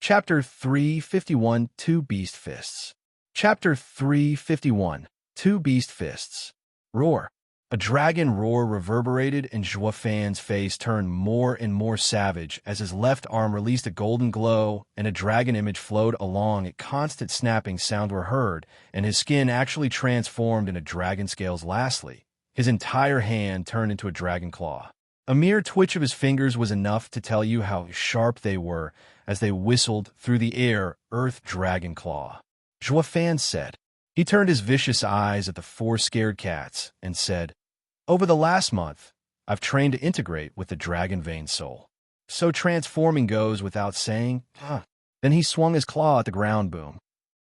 Chapter 351 Two Beast Fists. Chapter 351 Two Beast Fists. Roar. A dragon roar reverberated, and Juofan's face turned more and more savage as his left arm released a golden glow, and a dragon image flowed along it. Constant snapping sounds were heard, and his skin actually transformed into dragon scales. Lastly, his entire hand turned into a dragon claw. A mere twitch of his fingers was enough to tell you how sharp they were as they whistled through the air. Earth Dragon Claw, Juofan said. He turned his vicious eyes at the four scared cats and said, "Over the last month, I've trained to integrate with the dragon vein soul. So transforming goes without saying, huh." Then he swung his claw at the ground. Boom.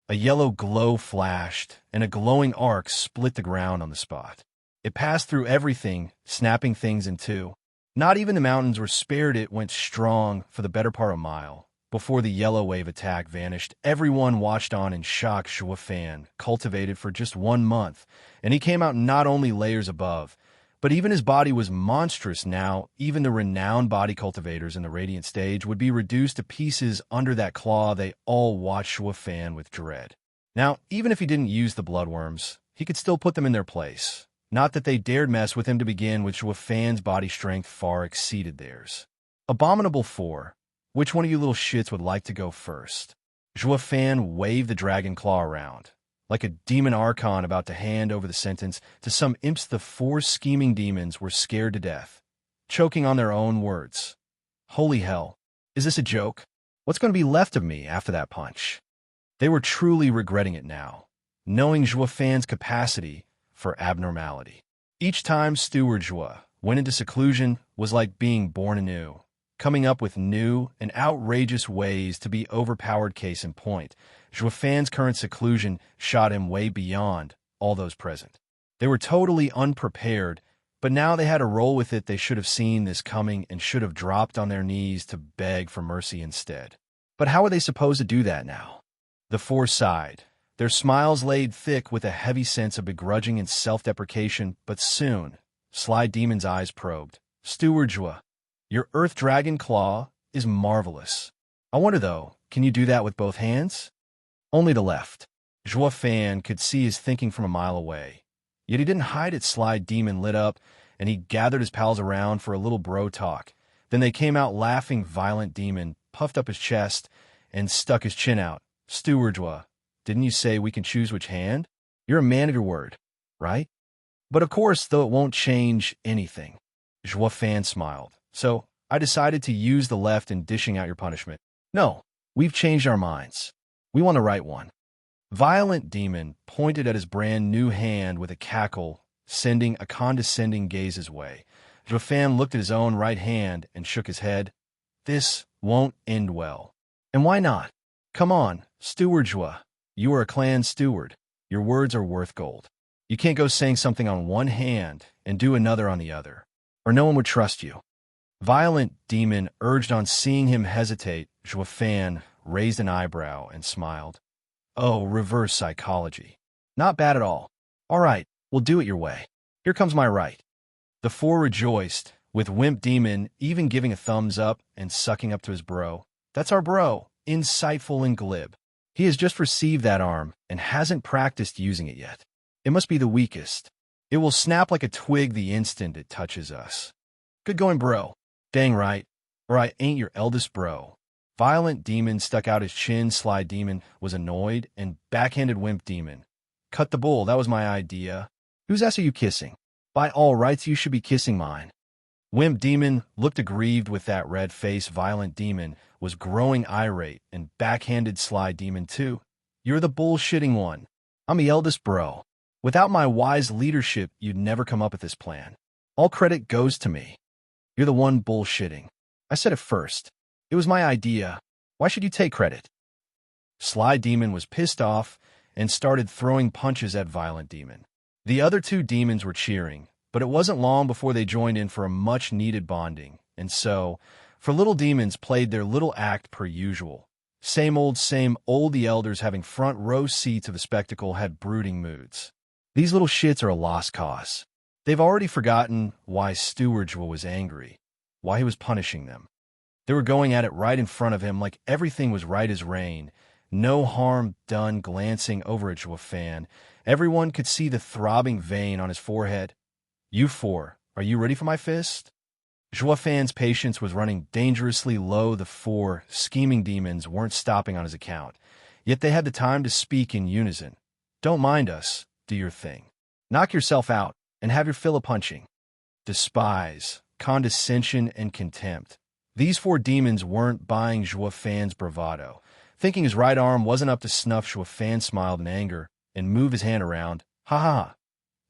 A yellow glow flashed, and a glowing arc split the ground on the spot. It passed through everything, snapping things in two. Not even the mountains were spared. It went strong for the better part of a mile. Before the yellow wave attack vanished, everyone watched on in shock. Juofan cultivated for just 1 month, and he came out not only layers above, but even his body was monstrous now. Even the renowned body cultivators in the Radiant stage would be reduced to pieces under that claw. They all watched Juofan with dread. Now, even if he didn't use the bloodworms, he could still put them in their place. Not that they dared mess with him to begin with. Juofan's body strength far exceeded theirs. Abominable 4. Which one of you little shits would like to go first? Juofan waved the dragon claw around, like a demon archon about to hand over the sentence to some imps. The 4 scheming demons were scared to death, choking on their own words. Holy hell, is this a joke? What's going to be left of me after that punch? They were truly regretting it now, knowing Juofan's capacity for abnormality. Each time Steward Juo went into seclusion was like being born anew, coming up with new and outrageous ways to be overpowered. Case in point, Juofan's current seclusion shot him way beyond all those present. They were totally unprepared, but now they had to roll with it. They should have seen this coming and should have dropped on their knees to beg for mercy instead. But how are they supposed to do that now? The 4 sighed, their smiles laid thick with a heavy sense of begrudging and self-deprecation. But soon, Sly Demon's eyes probed. Steward Juo, your Earth Dragon Claw is marvelous. I wonder, though, can you do that with both hands? Only the left. Juofan could see his thinking from a mile away. Yet he didn't hide it. Sly Demon lit up, and he gathered his pals around for a little bro talk. Then they came out laughing. Violent Demon puffed up his chest and stuck his chin out. Steward Juo, didn't you say we can choose which hand? You're a man of your word, right? But of course, though, it won't change anything. Juofan smiled. So I decided to use the left in dishing out your punishment. No, we've changed our minds. We want the right one. Violent Demon pointed at his brand new hand with a cackle, sending a condescending gaze his way. Juofan looked at his own right hand and shook his head. This won't end well. And why not? Come on, Steward Juo. You are a clan steward. Your words are worth gold. You can't go saying something on one hand and do another on the other, or no one would trust you. Violent Demon urged on. Seeing him hesitate, Juofan raised an eyebrow and smiled. Oh, reverse psychology. Not bad at all. All right, we'll do it your way. Here comes my right. The 4 rejoiced, with Wimp Demon even giving a thumbs up and sucking up to his bro. That's our bro, insightful and glib. He has just received that arm and hasn't practiced using it yet. It must be the weakest. It will snap like a twig the instant it touches us. Good going, bro. Dang right, or I ain't your eldest bro. Violent Demon stuck out his chin. Sly Demon was annoyed and backhanded Wimp Demon. Cut the bull, that was my idea. Whose ass are you kissing? By all rights, you should be kissing mine. Wimp Demon looked aggrieved with that red face. Violent Demon was growing irate and backhanded Sly Demon too. You're the bullshitting one. I'm the eldest bro. Without my wise leadership, you'd never come up with this plan. All credit goes to me. You're the one bullshitting. I said it first. It was my idea. Why should you take credit? Sly Demon was pissed off and started throwing punches at Violent Demon. The other 2 demons were cheering, but it wasn't long before they joined in for a much-needed bonding. And so, for little demons played their little act per usual. Same old, the elders having front row seats of the spectacle had brooding moods. These little shits are a lost cause. They've already forgotten why Steward Juo was angry, why he was punishing them. They were going at it right in front of him like everything was right as rain. No harm done glancing over at Juefan. Everyone could see the throbbing vein on his forehead. You four, are you ready for my fist? Juefan's patience was running dangerously low. The four scheming demons weren't stopping on his account, yet they had the time to speak in unison. Don't mind us, do your thing. Knock yourself out, and have your fill of punching. Despise, condescension, and contempt. These four demons weren't buying Juefan's bravado. Thinking his right arm wasn't up to snuff, Juefan smiled in anger and moved his hand around. Ha ha!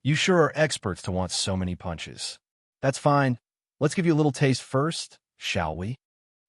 You sure are experts to want so many punches. That's fine. Let's give you a little taste first, shall we?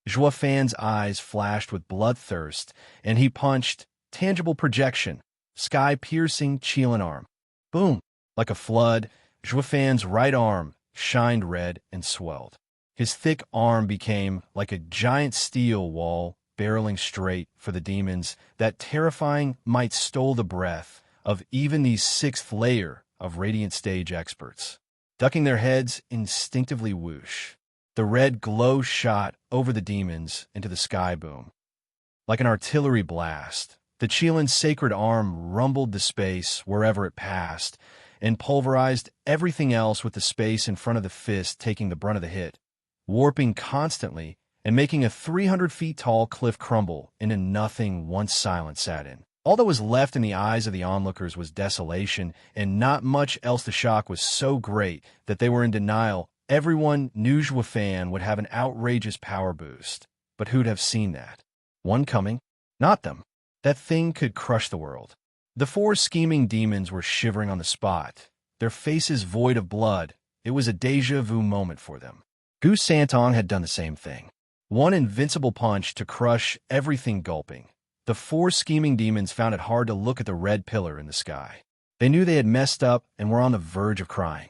Juefan's eyes flashed with bloodthirst, and he punched. Tangible projection. Sky-piercing Qilin arm. Boom! Like a flood, Juefan's right arm shined red and swelled. His thick arm became like a giant steel wall, barreling straight for the demons. That terrifying might stole the breath of even these sixth layer of Radiant Stage experts. Ducking their heads, instinctively whoosh. The red glow shot over the demons into the sky boom. Like an artillery blast, the Qilin's sacred arm rumbled the space wherever it passed and pulverized everything else, with the space in front of the fist taking the brunt of the hit, warping constantly and making a 300 feet tall cliff crumble into nothing once silence sat in. All that was left in the eyes of the onlookers was desolation, and not much else. The shock was so great that they were in denial. Everyone knew Juefan would have an outrageous power boost, but who'd have seen that? One coming? Not them. That thing could crush the world. The four scheming demons were shivering on the spot, their faces void of blood. It was a déjà vu moment for them. Gu Santong had done the same thing. One invincible punch to crush everything, gulping. The four scheming demons found it hard to look at the red pillar in the sky. They knew they had messed up and were on the verge of crying.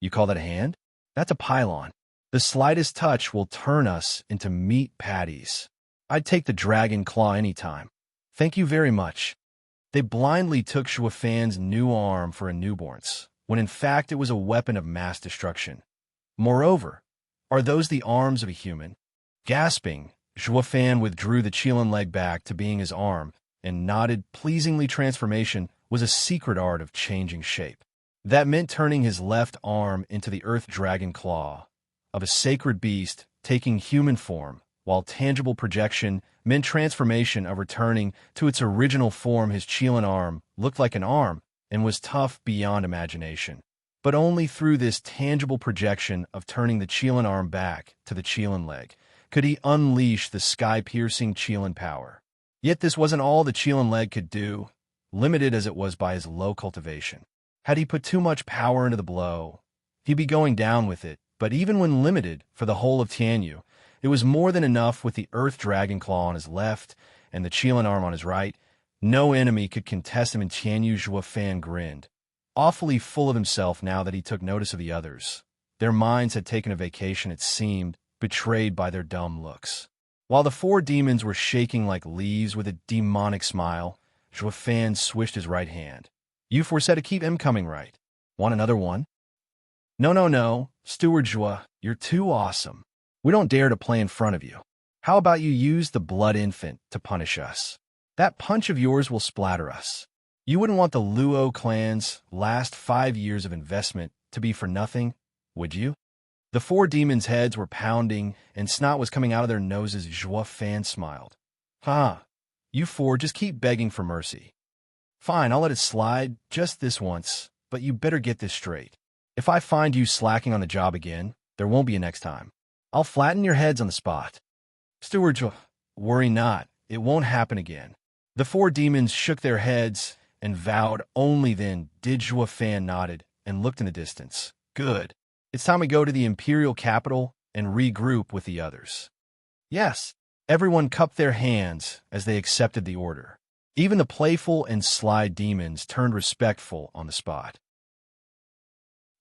You call that a hand? That's a pylon. The slightest touch will turn us into meat patties. I'd take the dragon claw anytime. Thank you very much. They blindly took Juefan's new arm for a newborn's, when in fact it was a weapon of mass destruction. Moreover, are those the arms of a human? Gasping, Juefan withdrew the Qilin leg back to being his arm and nodded pleasingly. Transformation was a secret art of changing shape. That meant turning his left arm into the earth dragon claw of a sacred beast, taking human form, while tangible projection meant transformation of returning to its original form. His Qilin arm looked like an arm and was tough beyond imagination. But only through this tangible projection of turning the Qilin arm back to the Qilin leg could he unleash the sky-piercing Qilin power. Yet this wasn't all the Qilin leg could do, limited as it was by his low cultivation. Had he put too much power into the blow, he'd be going down with it. But even when limited for the whole of Tianyu, it was more than enough. With the earth dragon claw on his left and the Qilin arm on his right, no enemy could contest him in Tianyu. Juefan grinned, awfully full of himself now that he took notice of the others. Their minds had taken a vacation, it seemed, betrayed by their dumb looks. While the four demons were shaking like leaves with a demonic smile, Juefan swished his right hand. You four said to keep him coming, right? Want another one? No, Steward Jua, you're too awesome. We don't dare to play in front of you. How about you use the blood infant to punish us? That punch of yours will splatter us. You wouldn't want the Luo clan's last 5 years of investment to be for nothing, would you? The four demons' heads were pounding, and snot was coming out of their noses. Juefan smiled. You four just keep begging for mercy. Fine, I'll let it slide just this once, but you better get this straight. If I find you slacking on the job again, there won't be a next time. I'll flatten your heads on the spot. Steward Jua, worry not, it won't happen again. The four demons shook their heads and vowed. Only then did Juefan nodded and looked in the distance. Good. It's time we go to the imperial capital and regroup with the others. Yes. Everyone cupped their hands as they accepted the order. Even the playful and sly demons turned respectful on the spot.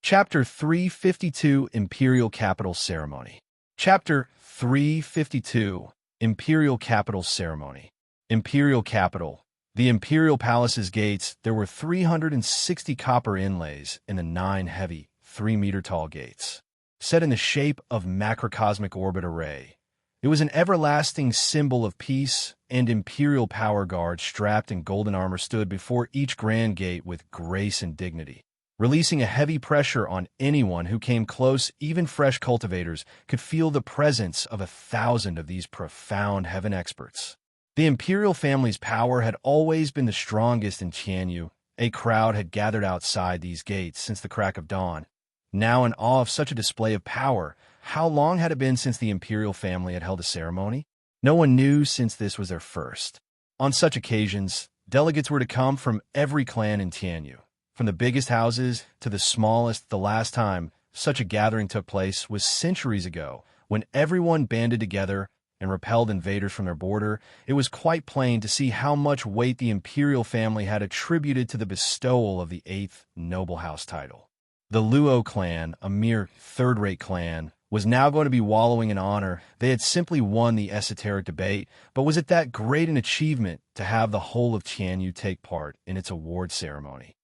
Chapter 352, Imperial Capital Ceremony. Chapter 352, Imperial Capital Ceremony. Imperial Capital. The Imperial Palace's gates. There were 360 copper inlays in the 9 heavy, 3-meter-tall gates, set in the shape of macrocosmic orbit array. It was an everlasting symbol of peace, and imperial power guards strapped in golden armor stood before each grand gate with grace and dignity, releasing a heavy pressure on anyone who came close. Even fresh cultivators could feel the presence of 1,000 of these profound heaven experts. The imperial family's power had always been the strongest in Tianyu. A crowd had gathered outside these gates since the crack of dawn. Now in awe of such a display of power, how long had it been since the imperial family had held a ceremony? No one knew, since this was their first. On such occasions, delegates were to come from every clan in Tianyu, from the biggest houses to the smallest. The last time such a gathering took place was centuries ago, when everyone banded together and repelled invaders from their border. It was quite plain to see how much weight the imperial family had attributed to the bestowal of the 8th noble house title. The Luo clan, a mere third-rate clan, was now going to be wallowing in honor. They had simply won the esoteric debate, but was it that great an achievement to have the whole of Tianyu take part in its award ceremony?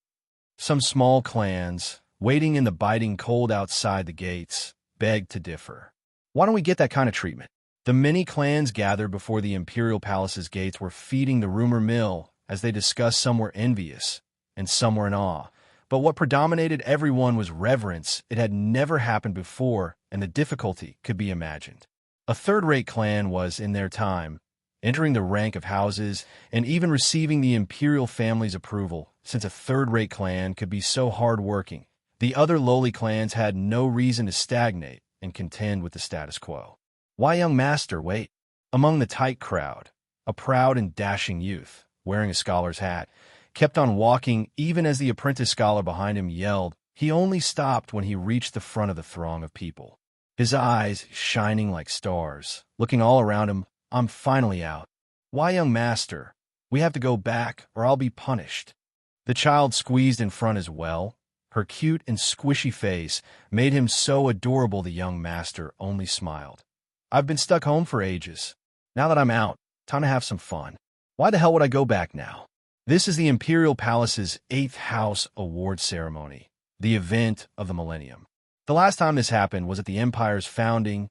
Some small clans, waiting in the biting cold outside the gates, begged to differ. Why don't we get that kind of treatment? The many clans gathered before the imperial palace's gates were feeding the rumor mill as they discussed. Some were envious, and some were in awe. But what predominated everyone was reverence. It had never happened before, and the difficulty could be imagined. A third-rate clan was, in their time, entering the rank of houses and even receiving the imperial family's approval. Since a third-rate clan could be so hard-working, the other lowly clans had no reason to stagnate and contend with the status quo. Why, young master, wait. Among the tight crowd, a proud and dashing youth, wearing a scholar's hat, kept on walking even as the apprentice scholar behind him yelled. He only stopped when he reached the front of the throng of people, his eyes shining like stars, looking all around him. I'm finally out. Why, young master, we have to go back or I'll be punished. The child squeezed in front as well. Her cute and squishy face made him so adorable. The young master only smiled. I've been stuck home for ages. Now that I'm out, time to have some fun. Why the hell would I go back now? This is the Imperial Palace's 8th House Award Ceremony, the event of the millennium. The last time this happened was at the Empire's founding.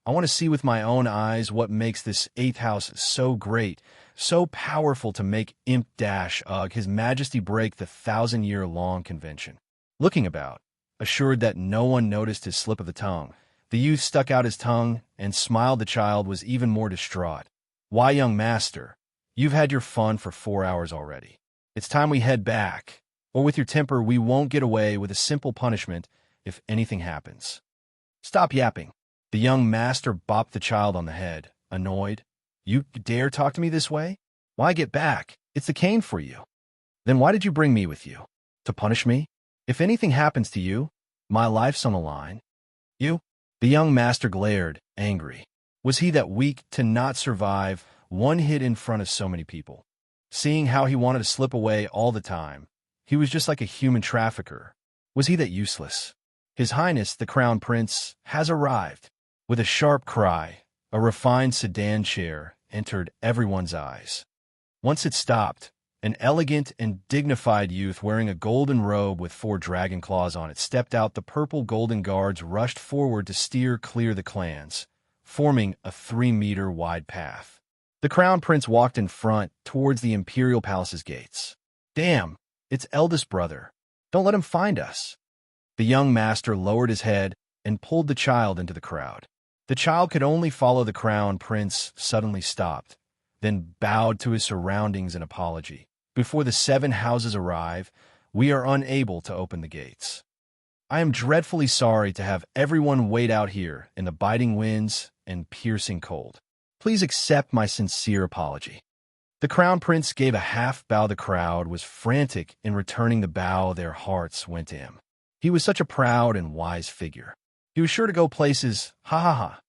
I want to see with my own eyes what makes this 8th house so great, so powerful to make His Majesty break the 1,000-year-long convention. Looking about, assured that no one noticed his slip of the tongue, the youth stuck out his tongue and smiled. The child was even more distraught. Why, young master, you've had your fun for 4 hours already. It's time we head back, or with your temper we won't get away with a simple punishment if anything happens. Stop yapping. The young master bopped the child on the head, annoyed. You dare talk to me this way? Why, get back. It's the cane for you. Then why did you bring me with you? To punish me? If anything happens to you, my life's on the line. You? The young master glared, angry. Was he that weak to not survive one hit in front of so many people? Seeing how he wanted to slip away all the time, he was just like a human trafficker. Was he that useless? His Highness, the Crown Prince, has arrived. With a sharp cry, a refined sedan chair entered everyone's eyes. Once it stopped, an elegant and dignified youth wearing a golden robe with 4 dragon claws on it stepped out. The purple golden guards rushed forward to steer clear the clans, forming a 3-meter wide path. The Crown Prince walked in front towards the Imperial Palace's gates. Damn, it's eldest brother. Don't let him find us. The young master lowered his head and pulled the child into the crowd. The child could only follow. The Crown Prince suddenly stopped, then bowed to his surroundings in apology. Before the 7 houses arrive, we are unable to open the gates. I am dreadfully sorry to have everyone wait out here in the biting winds and piercing cold. Please accept my sincere apology. The Crown Prince gave a half bow. The crowd was frantic in returning the bow. Their hearts went to him. He was such a proud and wise figure. He was sure to go places. Ha ha ha.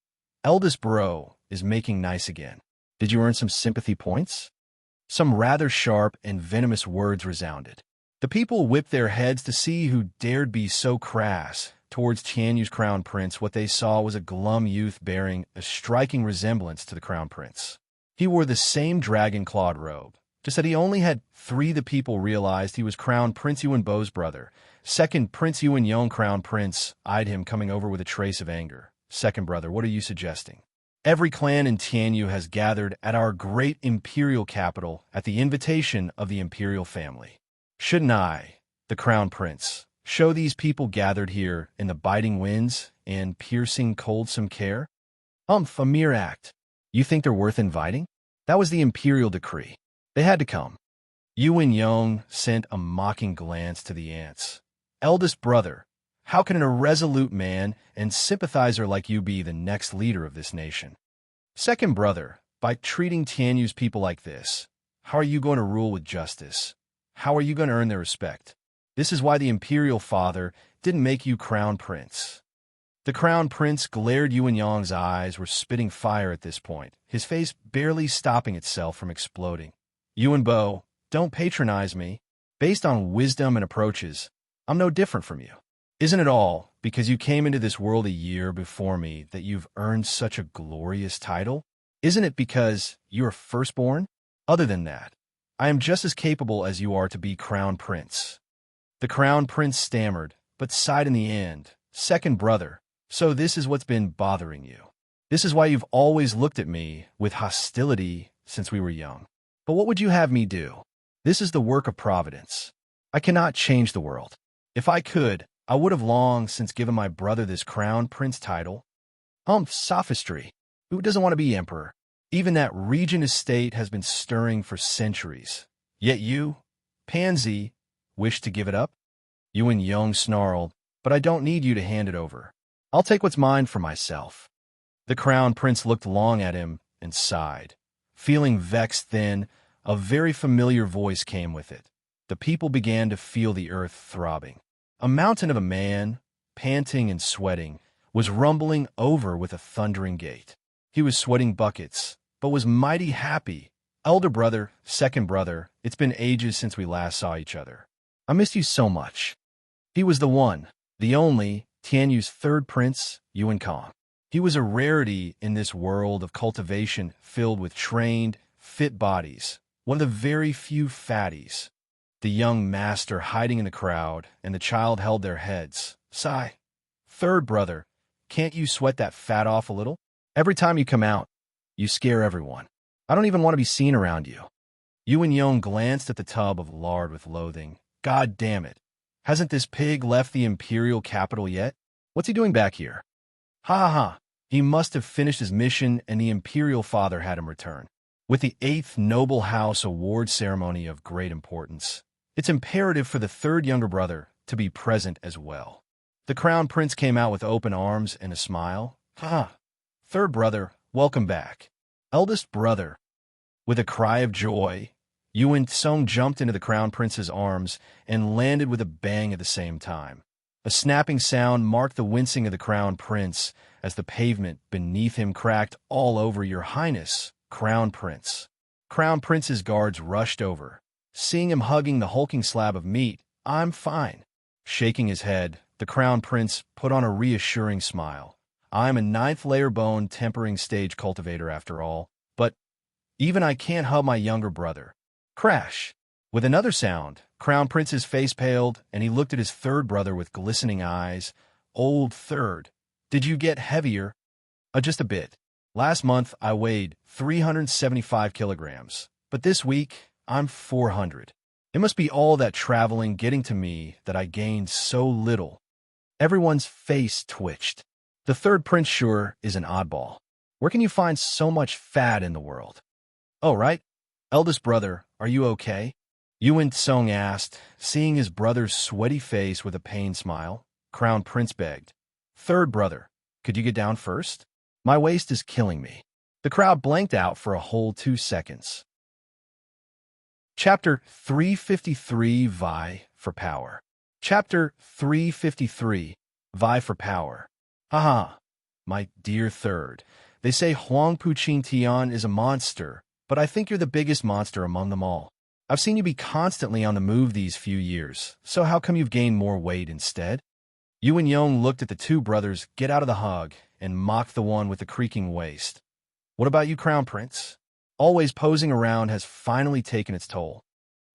Eldest bro is making nice again. Did you earn some sympathy points? Some rather sharp and venomous words resounded. The people whipped their heads to see who dared be so crass towards Tianyu's Crown Prince. What they saw was a glum youth bearing a striking resemblance to the Crown Prince. He wore the same dragon-clawed robe, just that he only had 3. The people realized he was Crown Prince Yuanbo's brother. Second Prince Yuanyong. Crown Prince eyed him, coming over with a trace of anger. Second brother, what are you suggesting? Every clan in Tianyu has gathered at our great imperial capital at the invitation of the imperial family. Shouldn't I, the crown prince, show these people gathered here in the biting winds and piercing cold some care? A mere act. You think they're worth inviting? That was the imperial decree. They had to come. Yuan Yong sent a mocking glance to the ants. Eldest brother, how can an irresolute man and sympathizer like you be the next leader of this nation? Second brother, by treating Tianyu's people like this, how are you going to rule with justice? How are you going to earn their respect? This is why the imperial father didn't make you crown prince. The crown prince glared. Yuan Yong's eyes were spitting fire at this point, his face barely stopping itself from exploding. Yuan Bo, don't patronize me. Based on wisdom and approaches, I'm no different from you. Isn't it all because you came into this world a year before me that you've earned such a glorious title? Isn't it because you are firstborn? Other than that, I am just as capable as you are to be crown prince. The crown prince stammered, but sighed in the end. Second brother, so this is what's been bothering you. This is why you've always looked at me with hostility since we were young. But what would you have me do? This is the work of Providence. I cannot change the world. If I could, I would have long since given my brother this crown prince title. Sophistry. Who doesn't want to be emperor? Even that regent estate has been stirring for centuries. Yet you, pansy, wish to give it up? Yuan Yong snarled, but I don't need you to hand it over. I'll take what's mine for myself. The crown prince looked long at him and sighed. Feeling vexed then, a very familiar voice came with it. The people began to feel the earth throbbing. A mountain of a man, panting and sweating, was rumbling over with a thundering gait. He was sweating buckets, but was mighty happy. Elder brother, second brother, it's been ages since we last saw each other. I missed you so much. He was the one, the only, Tianyu's third prince, Yuan Kong. He was a rarity in this world of cultivation filled with trained, fit bodies, one of the very few fatties. The young master hiding in the crowd, and the child held their heads. Sigh. Third brother, can't you sweat that fat off a little? Every time you come out, you scare everyone. I don't even want to be seen around you. Yuan Yong glanced at the tub of lard with loathing. God damn it. Hasn't this pig left the imperial capital yet? What's he doing back here? Ha ha ha. He must have finished his mission and the imperial father had him return. With the 8th Noble House award ceremony of great importance, it's imperative for the third younger brother to be present as well. The crown prince came out with open arms and a smile. Ha! Third brother, welcome back. Eldest brother. With a cry of joy, Yuan Song jumped into the crown prince's arms and landed with a bang at the same time. A snapping sound marked the wincing of the crown prince as the pavement beneath him cracked all over. Your Highness, Crown Prince. Crown Prince's guards rushed over. Seeing him hugging the hulking slab of meat, I'm fine. Shaking his head, the Crown Prince put on a reassuring smile. I'm a 9th layer bone tempering stage cultivator after all, but even I can't hug my younger brother. Crash! With another sound, Crown Prince's face paled, and he looked at his third brother with glistening eyes. Old third, did you get heavier? Just a bit. Last month, I weighed 375 kilograms, but this week, I'm 400. It must be all that traveling getting to me that I gained so little. Everyone's face twitched. The third prince sure is an oddball. Where can you find so much fat in the world? Oh, right. Eldest brother, are you okay? Yuan Song asked, seeing his brother's sweaty face with a pained smile. Crown Prince begged. Third brother, could you get down first? My waist is killing me. The crowd blanked out for a whole 2 seconds. Chapter 353, Vie for Power. Chapter 353, Vie for Power. Haha, my dear third. They say Huang Puqin Tian is a monster, but I think you're the biggest monster among them all. I've seen you be constantly on the move these few years, so how come you've gained more weight instead? Yuan Yong looked at the two brothers get out of the hug and mocked the one with the creaking waist. What about you, Crown Prince? Always posing around has finally taken its toll.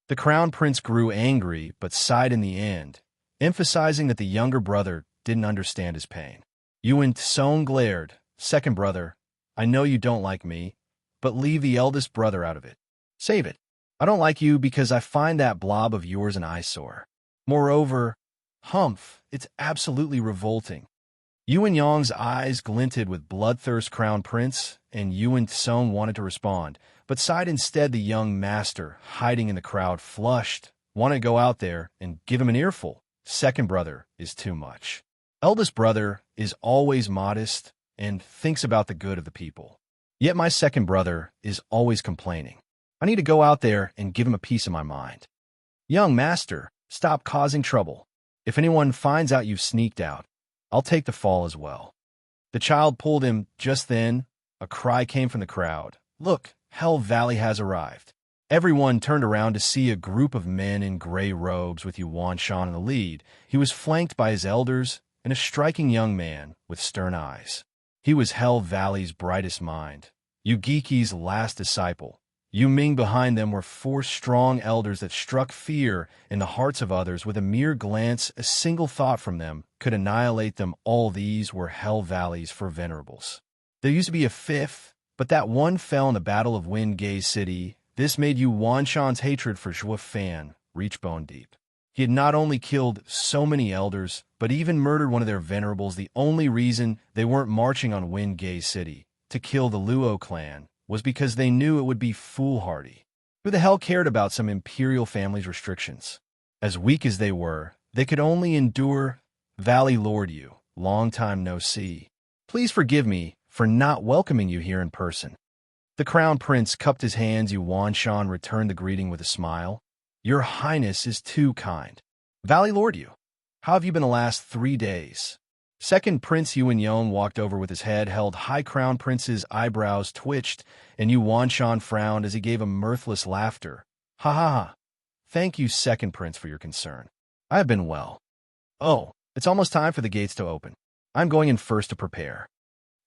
The Crown Prince grew angry but sighed in the end, emphasizing that the younger brother didn't understand his pain. Yuan Song glared. Second brother, I know you don't like me, but leave the eldest brother out of it. Save it. I don't like you because I find that blob of yours an eyesore. Moreover, humph, it's absolutely revolting. Yuan Yang's eyes glinted with bloodthirst Crown Prince, and Yuan Tsong wanted to respond, but sighed instead. The young master, hiding in the crowd, flushed, wanted to go out there and give him an earful. Second brother is too much. Eldest brother is always modest and thinks about the good of the people. Yet my second brother is always complaining. I need to go out there and give him a piece of my mind. Young master, stop causing trouble. If anyone finds out you've sneaked out, I'll take the fall as well. The child pulled him. Just then, a cry came from the crowd. Look, Hell Valley has arrived. Everyone turned around to see a group of men in gray robes with Yuan Shan in the lead. He was flanked by his elders and a striking young man with stern eyes. He was Hell Valley's brightest mind, Yugiki's last disciple. Yu Ming behind them were four strong elders that struck fear in the hearts of others. With a mere glance, a single thought from them could annihilate them. All these were Hell Valley's four venerables. There used to be a fifth, but that one fell in the Battle of Wind Gay City. This made Yuan Shan's hatred for Zhua Fan reach bone deep. He had not only killed so many elders, but even murdered one of their venerables. The only reason they weren't marching on Wind Gay City to kill the Luo clan was because they knew it would be foolhardy. Who the hell cared about some imperial family's restrictions? As weak as they were, they could only endure. Valley Lord Yu, long time no see. Please forgive me for not welcoming you here in person. The Crown Prince cupped his hands. Yuan Shan returned the greeting with a smile. Your Highness is too kind. Valley Lord Yu, how have you been the last 3 days? Second Prince Yuan Yong walked over with his head held high. Crown Prince's eyebrows twitched, and Yuan Shan frowned as he gave a mirthless laughter. Ha ha ha. Thank you, Second Prince, for your concern. I have been well. Oh, it's almost time for the gates to open. I'm going in first to prepare.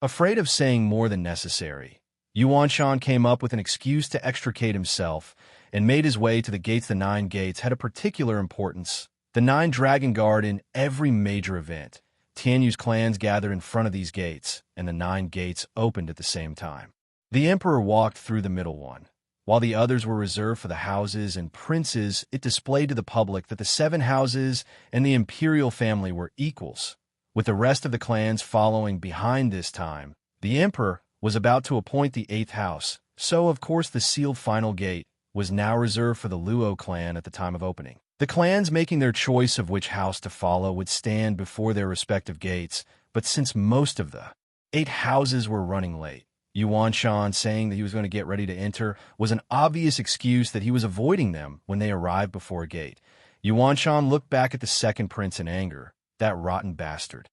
Afraid of saying more than necessary, Yuan Shan came up with an excuse to extricate himself and made his way to the gates. The 9 gates had a particular importance. The 9 Dragon Guard in every major event. Tianyu's clans gathered in front of these gates, and the 9 gates opened at the same time. The emperor walked through the middle one. While the others were reserved for the houses and princes, it displayed to the public that the 7 houses and the imperial family were equals, with the rest of the clans following behind. This time, the emperor was about to appoint the 8th house, so of course the sealed final gate was now reserved for the Luo clan at the time of opening. The clans making their choice of which house to follow would stand before their respective gates, but since most of the 8 houses were running late, Yuan Shan saying that he was going to get ready to enter was an obvious excuse that he was avoiding them when they arrived before a gate. Yuan Shan looked back at the second prince in anger. That rotten bastard.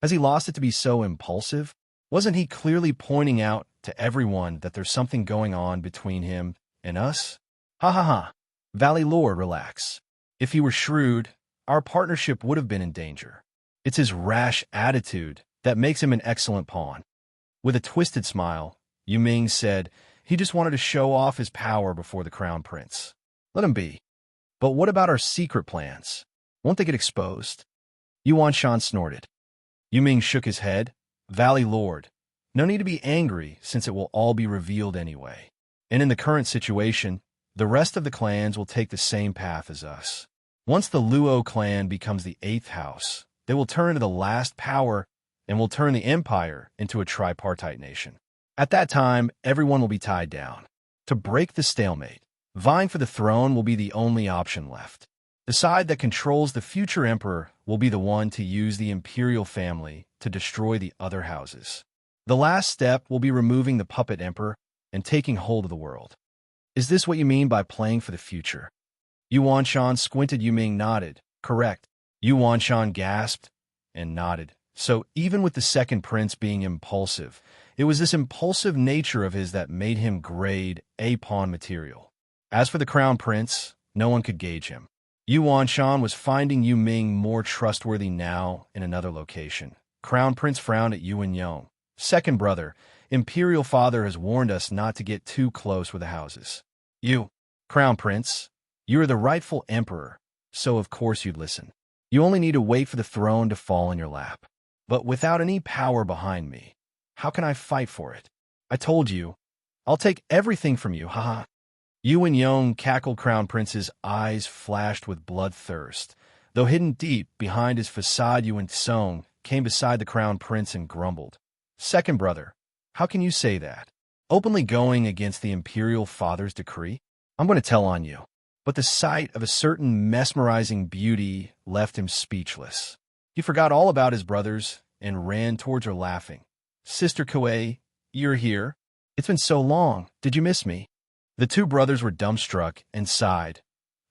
Has he lost it to be so impulsive? Wasn't he clearly pointing out to everyone that there's something going on between him and us? Ha ha ha. Valley Lord, relax. If he were shrewd, our partnership would have been in danger. It's his rash attitude that makes him an excellent pawn. With a twisted smile, Yu Ming said he just wanted to show off his power before the Crown Prince. Let him be. But what about our secret plans? Won't they get exposed? Yuan Shan snorted. Yu Ming shook his head. Valley Lord, no need to be angry since it will all be revealed anyway. And in the current situation, the rest of the clans will take the same path as us. Once the Luo clan becomes the 8th house, they will turn into the last power and will turn the empire into a tripartite nation. At that time, everyone will be tied down. To break the stalemate, vying for the throne will be the only option left. The side that controls the future emperor will be the one to use the imperial family to destroy the other houses. The last step will be removing the puppet emperor and taking hold of the world. Is this what you mean by playing for the future? Yuan Shan squinted. Yu Ming nodded. Correct. Yuan Shan gasped and nodded. So even with the second prince being impulsive, it was this impulsive nature of his that made him grade A pawn material. As for the Crown Prince, no one could gauge him. Yuan Shan was finding Yu Ming more trustworthy now in another location. Crown Prince frowned at Yuan Yong. Second brother, Imperial Father has warned us not to get too close with the houses. You, Crown Prince, you are the rightful emperor, so of course you'd listen. You only need to wait for the throne to fall in your lap. But without any power behind me, how can I fight for it? I told you. I'll take everything from you, haha. Yuan Yong cackled. Crown Prince's eyes flashed with bloodthirst. Though hidden deep behind his facade, Yuan Song came beside the Crown Prince and grumbled. Second brother, how can you say that? Openly going against the imperial father's decree? I'm going to tell on you. But the sight of a certain mesmerizing beauty left him speechless. He forgot all about his brothers and ran towards her laughing. Sister Kuei, you're here? It's been so long. Did you miss me? The two brothers were dumbstruck and sighed.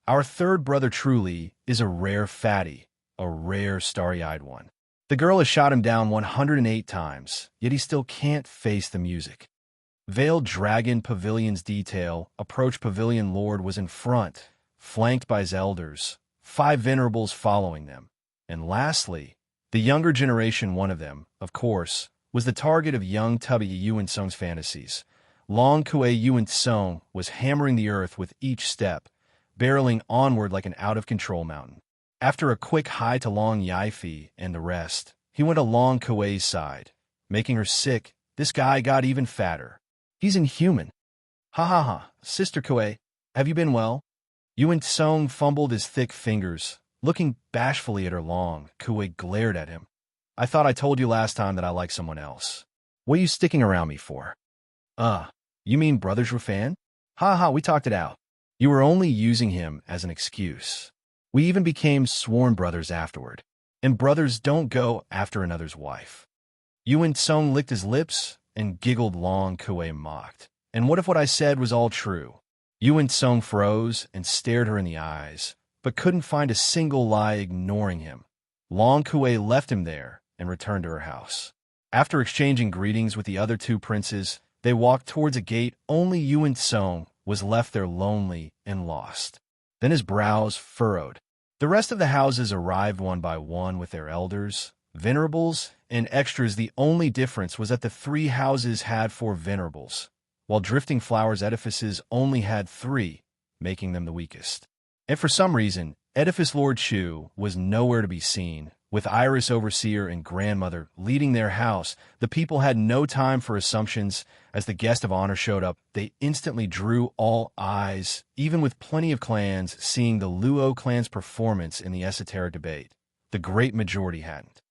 Our third brother truly is a rare fatty, a rare starry-eyed one. The girl has shot him down 108 times, yet he still can't face the music. Veiled Dragon Pavilion's detail, approach Pavilion Lord was in front, flanked by his elders, 5 venerables following them. And lastly, the younger generation, one of them, of course, was the target of young Tubby Yuan Song's fantasies. Long Kuei Yuan Song was hammering the earth with each step, barreling onward like an out-of-control mountain. After a quick hi to Long Yaifi and the rest, he went along Kuei's side. Making her sick, this guy got even fatter. He's inhuman. Ha ha ha, Sister Kuei, have you been well? Yuan Song fumbled his thick fingers. Looking bashfully at her, Long Kuei glared at him. I thought I told you last time that I like someone else. What are you sticking around me for? You mean Brother Zhuofan? Ha ha, we talked it out. You were only using him as an excuse. We even became sworn brothers afterward. And brothers don't go after another's wife. Yuan Song licked his lips and giggled. Long Kuei mocked. And what if what I said was all true? Yuan Song froze and stared her in the eyes, but couldn't find a single lie, ignoring him. Long Kuei left him there and returned to her house. After exchanging greetings with the other two princes, they walked towards a gate. Only Yuan Song was left there, lonely and lost. Then his brows furrowed. The rest of the houses arrived one by one with their elders, venerables, and extras. The only difference was that the 3 houses had 4 venerables, while Drifting Flowers edifices only had 3, making them the weakest. And for some reason, Edifice Lord Chu was nowhere to be seen. With Iris Overseer and Grandmother leading their house, the people had no time for assumptions. As the guest of honor showed up, they instantly drew all eyes, even with plenty of clans seeing the Luo clan's performance in the esoteric debate. The great majority hadn't.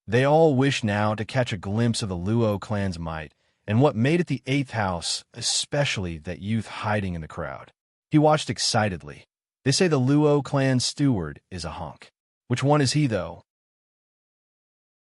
They all wished now to catch a glimpse of the Luo clan's might, and what made it the 8th house, especially that youth hiding in the crowd. He watched excitedly. They say the Luo clan steward is a hunk. Which one is he, though?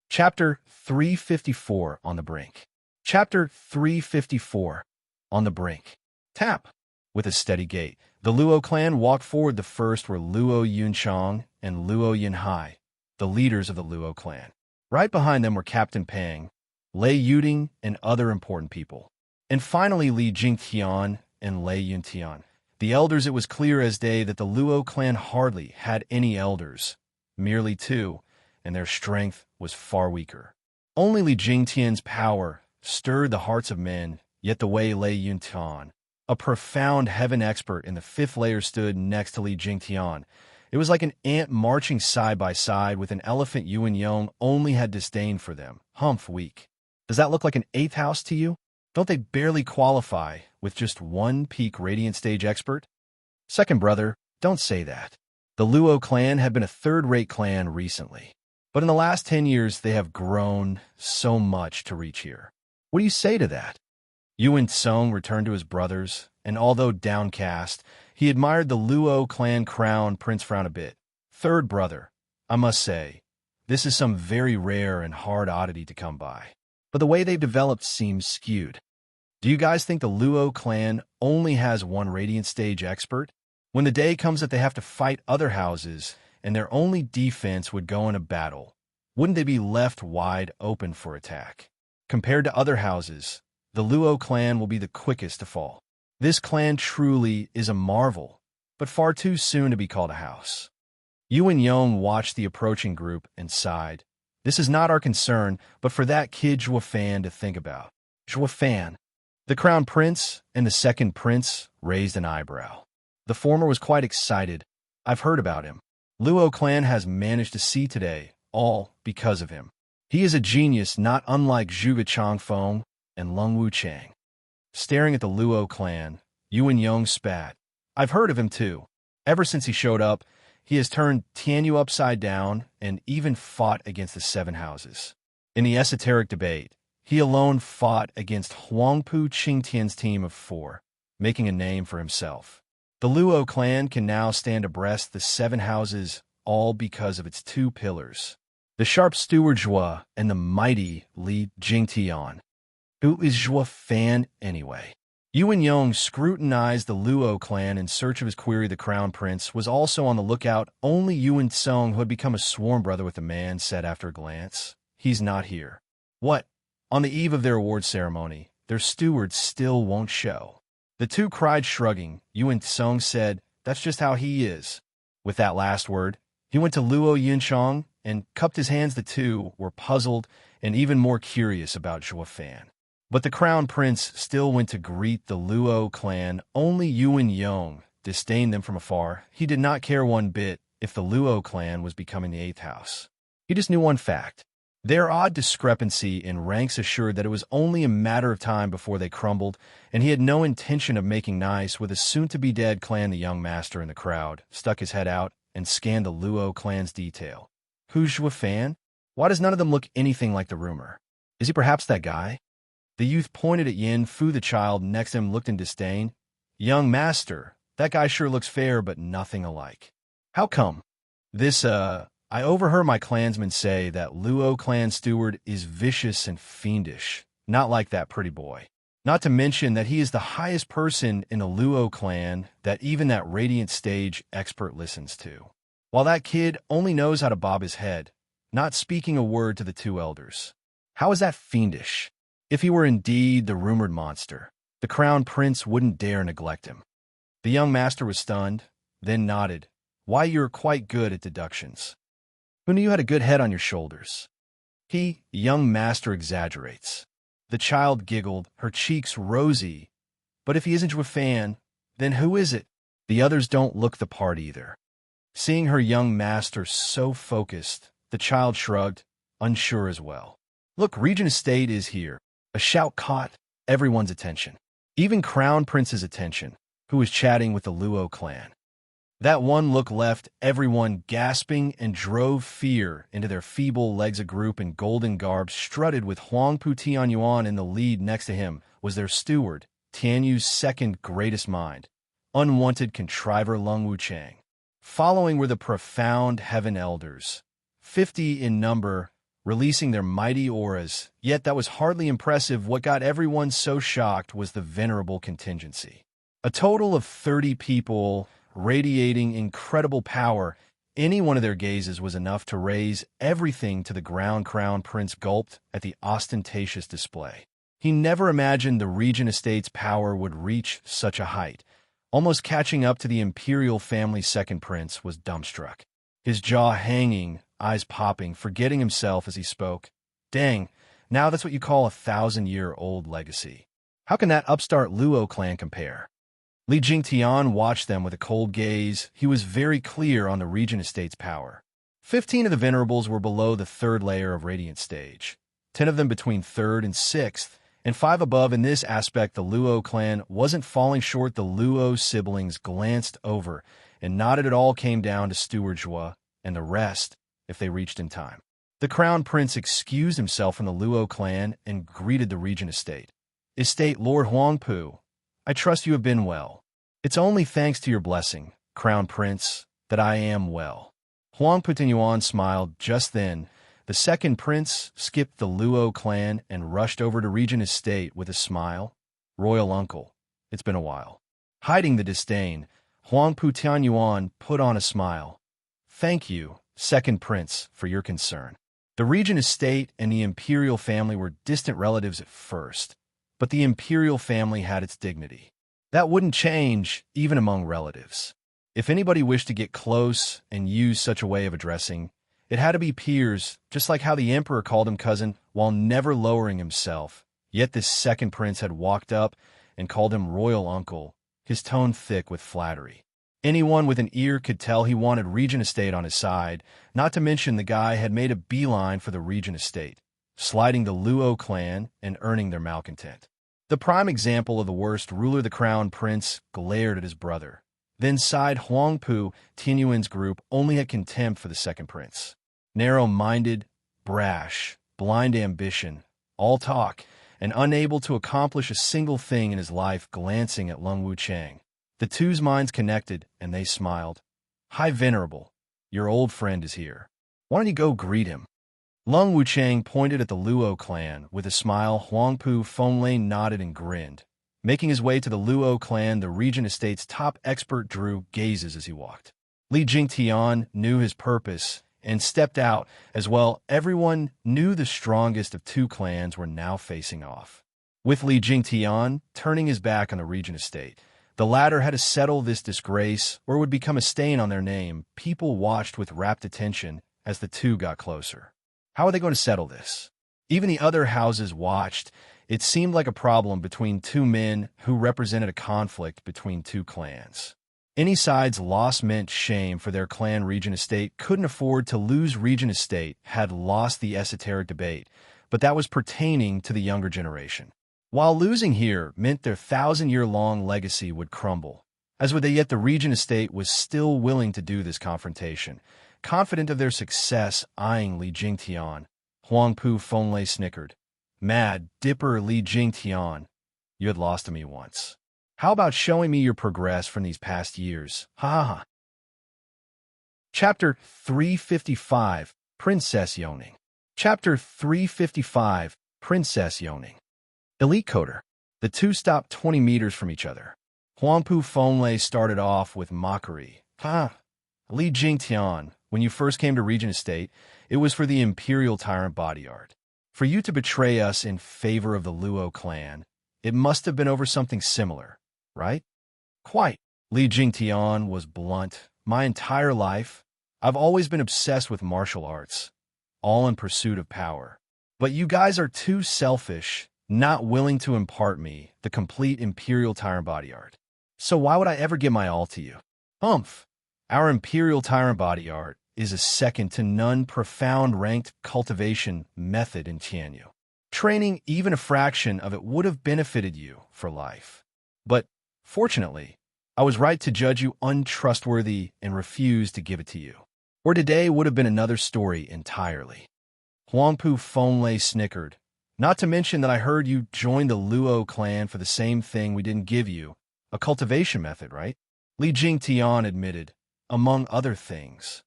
Chapter 354, On the Brink. Chapter 354, On the Brink. Tap. With a steady gait, the Luo clan walked forward. The first were Luo Yunchang and Luo Yunhai, the leaders of the Luo clan. Right behind them were Captain Pang, Lei Yuding, and other important people. And finally Li Jingtian and Lei Yuntian. The elders, it was clear as day that the Luo clan hardly had any elders, merely 2, and their strength was far weaker. Only Li Jingtian's power stirred the hearts of men, yet the way Lei Yuntian, a profound heaven expert in the 5th layer, stood next to Li Jingtian. It was like an ant marching side by side with an elephant. Yuan Yong only had disdain for them. Humph, weak. Does that look like an 8th house to you? Don't they barely qualify with just 1 peak radiant stage expert? Second brother, don't say that. The Luo clan had been a 3rd-rate clan recently, but in the last 10 years they have grown so much to reach here. What do you say to that? Yuan Song returned to his brothers, and although downcast, he admired the Luo clan crown prince. Frown a bit. Third brother, I must say, this is some very rare and hard oddity to come by, but the way they've developed seems skewed. Do you guys think the Luo clan only has 1 radiant stage expert? When the day comes that they have to fight other houses, and their only defense would go in a battle, wouldn't they be left wide open for attack? Compared to other houses, the Luo clan will be the quickest to fall. This clan truly is a marvel, but far too soon to be called a house. Yuan Yong watched the approaching group and sighed. This is not our concern, but for that kid Zhuofan to think about. Zhuofan. The crown prince and the second prince raised an eyebrow. The former was quite excited. I've heard about him. Luo clan has managed to see today, all because of him. He is a genius not unlike Zhuge Changfeng and Lung Wuchang. Staring at the Luo clan, Yuan Yong spat. I've heard of him too. Ever since he showed up, he has turned Tianyu upside down and even fought against the Seven Houses. In the esoteric debate, he alone fought against Huangpu Qingtian's team of 4, making a name for himself. The Luo clan can now stand abreast the Seven Houses, all because of its 2 pillars. The sharp steward Zhua and the mighty Li Jingtian. Who is Zhua Fan anyway? Yuan Yong scrutinized the Luo clan in search of his query. The crown prince was also on the lookout. Only Yuan Song, who had become a sworn brother with the man, said after a glance, "He's not here." What? On the eve of their award ceremony, their steward still won't show. The 2 cried, shrugging. Yuan Song said, "That's just how he is." With that last word, he went to Luo Yunchong and cupped his hands. The 2 were puzzled and even more curious about Zhua Fan. But the crown prince still went to greet the Luo clan. Only Yuan Yong disdained them from afar. He did not care one bit if the Luo clan was becoming the 8th house. He just knew one fact. Their odd discrepancy in ranks assured that it was only a matter of time before they crumbled, and he had no intention of making nice with a soon-to-be-dead clan. The young master in the crowd stuck his head out and scanned the Luo clan's detail. Who's Zhua Fan? Why does none of them look anything like the rumor? Is he perhaps that guy? The youth pointed at Yin Fu. The child next to him looked in disdain. Young master, that guy sure looks fair, but nothing alike. How come? I overheard my clansmen say that Luo clan steward is vicious and fiendish, not like that pretty boy. Not to mention that he is the highest person in the Luo clan that even that radiant stage expert listens to. While that kid only knows how to bob his head, not speaking a word to the 2 elders. How is that fiendish? If he were indeed the rumored monster, the crown prince wouldn't dare neglect him. The young master was stunned, then nodded. Why, you're quite good at deductions. Who knew you had a good head on your shoulders? The young master exaggerates. The child giggled, her cheeks rosy. But if he isn't Zhua Fan, then who is it? The others don't look the part either. Seeing her young master so focused, the child shrugged, unsure as well. Look, Regent Estate is here. A shout caught everyone's attention, even Crown Prince's attention, who was chatting with the Luo clan. That one look left everyone gasping and drove fear into their feeble legs. A group in golden garbs strutted with Huangpu Tianyuan in the lead. Next to him was their steward, Tianyu's second greatest mind, unwanted contriver Lung Wuchang. Following were the profound heaven elders, 50 in number, releasing their mighty auras, yet that was hardly impressive. What got everyone so shocked was the venerable contingency. A total of 30 people radiating incredible power. Any one of their gazes was enough to raise everything to the ground. Crown Prince gulped at the ostentatious display. He never imagined the Regent Estate's power would reach such a height. Almost catching up to the imperial family's second prince was dumbstruck, his jaw hanging, eyes popping, forgetting himself as he spoke. Dang, now that's what you call a 1,000-year-old legacy. How can that upstart Luo clan compare? Li Jingtian watched them with a cold gaze. He was very clear on the Regent Estate's power. 15 of the venerables were below the 3rd layer of radiant stage, 10 of them between 3rd and 6th, and 5 above. In this aspect, the Luo clan wasn't falling short. The Luo siblings glanced over and nodded. It all came down to Steward Zhua and the rest, if they reached in time. The Crown Prince excused himself from the Luo clan and greeted the Regent Estate. Estate Lord Huangpu, I trust you have been well. It's only thanks to your blessing, Crown Prince, that I am well. Huangpu Tianyuan smiled. Just then, the second prince skipped the Luo clan and rushed over to Regent Estate with a smile. Royal uncle, it's been a while. Hiding the disdain, Huangpu Tianyuan put on a smile. Thank you, second prince, for your concern. The Regent Estate and the imperial family were distant relatives at first, but the imperial family had its dignity. That wouldn't change, even among relatives. If anybody wished to get close and use such a way of addressing, it had to be peers, just like how the emperor called him cousin while never lowering himself. Yet this second prince had walked up and called him royal uncle, his tone thick with flattery. Anyone with an ear could tell he wanted Regent Estate on his side, not to mention the guy had made a beeline for the Regent Estate, sliding the Luo clan and earning their malcontent. The prime example of the worst ruler, the crown prince, glared at his brother. Then sighed. Huangpu, Tianyuan's group only had contempt for the second prince. Narrow-minded, brash, blind ambition, all talk, and unable to accomplish a single thing in his life. Glancing at Lung Wuchang, the two's minds connected, and they smiled. "Hi, Venerable. Your old friend is here. Why don't you go greet him?" Lung Wuchang pointed at the Luo clan with a smile. Huangpu Fenglei nodded and grinned. Making his way to the Luo clan, the Regent Estate's top expert drew gazes as he walked. Li Jingtian knew his purpose and stepped out as well. Everyone knew the strongest of two clans were now facing off. With Li Jingtian turning his back on the Regent Estate, the latter had to settle this disgrace or it would become a stain on their name. People watched with rapt attention as the two got closer. How are they going to settle this? Even the other houses watched. It seemed like a problem between two men who represented a conflict between two clans. Any side's loss meant shame for their clan. Regent Estate couldn't afford to lose. Regent Estate had lost the esoteric debate, but that was pertaining to the younger generation. While losing here meant their 1,000-year-long legacy would crumble. As with it, yet the Regent Estate was still willing to do this confrontation. Confident of their success, eyeing Li Jingtian, Huangpu Fenglei snickered. "Mad Dipper Li Jingtian, you had lost to me once. How about showing me your progress from these past years? Ha ha ha." Chapter 355, Princess Yoning. Chapter 355, Princess Yoning. Elite Coder. The two stopped 20 meters from each other. Huangpu Fenglei started off with mockery. Li Jingtian, when you first came to Regent Estate, it was for the Imperial Tyrant bodyguard. For you to betray us in favor of the Luo clan, it must have been over something similar, right? Quite. Li Jingtian was blunt. My entire life, I've always been obsessed with martial arts, all in pursuit of power. But you guys are too selfish, not willing to impart me the complete Imperial Tyrant bodyguard. So why would I ever give my all to you? Our Imperial Tyrant body art is a second to none profound ranked cultivation method in Tianyu. Training even a fraction of it would have benefited you for life. But, fortunately, I was right to judge you untrustworthy and refuse to give it to you. Or today would have been another story entirely. Huangpu Fenglei snickered. Not to mention that I heard you joined the Luo clan for the same thing we didn't give you, a cultivation method, right? Li Jingtian admitted. Among other things.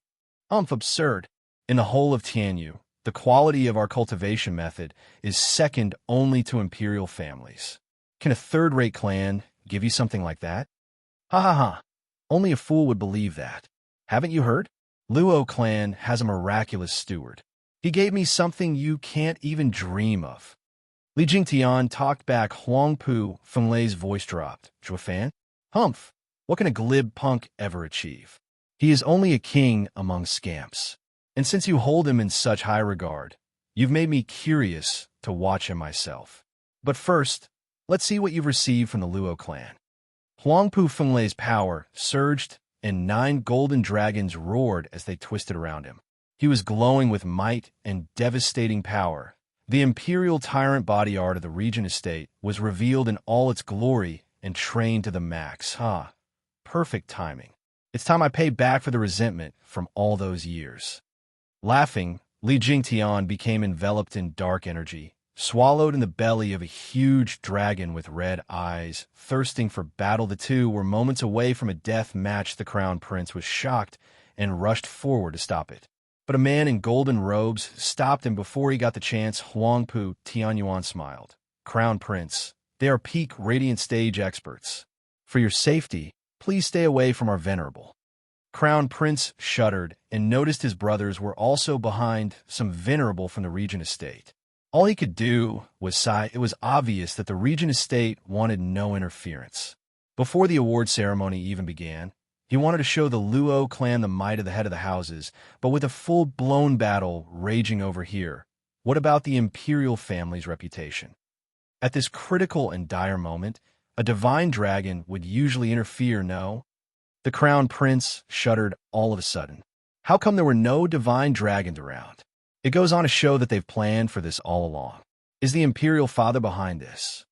Absurd. In the whole of Tianyu, the quality of our cultivation method is second only to imperial families. Can a third-rate clan give you something like that? Ha ha ha. Only a fool would believe that. Haven't you heard? Luo clan has a miraculous steward. He gave me something you can't even dream of. Li Jingtian talked back. Huangpu Fenglei's voice dropped. Zhuofan? What can a glib punk ever achieve? He is only a king among scamps. And since you hold him in such high regard, you've made me curious to watch him myself. But first, let's see what you've received from the Luo clan. Huangpu Fenglei's power surged, and 9 golden dragons roared as they twisted around him. He was glowing with might and devastating power. The Imperial Tyrant body art of the Regent Estate was revealed in all its glory and trained to the max. Perfect timing. It's time I pay back for the resentment from all those years. Laughing, Li Jingtian became enveloped in dark energy, swallowed in the belly of a huge dragon with red eyes, thirsting for battle. The two were moments away from a death match. The crown prince was shocked and rushed forward to stop it. But a man in golden robes stopped him before he got the chance. Huangpu Tianyuan smiled. Crown prince, they are peak radiant stage experts. For your safety, please stay away from our venerable. Crown Prince shuddered and noticed his brothers were also behind, some venerable from the Regent Estate. All he could do was sigh. It was obvious that the Regent Estate wanted no interference. Before the award ceremony even began, he wanted to show the Luo clan the might of the head of the houses, but with a full-blown battle raging over here, what about the imperial family's reputation? At this critical and dire moment, a divine dragon would usually interfere, no? The crown prince shuddered all of a sudden. How come there were no divine dragons around? It goes on to show that they've planned for this all along. Is the imperial father behind this?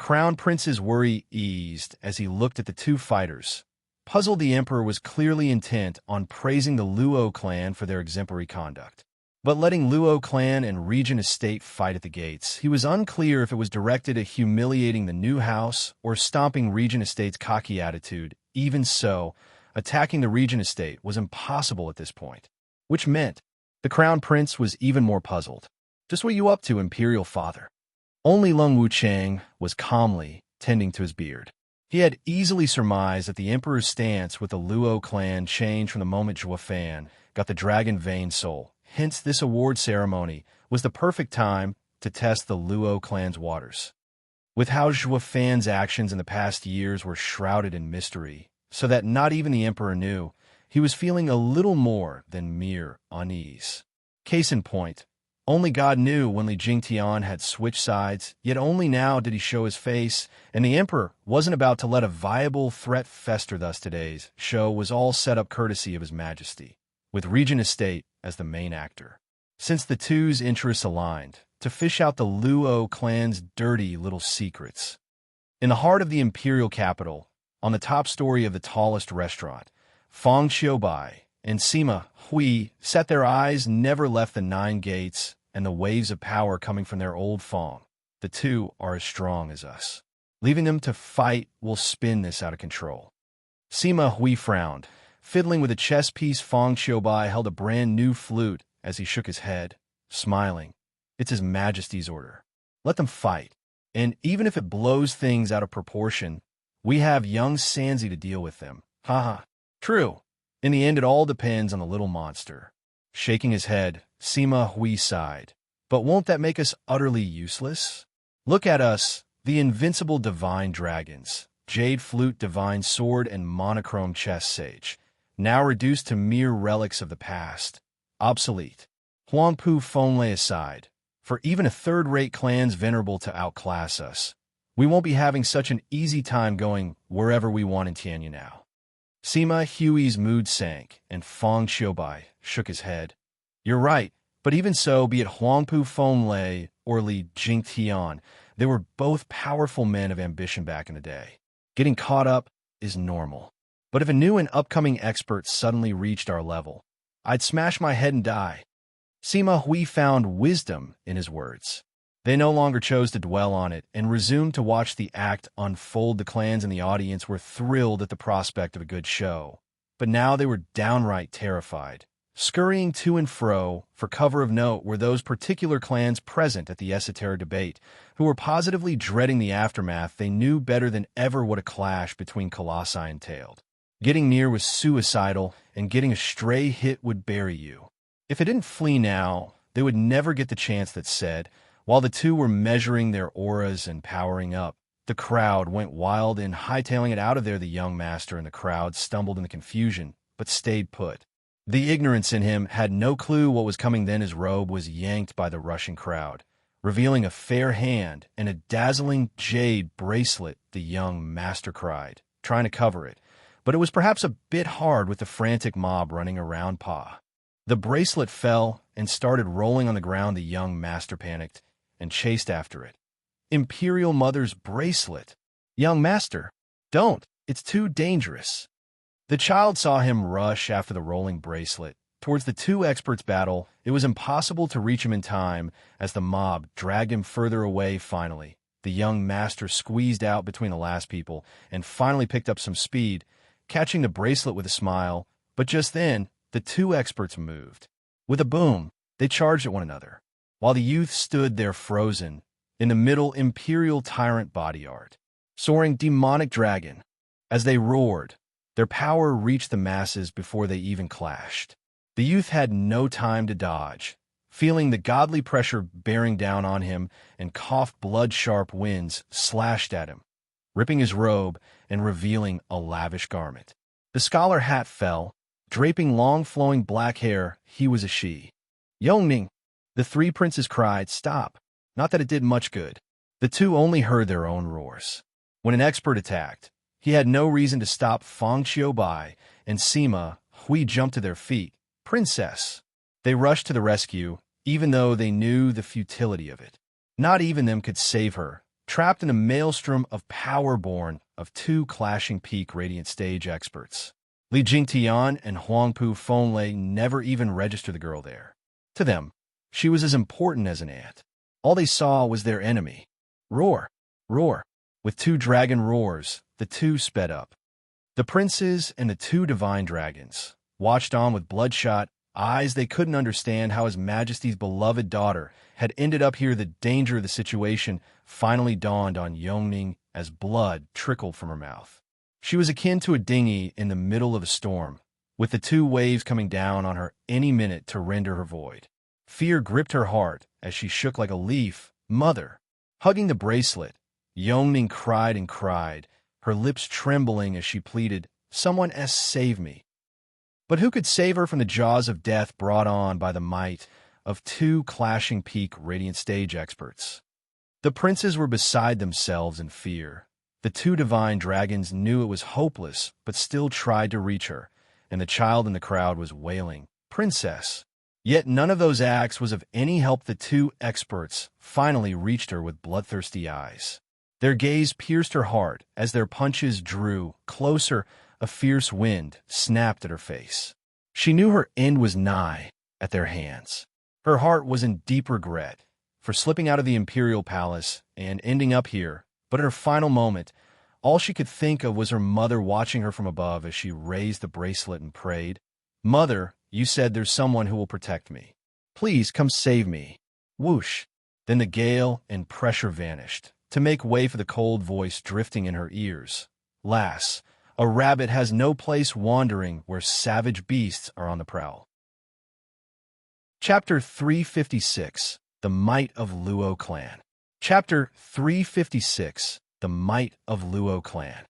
Crown Prince's worry eased as he looked at the two fighters. Puzzled, the emperor was clearly intent on praising the Luo clan for their exemplary conduct. But letting Luo clan and Regent estate fight at the gates, he was unclear if it was directed at humiliating the new house or stomping Regent estate's cocky attitude. Even so, attacking the Regent estate was impossible at this point, which meant the Crown Prince was even more puzzled. Just what you up to, Imperial Father? Only Lung Wuchang was calmly tending to his beard. He had easily surmised that the emperor's stance with the Luo clan changed from the moment Zhuo Fan got the dragon vein soul. Hence, this award ceremony was the perfect time to test the Luo clan's waters. With how Zhuo Fan's actions in the past years were shrouded in mystery, so that not even the emperor knew, he was feeling a little more than mere unease. Case in point, only God knew when Li Jingtian had switched sides, yet only now did he show his face, and the emperor wasn't about to let a viable threat fester. Thus today's show was all set up courtesy of His Majesty, with Regent Estate as the main actor. Since the two's interests aligned, to fish out the Luo clan's dirty little secrets. In the heart of the imperial capital, on the top story of the tallest restaurant, Fang Xiaobai and Sima Hui sat. Their eyes never left the nine gates and the waves of power coming from their old Fang. The two are as strong as us. Leaving them to fight will spin this out of control. Sima Hui frowned. Fiddling with a chess piece, Fang Xiaobai held a brand new flute as he shook his head, smiling. It's His Majesty's order. Let them fight. And even if it blows things out of proportion, we have young Sanzi to deal with them. Haha. True. In the end, it all depends on the little monster. Shaking his head, Sima Hui sighed. But won't that make us utterly useless? Look at us, the invincible divine dragons, jade flute, divine sword, and monochrome chess sage, now reduced to mere relics of the past, obsolete. Huangpu Fenglei aside, for even a third-rate clan's venerable to outclass us, we won't be having such an easy time going wherever we want in Tianya now. Sima Hui's mood sank, and Fang Xiaobai shook his head. You're right, but even so, be it Huangpu Fenglei or Li Jingtian, they were both powerful men of ambition back in the day. Getting caught up is normal. But if a new and upcoming expert suddenly reached our level, I'd smash my head and die. Sima Hui found wisdom in his words. They no longer chose to dwell on it and resumed to watch the act unfold. The clans in the audience were thrilled at the prospect of a good show, but now they were downright terrified. Scurrying to and fro for cover of note were those particular clans present at the esoteric debate, who were positively dreading the aftermath. They knew better than ever what a clash between colossi entailed. Getting near was suicidal, and getting a stray hit would bury you. If it didn't flee now, they would never get the chance. That said, while the two were measuring their auras and powering up, the crowd went wild and hightailing it out of there. The young master and the crowd stumbled in the confusion, but stayed put. The ignorance in him had no clue what was coming. Then his robe was yanked by the rushing crowd, revealing a fair hand and a dazzling jade bracelet. The young master cried, trying to cover it, but it was perhaps a bit hard with the frantic mob running around Pa. The bracelet fell and started rolling on the ground. The young master panicked and chased after it. Imperial Mother's bracelet. Young master, don't. It's too dangerous. The child saw him rush after the rolling bracelet. Towards the two experts' battle, it was impossible to reach him in time as the mob dragged him further away. Finally, the young master squeezed out between the last people and finally picked up some speed, catching the bracelet with a smile. But just then, the two experts moved. With a boom, they charged at one another, while the youth stood there frozen. In the middle, imperial tyrant body art, soaring demonic dragon. As they roared, their power reached the masses before they even clashed. The youth had no time to dodge, feeling the godly pressure bearing down on him, and coughed. Blood-sharp winds slashed at him, ripping his robe and revealing a lavish garment. The scholar hat fell, draping long flowing black hair. He was a she. Yongning! The three princes cried, stop. Not that it did much good. The two only heard their own roars. When an expert attacked, he had no reason to stop. Fang Xiaobai and Sima Hui jumped to their feet. Princess! They rushed to the rescue, even though they knew the futility of it. Not even them could save her. trapped in a maelstrom of power born of two clashing peak radiant stage experts. Li Jingtian and Huangpu Fenlei never even registered the girl there. To them, she was as important as an ant. All they saw was their enemy. Roar, roar. With two dragon roars, the two sped up. The princes and the two divine dragons watched on with bloodshot eyes. They couldn't understand how His Majesty's beloved daughter had ended up here. The danger of the situation finally dawned on Yongning as blood trickled from her mouth. She was akin to a dinghy in the middle of a storm, with the two waves coming down on her any minute to render her void. Fear gripped her heart as she shook like a leaf. Mother! Hugging the bracelet, Yongning cried and cried, her lips trembling as she pleaded, "Someone save me." But who could save her from the jaws of death brought on by the might of two clashing peak radiant stage experts? The princes were beside themselves in fear. The two divine dragons knew it was hopeless, but still tried to reach her, and the child in the crowd was wailing, "Princess!" Yet none of those acts was of any help. The two experts finally reached her with bloodthirsty eyes. Their gaze pierced her heart as their punches drew closer. A fierce wind snapped at her face. She knew her end was nigh at their hands. Her heart was in deep regret for slipping out of the imperial palace and ending up here, but at her final moment, all she could think of was her mother watching her from above as she raised the bracelet and prayed, "Mother, you said there's someone who will protect me. Please come save me." Whoosh! Then the gale and pressure vanished, to make way for the cold voice drifting in her ears. "Lass, a rabbit has no place wandering where savage beasts are on the prowl." Chapter 356, The Might of Luo Clan. Chapter 356, The Might of Luo Clan.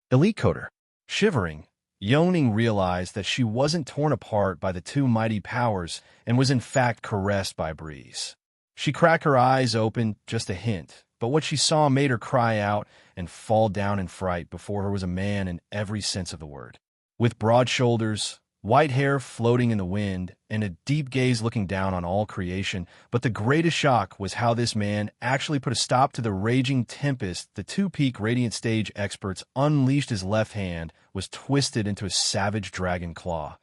Elite Coder. Shivering, Yongning realized that she wasn't torn apart by the two mighty powers and was in fact caressed by a breeze. She cracked her eyes open just a hint, but what she saw made her cry out and fall down in fright. Before her was a man in every sense of the word, with broad shoulders, white hair floating in the wind, and a deep gaze looking down on all creation. But the greatest shock was how this man actually put a stop to the raging tempest. The two peak radiant stage experts unleashed. His left hand was twisted into a savage dragon claw,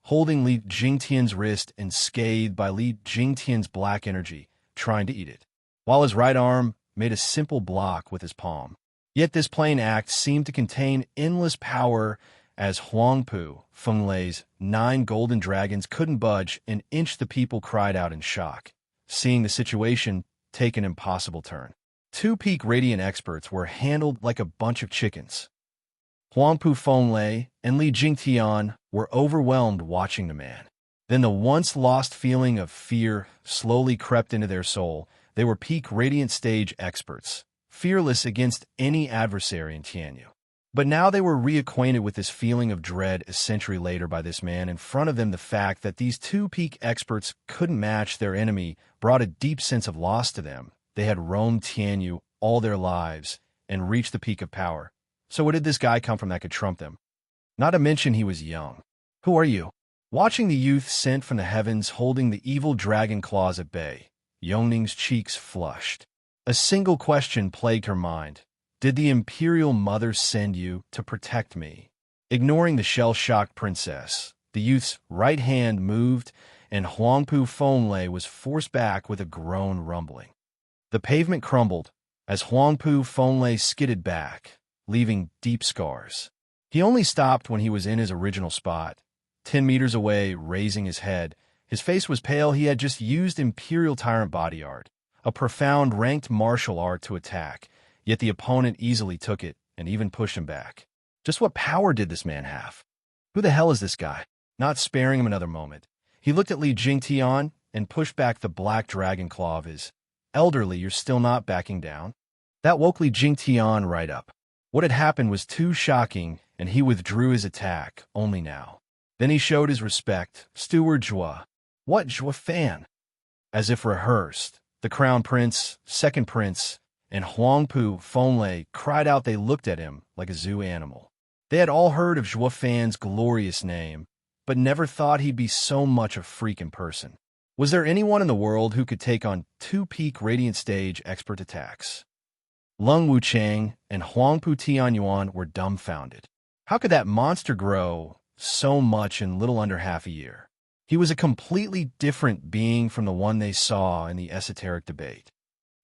holding Li Jingtian's wrist and scathed by Li Jingtian's black energy, trying to eat it, while his right arm made a simple block with his palm. Yet this plain act seemed to contain endless power, as Huangpu Fenlei's 9 golden dragons couldn't budge an inch. The people cried out in shock, seeing the situation take an impossible turn. Two peak radiant experts were handled like a bunch of chickens. Huangpu Fenlei and Li Jingtian were overwhelmed watching the man. Then the once lost feeling of fear slowly crept into their soul. They were peak radiant stage experts, fearless against any adversary in Tianyu. But now they were reacquainted with this feeling of dread a century later by this man in front of them. The fact that these two peak experts couldn't match their enemy brought a deep sense of loss to them. They had roamed Tianyu all their lives and reached the peak of power. So where did this guy come from that could trump them? Not to mention he was young. "Who are you?" Watching the youth sent from the heavens holding the evil dragon claws at bay, Yongning's cheeks flushed. A single question plagued her mind. "Did the Imperial Mother send you to protect me?" Ignoring the shell-shocked princess, the youth's right hand moved, and Huangpu Fenlei was forced back with a groan rumbling. The pavement crumbled as Huangpu Fenlei skidded back, leaving deep scars. He only stopped when he was in his original spot, 10 meters away, raising his head. His face was pale. He had just used Imperial Tyrant body art, a profound ranked martial art, to attack. Yet the opponent easily took it and even pushed him back. Just what power did this man have? Who the hell is this guy? Not sparing him another moment, he looked at Li Jingtian and pushed back the black dragon claw of his. "Elderly, you're still not backing down?" That woke Li Jingtian right up. What had happened was too shocking, and he withdrew his attack only now. Then he showed his respect. "Steward Jua." "What, Jua Fan?" As if rehearsed, the crown prince, second prince, and Huangpu Fenlei cried out. They looked at him like a zoo animal. They had all heard of Jua Fan's glorious name, but never thought he'd be so much a freak in person. Was there anyone in the world who could take on two peak radiant stage expert attacks? Lung Wuchang and Huangpu Tianyuan were dumbfounded. How could that monster grow so much in little under half a year? He was a completely different being from the one they saw in the esoteric debate.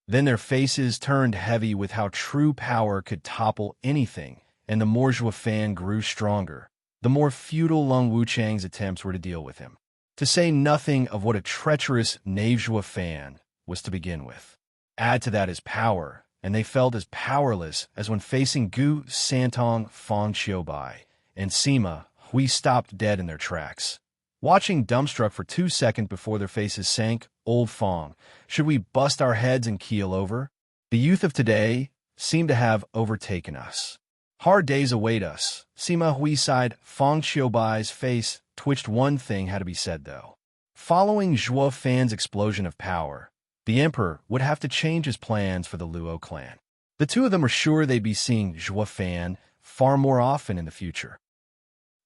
Then their faces turned heavy with how true power could topple anything, and the more Zhuo Fan grew stronger, the more futile Lung Wuchang's attempts were to deal with him. To say nothing of what a treacherous knave Zhuo Fan was to begin with. Add to that his power, and they felt as powerless as when facing Gu Santong, Fong Xiaobai, and Sima, Hui stopped dead in their tracks. Watching dumbstruck for 2 seconds before their faces sank, old Fong, should we bust our heads and keel over? The youth of today seem to have overtaken us. Hard days await us. Sima Hui sighed. Fong Xiaobai's face twitched. One thing had to be said, though. Following Zhuo Fan's explosion of power, the emperor would have to change his plans for the Luo clan. The two of them were sure they'd be seeing Zhuo Fan far more often in the future.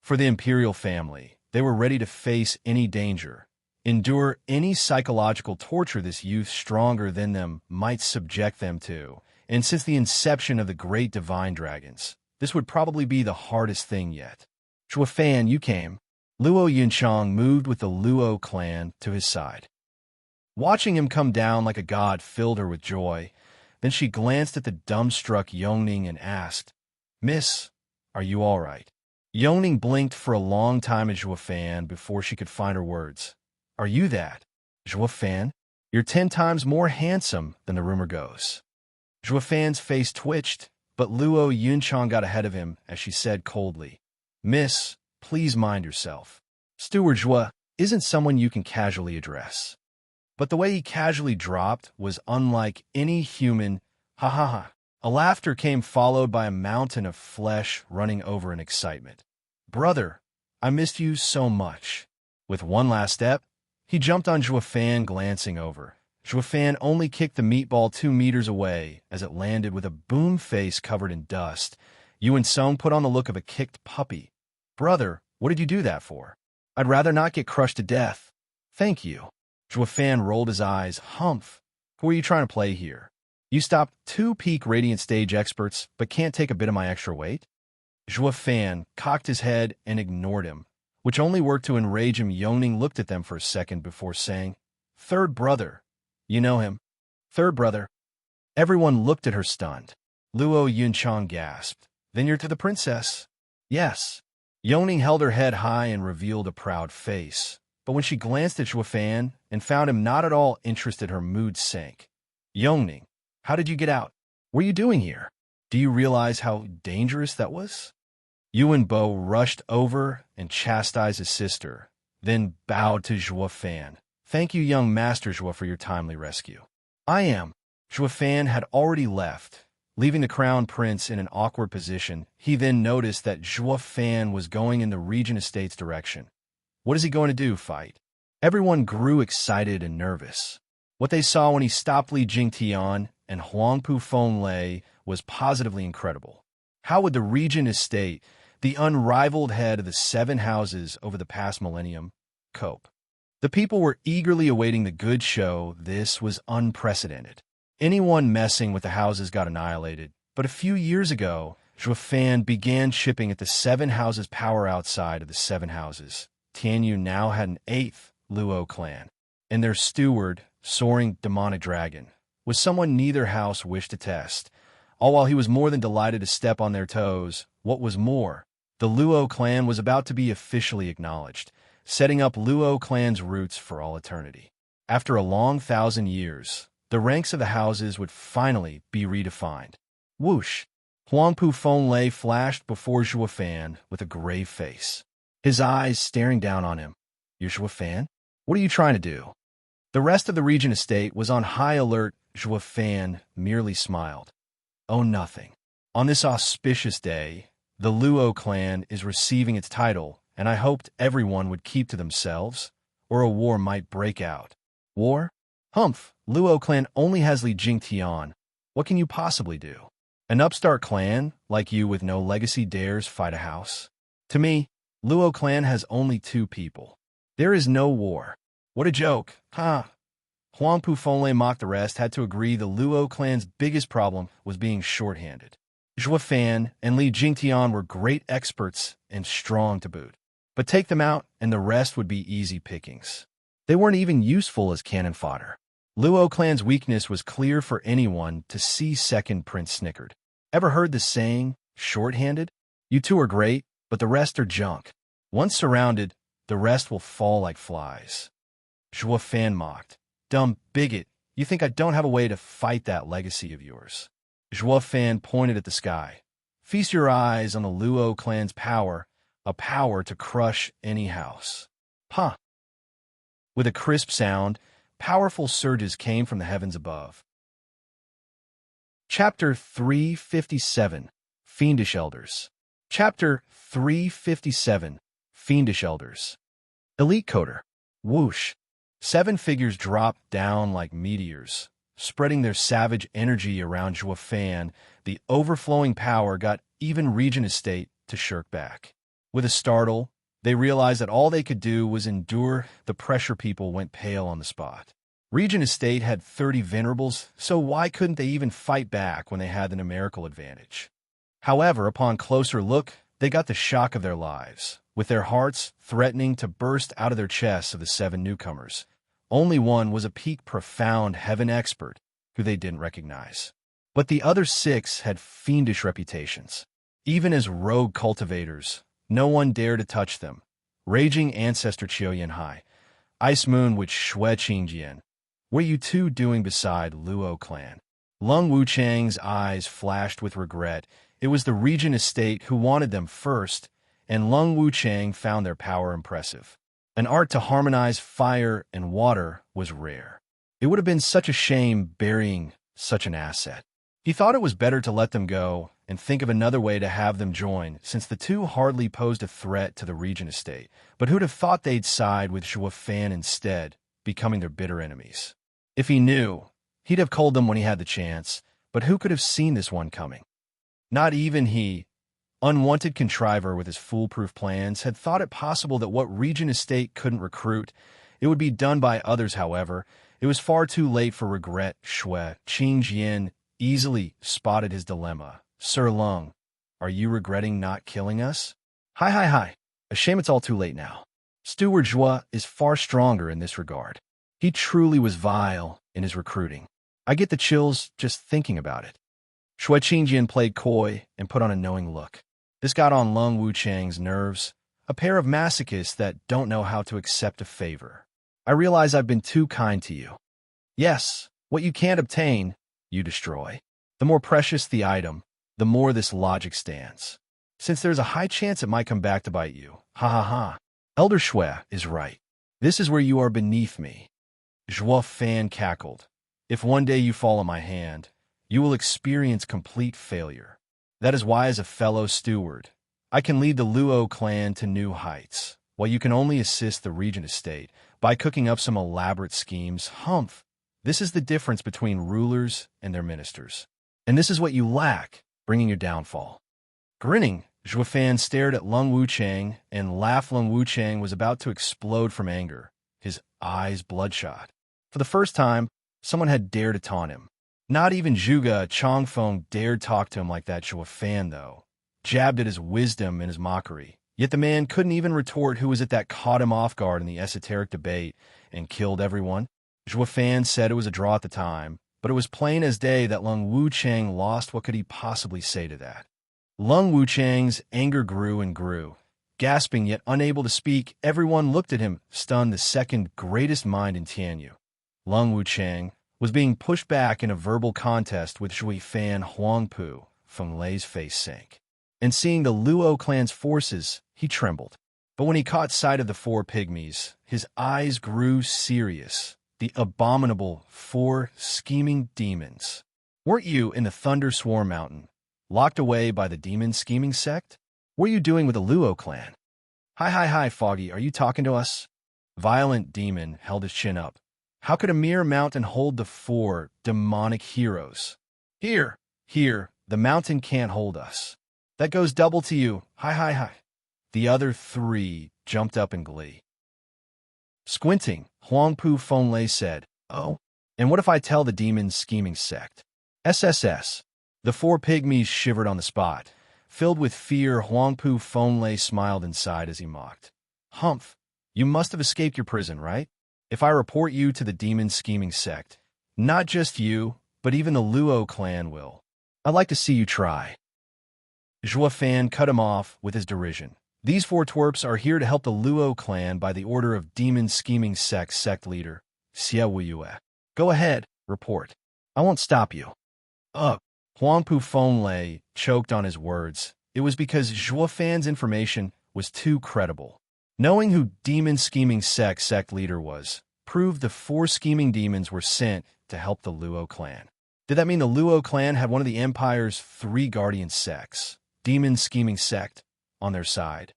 For the imperial family, they were ready to face any danger, endure any psychological torture this youth stronger than them might subject them to, and since the inception of the great divine dragons, this would probably be the hardest thing yet. Zhuo Fan, you came. Luo Yunchang moved with the Luo clan to his side. Watching him come down like a god filled her with joy. Then she glanced at the dumbstruck Yongning and asked, "Miss, are you all right?" Yongning blinked for a long time at Zhuo Fan before she could find her words. "Are you that? Zhuo Fan? You're 10 times more handsome than the rumor goes." Zhuo Fan's face twitched, but Luo Yunchang got ahead of him as she said coldly, "Miss, please mind yourself. Steward Zhuo isn't someone you can casually address." But the way he casually dropped was unlike any human. Ha ha ha. A laughter came followed by a mountain of flesh running over in excitement. "Brother, I missed you so much." With one last step, he jumped on Zhuo Fan, glancing over. Zhuo Fan only kicked the meatball 2 meters away as it landed with a boom face covered in dust. Yuan Song put on the look of a kicked puppy. "Brother, what did you do that for?" "I'd rather not get crushed to death." "Thank you." Zhuo Fan rolled his eyes. "Humph. Who are you trying to play here? You stopped 2 peak Radiant stage experts, but can't take a bit of my extra weight?" Zhuo Fan cocked his head and ignored him, which only worked to enrage him. Yongning looked at them for a second before saying, "Third brother. You know him?" "Third brother." Everyone looked at her stunned. Luo Yunchang gasped, "Then you're to the princess?" "Yes." Yongning held her head high and revealed a proud face. But when she glanced at Zhuo Fan and found him not at all interested, her mood sank. "Yongning, how did you get out? What are you doing here? Do you realize how dangerous that was?" Yuan Bo rushed over and chastised his sister, then bowed to Zhuo Fan. "Thank you, young Master Zhuo, for your timely rescue." "I am." Zhuo Fan had already left, leaving the crown prince in an awkward position. He then noticed that Zhuo Fan was going in the Regent Estate's direction. What is he going to do, fight? Everyone grew excited and nervous. What they saw when he stopped Li Jingtian and Huangpu Fenglei was positively incredible. How would the Regent Estate, the unrivaled head of the 7 houses over the past millennium, cope? The people were eagerly awaiting the good show. This was unprecedented. Anyone messing with the houses got annihilated. But a few years ago, Zhuo Fan began shipping at the 7 houses' power outside of the 7 houses. Tianyu now had an 8th Luo clan, and their steward, soaring demonic dragon, was someone neither house wished to test. All while he was more than delighted to step on their toes. What was more, the Luo clan was about to be officially acknowledged, setting up Luo clan's roots for all eternity. After a long 1,000 years, the ranks of the houses would finally be redefined. Whoosh! Huangpu Fenglei flashed before Zhuo Fan with a grave face, his eyes staring down on him. "You're Zhuo Fan? What are you trying to do?" The rest of the Regent Estate was on high alert. Zhuo Fan merely smiled. "Oh, nothing. On this auspicious day, the Luo clan is receiving its title, and I hoped everyone would keep to themselves, or a war might break out." "War? Humph! Luo clan only has Li Jingtian. What can you possibly do? An upstart clan like you with no legacy dares fight a house? To me, Luo clan has only 2 people. There is no war." "What a joke, huh?" Huangpu Fenlei mocked the rest had to agree the Luo clan's biggest problem was being short-handed. Zhua Fan and Li Jingtian were great experts and strong to boot. But take them out, and the rest would be easy pickings. They weren't even useful as cannon fodder. Luo clan's weakness was clear for anyone to see. Second Prince snickered. Ever heard the saying, short-handed? You two are great, but the rest are junk. Once surrounded, the rest will fall like flies. Zhua Fan mocked. Dumb bigot, you think I don't have a way to fight that legacy of yours? Zhua Fan pointed at the sky. Feast your eyes on the Luo clan's power, a power to crush any house. Huh. With a crisp sound, powerful surges came from the heavens above. Chapter 357, Fiendish Elders. Chapter 357, Fiendish Elders. Elite Coder. Whoosh. 7 figures dropped down like meteors, spreading their savage energy around Zhua Fan. The overflowing power got even Regent Estate to shirk back. With a startle, they realized that all they could do was endure. The pressure people went pale on the spot. Regent Estate had 30 venerables, so why couldn't they even fight back when they had the numerical advantage? However, upon closer look, they got the shock of their lives, with their hearts threatening to burst out of their chests of the 7 newcomers. Only one was a peak profound heaven expert, who they didn't recognize. But the other 6 had fiendish reputations. Even as rogue cultivators, no one dared to touch them. Raging Ancestor Qiuyan Hai, Ice Moon with Shui Qingjian. What are you two doing beside Luo clan? Lung Wuchang's eyes flashed with regret. It was the Regent Estate who wanted them first, and Lung Wuchang found their power impressive. An art to harmonize fire and water was rare. It would have been such a shame burying such an asset. He thought it was better to let them go and think of another way to have them join, since the two hardly posed a threat to the Regent Estate. But who'd have thought they'd side with Zhua Fan instead, becoming their bitter enemies? If he knew, he'd have culled them when he had the chance, but who could have seen this one coming? Not even he. Unwanted contriver with his foolproof plans had thought it possible that what Regent Estate couldn't recruit, it would be done by others. However, it was far too late for regret. Shui Qingjian easily spotted his dilemma. Sir Lung, are you regretting not killing us? Hi. A shame it's all too late now. Steward Zhua is far stronger in this regard. He truly was vile in his recruiting. I get the chills just thinking about it. Shui Qingjian played coy and put on a knowing look. This got on Lung Wuchang's nerves, a pair of masochists that don't know how to accept a favor. I realize I've been too kind to you. Yes, what you can't obtain, you destroy. The more precious the item, the more this logic stands. Since there's a high chance it might come back to bite you. Ha. Elder Shui is right. This is where you are beneath me. Zhua Fan cackled. If one day you fall in my hand, you will experience complete failure. That is why, as a fellow steward, I can lead the Luo clan to new heights, while you can only assist the Regent Estate by cooking up some elaborate schemes. Humph! This is the difference between rulers and their ministers. And this is what you lack, bringing your downfall. Grinning, Zhua Fan stared at Lung Wuchang and laughed. Lung Wuchang was about to explode from anger, his eyes bloodshot. For the first time, someone had dared to taunt him. Not even Zhuge Chongfeng dared talk to him like that. Zhua Fan, though, jabbed at his wisdom and his mockery. Yet the man couldn't even retort who was it that caught him off guard in the esoteric debate and killed everyone. Zhua Fan said it was a draw at the time, but it was plain as day that Lung Wuchang lost. What could he possibly say to that? Lung Wuchang's anger grew and grew. Gasping yet unable to speak, everyone looked at him, stunned. The second greatest mind in Tianyu, Lung Wuchang, was being pushed back in a verbal contest with Zhui Fan. Huangpu Fenglei's face sank. And seeing the Luo clan's forces, he trembled. But when he caught sight of the 4 pygmies, his eyes grew serious. The abominable 4 scheming demons. Weren't you in the Thunder Swarm Mountain, locked away by the demon scheming sect? What are you doing with the Luo clan? Hi, Foggy, are you talking to us? Violent Demon held his chin up. How could a mere mountain hold the 4 demonic heroes? Here, the mountain can't hold us. That goes double to you. Hi. The other 3 jumped up in glee. Squinting, Huangpu Fenlei said, Oh, And what if I tell the demon's scheming sect? SSS. The four pygmies shivered on the spot. Filled with fear, Huangpu Fenlei smiled inside as he mocked. Humph, you must have escaped your prison, right? If I report you to the demon's scheming sect, not just you, but even the Luo clan will. I'd like to see you try. Zhua Fan cut him off with his derision. These four twerps are here to help the Luo clan by the order of demon scheming sect leader, Xie Wuyue. Go ahead, report. I won't stop you. Ugh. Huangpu Fenlei choked on his words. It was because Zhua Fan's information was too credible. Knowing who demon scheming sect leader was, proved the four scheming demons were sent to help the Luo clan. Did that mean the Luo clan had one of the Empire's three guardian sects, demon scheming sect, on their side?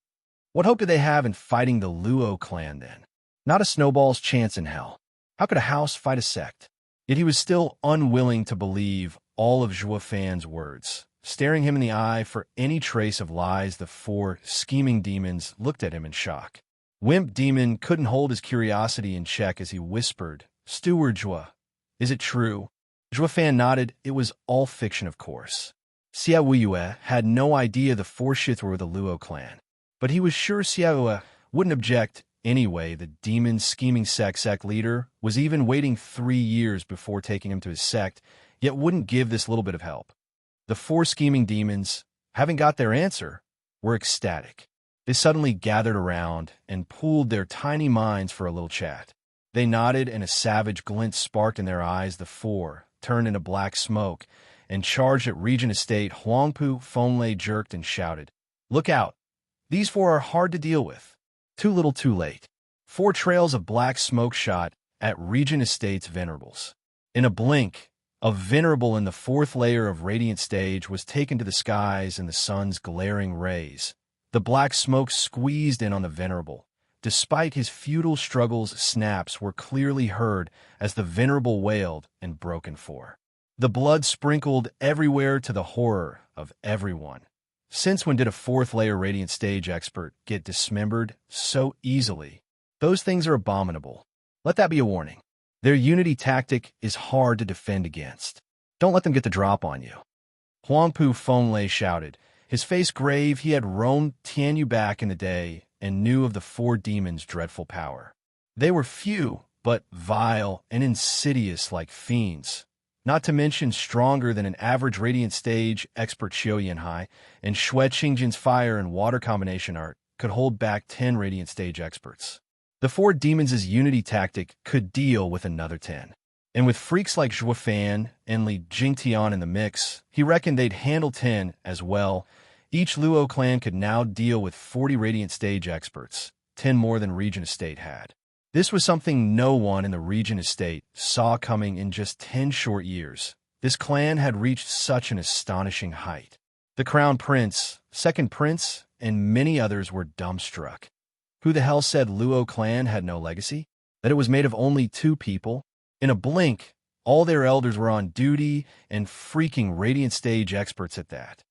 What hope did they have in fighting the Luo clan then? Not a snowball's chance in hell. How could a house fight a sect? Yet he was still unwilling to believe all of Zhua Fan's words. Staring him in the eye for any trace of lies, the four scheming demons looked at him in shock. Wimp Demon couldn't hold his curiosity in check as he whispered, Steward Zhua, is it true? Zhua Fan nodded. It was all fiction, of course. Xie Wuyue had no idea the four shits were with the Luo clan, but he was sure Xie Wuyue wouldn't object. Anyway, the demon scheming sect leader was even waiting 3 years before taking him to his sect, yet wouldn't give this little bit of help. The four scheming demons, having got their answer, were ecstatic. They suddenly gathered around and pooled their tiny minds for a little chat. They nodded, and a savage glint sparked in their eyes. The four turned into black smoke and charged at Regent Estate. Huangpu Fenlei jerked and shouted, Look out! These four are hard to deal with. Too little too late. 4 trails of black smoke shot at Regent Estate's venerables. In a blink, a venerable in the 4th layer of radiant stage was taken to the skies in the sun's glaring rays. The black smoke squeezed in on the venerable. Despite his futile struggles, snaps were clearly heard as the venerable wailed and broken for. The blood sprinkled everywhere to the horror of everyone. Since when did a 4th layer radiant stage expert get dismembered so easily? Those things are abominable. Let that be a warning. Their unity tactic is hard to defend against. Don't let them get the drop on you. Huangpu Fenlei shouted. His face grave. He had roamed Tianyu back in the day and knew of the 4 demons' dreadful power. They were few, but vile and insidious like fiends. Not to mention stronger than an average radiant stage expert. Xiao Yanhai and Xue Qingjin's fire and water combination art could hold back 10 radiant stage experts. The 4 demons' unity tactic could deal with another 10. And with freaks like Zhua Fan and Li Jingtian in the mix, he reckoned they'd handle 10 as well. Each Luo clan could now deal with 40 radiant stage experts, 10 more than Regent Estate had. This was something no one in the Regent Estate saw coming in just 10 short years. This clan had reached such an astonishing height. The Crown Prince, Second Prince, and many others were dumbstruck. Who the hell said Luo clan had no legacy? That it was made of only 2 people? In a blink, all their elders were on duty and freaking radiant stage experts at that.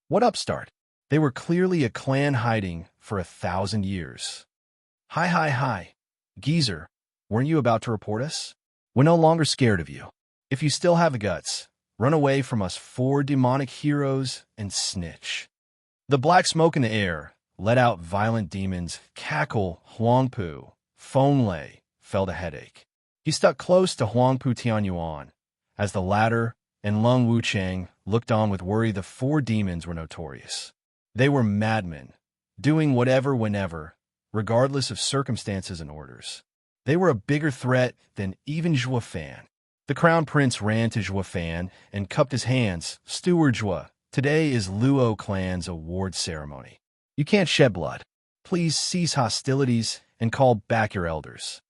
What upstart? They were clearly a clan hiding for 1,000 years. Hi. Geezer, weren't you about to report us? We're no longer scared of you. If you still have the guts, run away from us 4 demonic heroes and snitch. The black smoke in the air let out violent demons cackle. Huangpu Fenlei felt a headache. He stuck close to Huangpu Tianyuan as the latter and Lung Wucheng looked on with worry. The 4 demons were notorious. They were madmen, doing whatever whenever, regardless of circumstances and orders. They were a bigger threat than even Zhua Fan. The Crown Prince ran to Zhua Fan and cupped his hands. Steward Zhua, today is Luo clan's award ceremony. You can't shed blood. Please cease hostilities and call back your elders.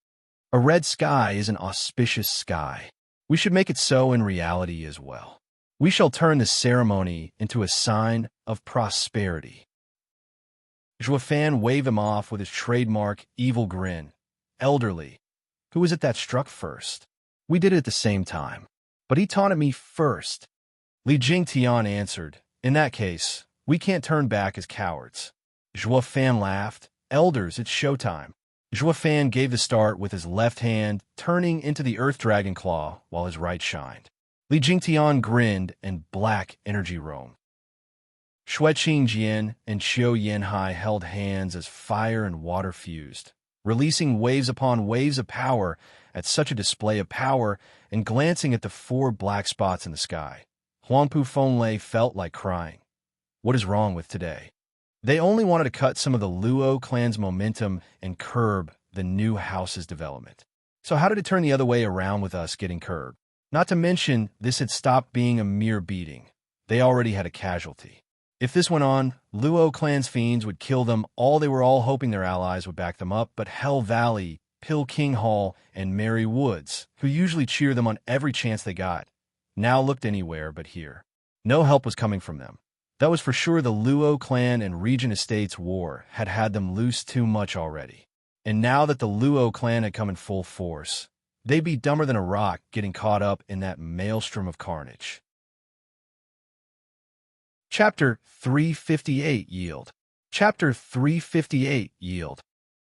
A red sky is an auspicious sky. We should make it so in reality as well. We shall turn this ceremony into a sign of prosperity. Zhua Fan waved him off with his trademark evil grin. Elderly. Who was it that struck first? We did it at the same time. But he taunted me first. Li Jingtian answered. In that case, we can't turn back as cowards. Zhua Fan laughed. Elders, it's showtime. Zhua Fan gave the start with his left hand, turning into the Earth Dragon Claw while his right shined. Li Jingtian grinned and black energy roamed. Shui Qingjian and Qiu Yanhai held hands as fire and water fused, releasing waves upon waves of power at such a display of power and glancing at the 4 black spots in the sky. Huangpu Fenlei felt like crying. What is wrong with today? They only wanted to cut some of the Luo clan's momentum and curb the new house's development. So how did it turn the other way around with us getting curbed? Not to mention, this had stopped being a mere beating. They already had a casualty. If this went on, Luo clan's fiends would kill them. They were all hoping their allies would back them up, but Hell Valley, Pill King Hall, and Mary Woods, who usually cheer them on every chance they got, now looked anywhere but here. No help was coming from them. That was for sure. The Luo clan and Regent Estates war had them loose too much already. And now that the Luo clan had come in full force, they'd be dumber than a rock getting caught up in that maelstrom of carnage. Chapter 358 Yield. Chapter 358 Yield.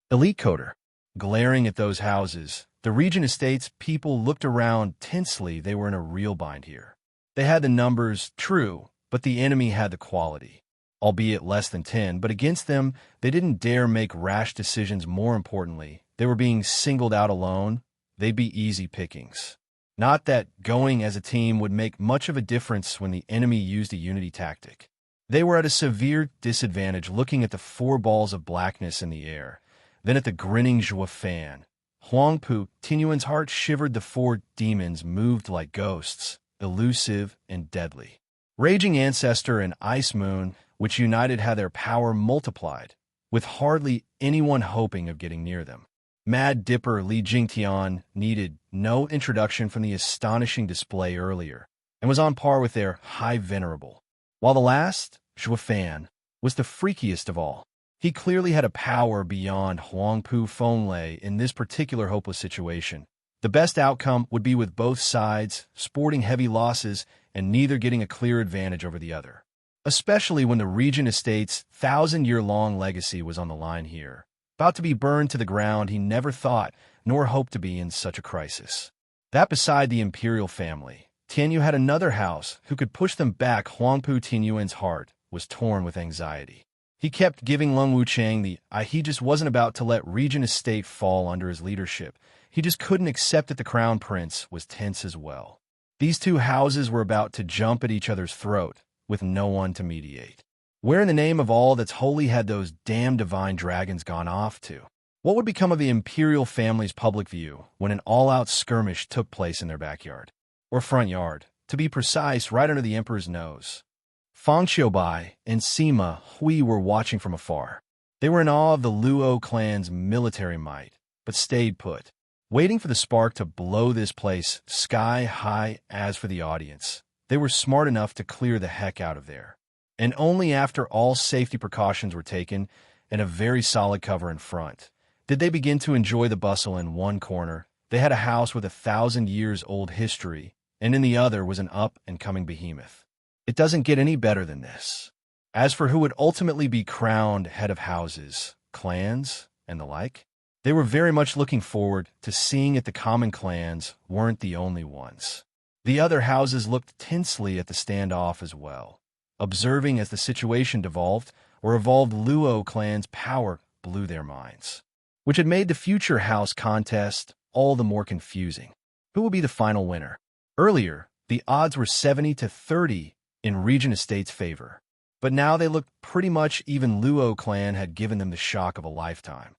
Elite Coder. Glaring at those houses, the Regent Estates people looked around tensely. They were in a real bind here. They had the numbers, true, but the enemy had the quality. Albeit less than 10, but against them, they didn't dare make rash decisions. More importantly, they were being singled out alone. They'd be easy pickings. Not that going as a team would make much of a difference when the enemy used a unity tactic. They were at a severe disadvantage looking at the 4 balls of blackness in the air, then at the grinning Zhua Fan. Huangpu Tinyuan's heart shivered. The 4 demons moved like ghosts, elusive and deadly. Raging Ancestor and Ice Moon, which united, had their power multiplied, with hardly anyone hoping of getting near them. Mad Dipper Li Jingtian needed no introduction from the astonishing display earlier, and was on par with their High Venerable. While the last, Zhua Fan, was the freakiest of all. He clearly had a power beyond Huangpu Fenlei in this particular hopeless situation. The best outcome would be with both sides sporting heavy losses and neither getting a clear advantage over the other. Especially when the Regent Estate's 1,000-year-long legacy was on the line here. About to be burned to the ground, he never thought nor hoped to be in such a crisis. That beside the imperial family, Tianyu had another house who could push them back. Huangpu Tianyuan's heart was torn with anxiety. He kept giving Lung Wuchang the he just wasn't about to let Regent Estate fall under his leadership. He just couldn't accept that the crown prince was tense as well. These 2 houses were about to jump at each other's throat with no one to mediate. Where in the name of all that's holy had those damn divine dragons gone off to? What would become of the imperial family's public view when an all-out skirmish took place in their backyard? Or front yard, to be precise, right under the emperor's nose. Fang Qiubai and Sima Hui were watching from afar. They were in awe of the Luo clan's military might, but stayed put, waiting for the spark to blow this place sky high. As for the audience, they were smart enough to clear the heck out of there. And only after all safety precautions were taken and a very solid cover in front did they begin to enjoy the bustle. In one corner, they had a house with 1,000-years-old history, and in the other was an up-and-coming behemoth. It doesn't get any better than this. As for who would ultimately be crowned head of houses, clans, and the like, they were very much looking forward to seeing that the common clans weren't the only ones. The other houses looked tensely at the standoff as well, observing as the situation devolved or evolved. Luo clan's power blew their minds, which had made the future house contest all the more confusing. Who would be the final winner? Earlier, the odds were 70-30 in Regent Estate's favor, but now they looked pretty much even. Luo clan had given them the shock of a lifetime.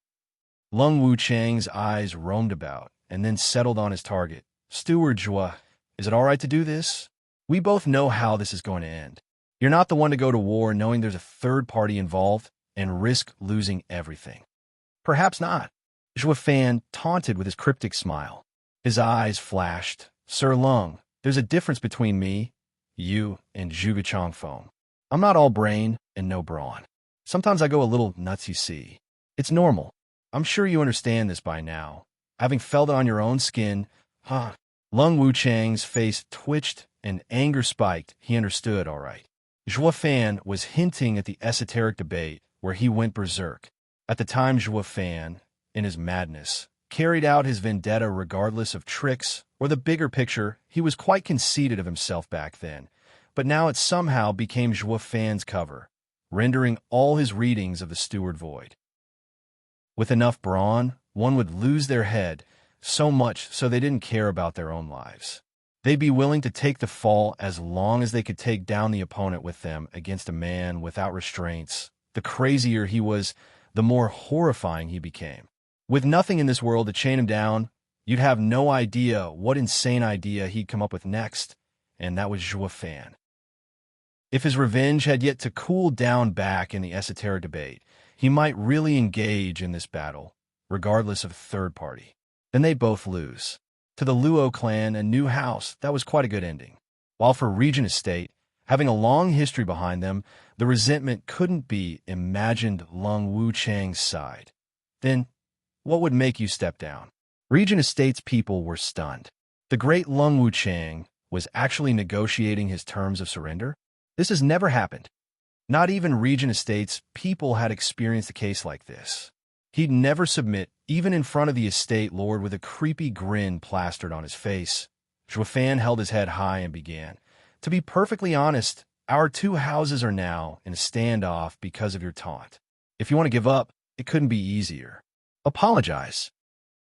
Lung Wuchang's eyes roamed about and then settled on his target. Steward Zhua, is it all right to do this? We both know how this is going to end. You're not the one to go to war knowing there's a third party involved and risk losing everything. Perhaps not. Zhua Fan taunted with his cryptic smile. His eyes flashed. Sir Lung, there's a difference between me, you, and Zhuge Changfeng. I'm not all brain and no brawn. Sometimes I go a little nuts, you see. It's normal. I'm sure you understand this by now. Having felt it on your own skin, Lung Wuchang's face twitched and anger spiked. He understood, all right. Zhua Fan was hinting at the esoteric debate where he went berserk. At the time, Zhua Fan, in his madness, carried out his vendetta regardless of tricks or the bigger picture. He was quite conceited of himself back then, but now it somehow became Zhuo Fan's cover, rendering all his readings of the Steward void. With enough brawn, one would lose their head, so much so they didn't care about their own lives. They'd be willing to take the fall as long as they could take down the opponent with them against a man without restraints. The crazier he was, the more horrifying he became. With nothing in this world to chain him down, you'd have no idea what insane idea he'd come up with next, and that was Zhuo Fan. If his revenge had yet to cool down back in the esoteric debate, he might really engage in this battle, regardless of third party. Then they both lose. To the Luo clan, a new house, that was quite a good ending. While for Regent Estate, having a long history behind them, the resentment couldn't be imagined Lung Wuchang's side. Then, what would make you step down? Regent Estate's people were stunned. The great Lung Wuchang was actually negotiating his terms of surrender? This has never happened. Not even Regent Estate's people had experienced a case like this. He'd never submit, even in front of the estate lord with a creepy grin plastered on his face. Zhuo Fan held his head high and began. To be perfectly honest, our two houses are now in a standoff because of your taunt. If you want to give up, it couldn't be easier. Apologize.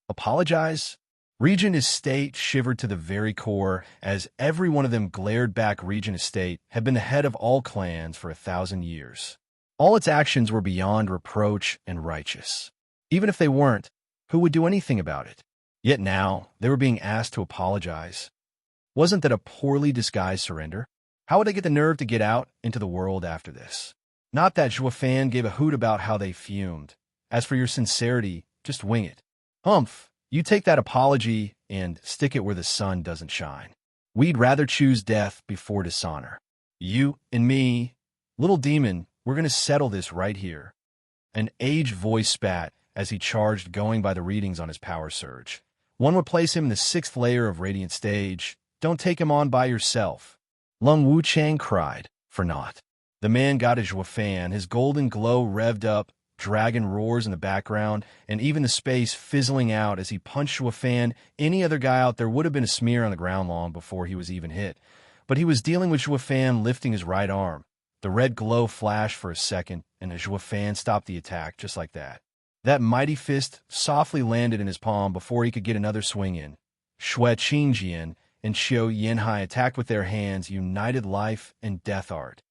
Apologize? Regent Estate shivered to the very core as every one of them glared back. Regent Estate had been the head of all clans for 1,000 years. All its actions were beyond reproach and righteous. Even if they weren't, who would do anything about it? Yet now, they were being asked to apologize. Wasn't that a poorly disguised surrender? How would they get the nerve to get out into the world after this? Not that Zhuo Fan gave a hoot about how they fumed. As for your sincerity, just wing it. Humph, you take that apology and stick it where the sun doesn't shine. We'd rather choose death before dishonor. You and me, little demon, we're going to settle this right here. An aged voice spat as he charged, going by the readings on his power surge. One would place him in the 6th layer of Radiant Stage. Don't take him on by yourself. Lung Wuchang cried, for naught. The man got his Zhuo Fan, his golden glow revved up, dragon roars in the background, and even the space fizzling out as he punched Zhuo Fan. Any other guy out there would have been a smear on the ground long before he was even hit. But he was dealing with Zhuo Fan lifting his right arm. The red glow flashed for a second, and the Zhuo Fan stopped the attack just like that. That mighty fist softly landed in his palm before he could get another swing in. Xue Qingjian and Xiu Yanhai attacked with their hands, united life and death art.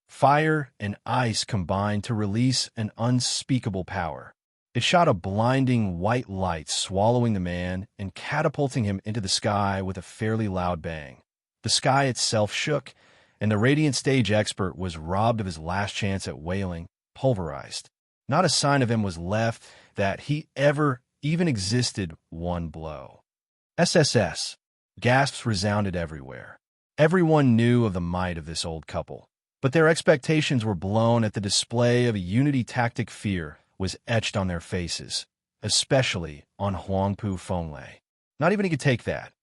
Fire and ice combined to release an unspeakable power. It shot a blinding white light, swallowing the man and catapulting him into the sky with a fairly loud bang. The sky itself shook, and the Radiant Stage expert was robbed of his last chance at wailing, pulverized. Not a sign of him was left that he ever even existed. One blow. SSS. Gasps resounded everywhere. Everyone knew of the might of this old couple, but their expectations were blown at the display of a unity tactic. Fear was etched on their faces, especially on Huangpu Fenglei. Not even he could take that.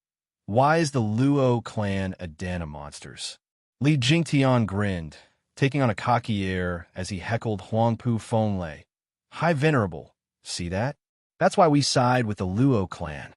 Why is the Luo clan a den of monsters? Li Jingtian grinned, taking on a cocky air as he heckled Huangpu Fenglei. High Venerable, see that? That's why we side with the Luo clan.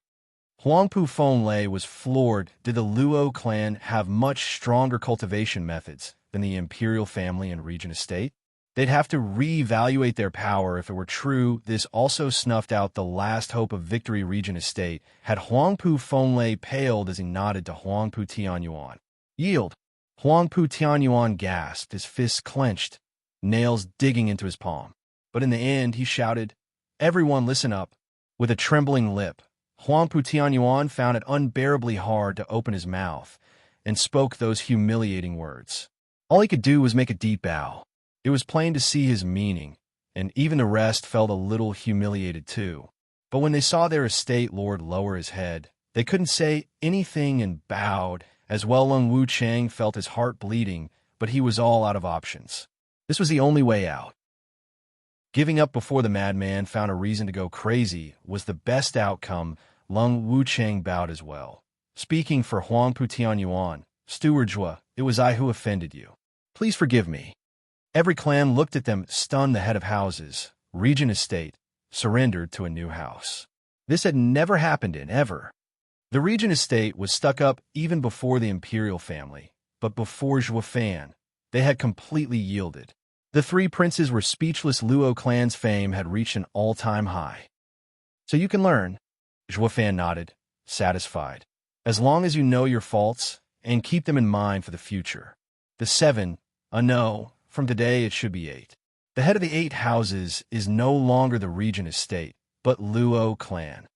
Huangpu Fenglei was floored. Did the Luo clan have much stronger cultivation methods than the imperial family and Regent Estate? They'd have to reevaluate their power if it were true. This also snuffed out the last hope of victory. Regent Estate had Huangpu Fenglei paled as he nodded to Huangpu Tianyuan. Yield. Huangpu Tianyuan gasped, his fists clenched, nails digging into his palm. But in the end, he shouted, "Everyone listen up." With a trembling lip, Huangpu Tianyuan found it unbearably hard to open his mouth and spoke those humiliating words. All he could do was make a deep bow. It was plain to see his meaning, and even the rest felt a little humiliated too. But when they saw their estate lord lower his head, they couldn't say anything and bowed. As well, Lung Wuchang felt his heart bleeding, but he was all out of options. This was the only way out. Giving up before the madman found a reason to go crazy was the best outcome. Lung Wuchang bowed as well. Speaking for Huangpu Tianyuan, Steward Zhuo, it was I who offended you. Please forgive me. Every clan looked at them, stunned. The head of houses, Regent Estate, surrendered to a new house. This had never happened in ever. The Regent estate was stuck up even before the imperial family, but before Zhuofan, they had completely yielded. The three princes were speechless. Luo clan's fame had reached an all-time high. So you can learn, Zhuofan nodded, satisfied. As long as you know your faults and keep them in mind for the future. The 7, no, from today it should be 8. The head of the 8 houses is no longer the Regent estate, but Luo clan.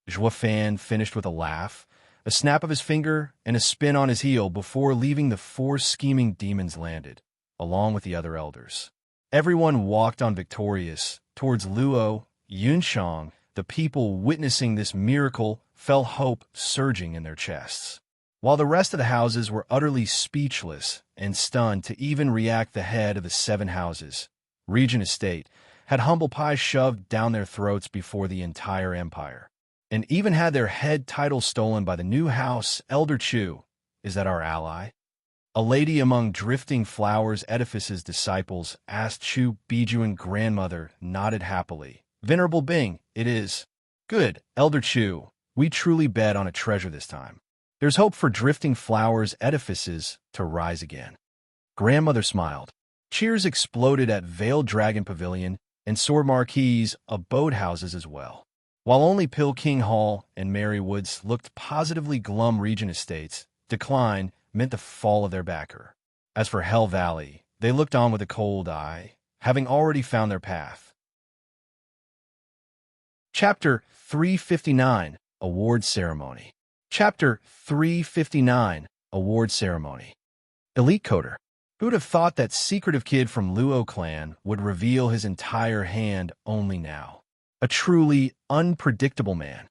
Zhuofan finished with a laugh, a snap of his finger, and a spin on his heel before leaving. The 4 scheming demons landed, along with the other elders. Everyone walked on victorious towards Luo, Yunshang. The people witnessing this miracle felt hope surging in their chests. While the rest of the houses were utterly speechless and stunned to even react, the head of the 7 houses, Regent estate, had humble pie shoved down their throats before the entire empire, and even had their head title stolen by the new house, Elder Chu. Is that our ally? A lady among drifting flowers edifice's disciples asked. Chu Bijuan grandmother nodded happily. Venerable Bing, it is. Good, Elder Chu. We truly bet on a treasure this time. There's hope for drifting flowers edifices to rise again. Grandmother smiled. Cheers exploded at Veiled Dragon Pavilion and Sword Marquis abode houses as well. While only Pill King Hall and Mary Woods looked positively glum, Regent estates decline meant the fall of their backer. As for Hell Valley, they looked on with a cold eye, having already found their path. Chapter 359, Award Ceremony. Chapter 359, Award Ceremony. Elite Coder. Who'd have thought that secretive kid from Luo clan would reveal his entire hand only now? A truly unpredictable man.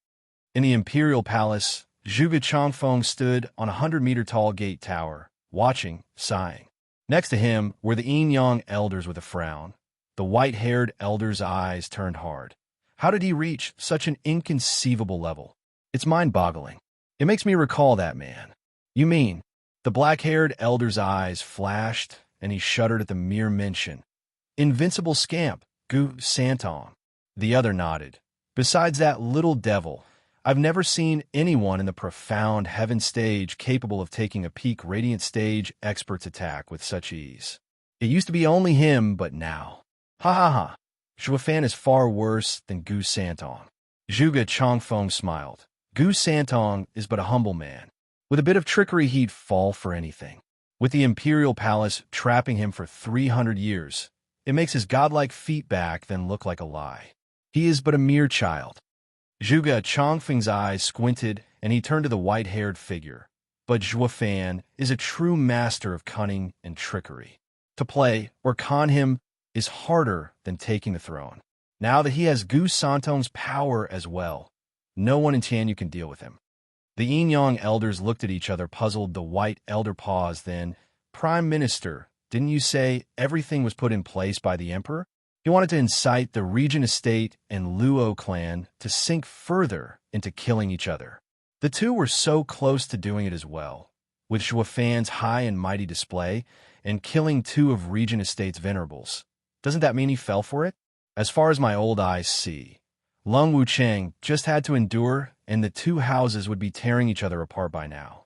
In the Imperial Palace, Zhuge Changfeng stood on a 100-meter-tall gate tower, watching, sighing. Next to him were the Yin-Yang elders with a frown. The white-haired elder's eyes turned hard. How did he reach such an inconceivable level? It's mind-boggling. It makes me recall that man. You mean? The black-haired elder's eyes flashed, and he shuddered at the mere mention. Invincible scamp, Gu Santong. The other nodded. Besides that little devil, I've never seen anyone in the profound heaven stage capable of taking a peak radiant stage expert's attack with such ease. It used to be only him, but now. Ha ha ha. Zhuofan is far worse than Gu Santong. Zhuge Changfeng smiled. Gu Santong is but a humble man. With a bit of trickery, he'd fall for anything. With the Imperial Palace trapping him for 300 years, it makes his godlike feat back then look like a lie. He is but a mere child. Zhuge Changfeng's eyes squinted, and he turned to the white-haired figure. But Zhuofan is a true master of cunning and trickery. To play or con him is harder than taking the throne. Now that he has Gu Santong's power as well, no one in Tianyu can deal with him. The Yin-Yang elders looked at each other, puzzled. The white elder paused, then, Prime Minister, didn't you say everything was put in place by the Emperor? He wanted to incite the Regent estate and Luo clan to sink further into killing each other. The two were so close to doing it as well, with Zhuofan's high and mighty display and killing 2 of Regent estate's venerables. Doesn't that mean he fell for it? As far as my old eyes see, Lung Wucheng just had to endure, and the 2 houses would be tearing each other apart by now.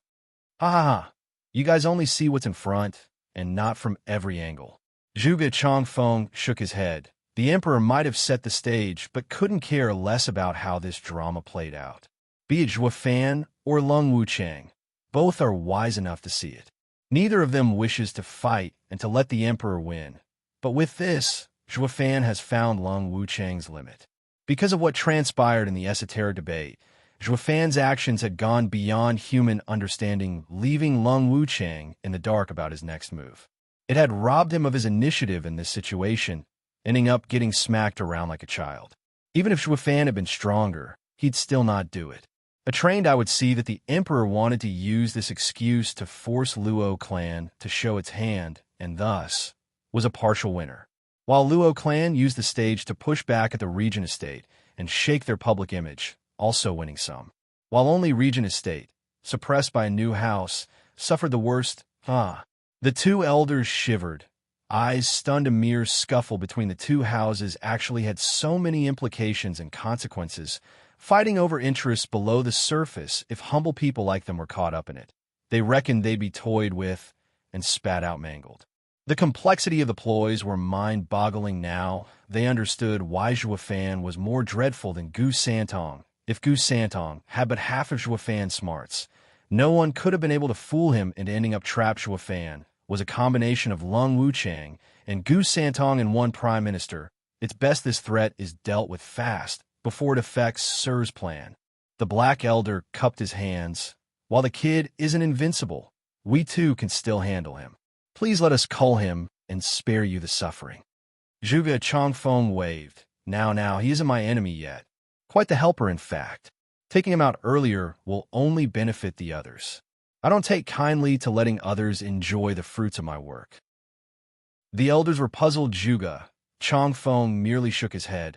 Ha ha ha. You guys only see what's in front, and not from every angle. Zhuge Changfeng shook his head. The Emperor might have set the stage, but couldn't care less about how this drama played out. Be it Zhuofan or Lung Wucheng, both are wise enough to see it. Neither of them wishes to fight and to let the Emperor win. But with this, Zhuofan has found Lung Wucheng's limit. Because of what transpired in the esoteric debate, Zhuofan's actions had gone beyond human understanding, leaving Lung Wucheng in the dark about his next move. It had robbed him of his initiative in this situation, ending up getting smacked around like a child. Even if Zhuofan had been stronger, he'd still not do it. A trained eye would see that the Emperor wanted to use this excuse to force Luo clan to show its hand, and thus was a partial winner. While Luo clan used the stage to push back at the Regent estate and shake their public image, also winning some. While only Regent estate, suppressed by a new house, suffered the worst. The 2 elders shivered, eyes stunned. A mere scuffle between the two houses actually had so many implications and consequences, fighting over interests below the surface if humble people like them were caught up in it. They reckoned they'd be toyed with and spat out mangled. The complexity of the ploys were mind-boggling now. They understood why Zhuofan was more dreadful than Gu Santong. If Gu Santong had but half of Zhuofan's smarts, no one could have been able to fool him into ending up trapped. Zhuofan was a combination of Lung Wuchang and Gu Santong in one prime minister. It's best this threat is dealt with fast, before it affects Sir's plan. The Black Elder cupped his hands. While the kid isn't invincible, we too can still handle him. Please let us cull him and spare you the suffering. Zhuge Chongfeng waved. Now, he isn't my enemy yet. Quite the helper, in fact. Taking him out earlier will only benefit the others. I don't take kindly to letting others enjoy the fruits of my work. The elders were puzzled. Zhuge Chongfeng merely shook his head.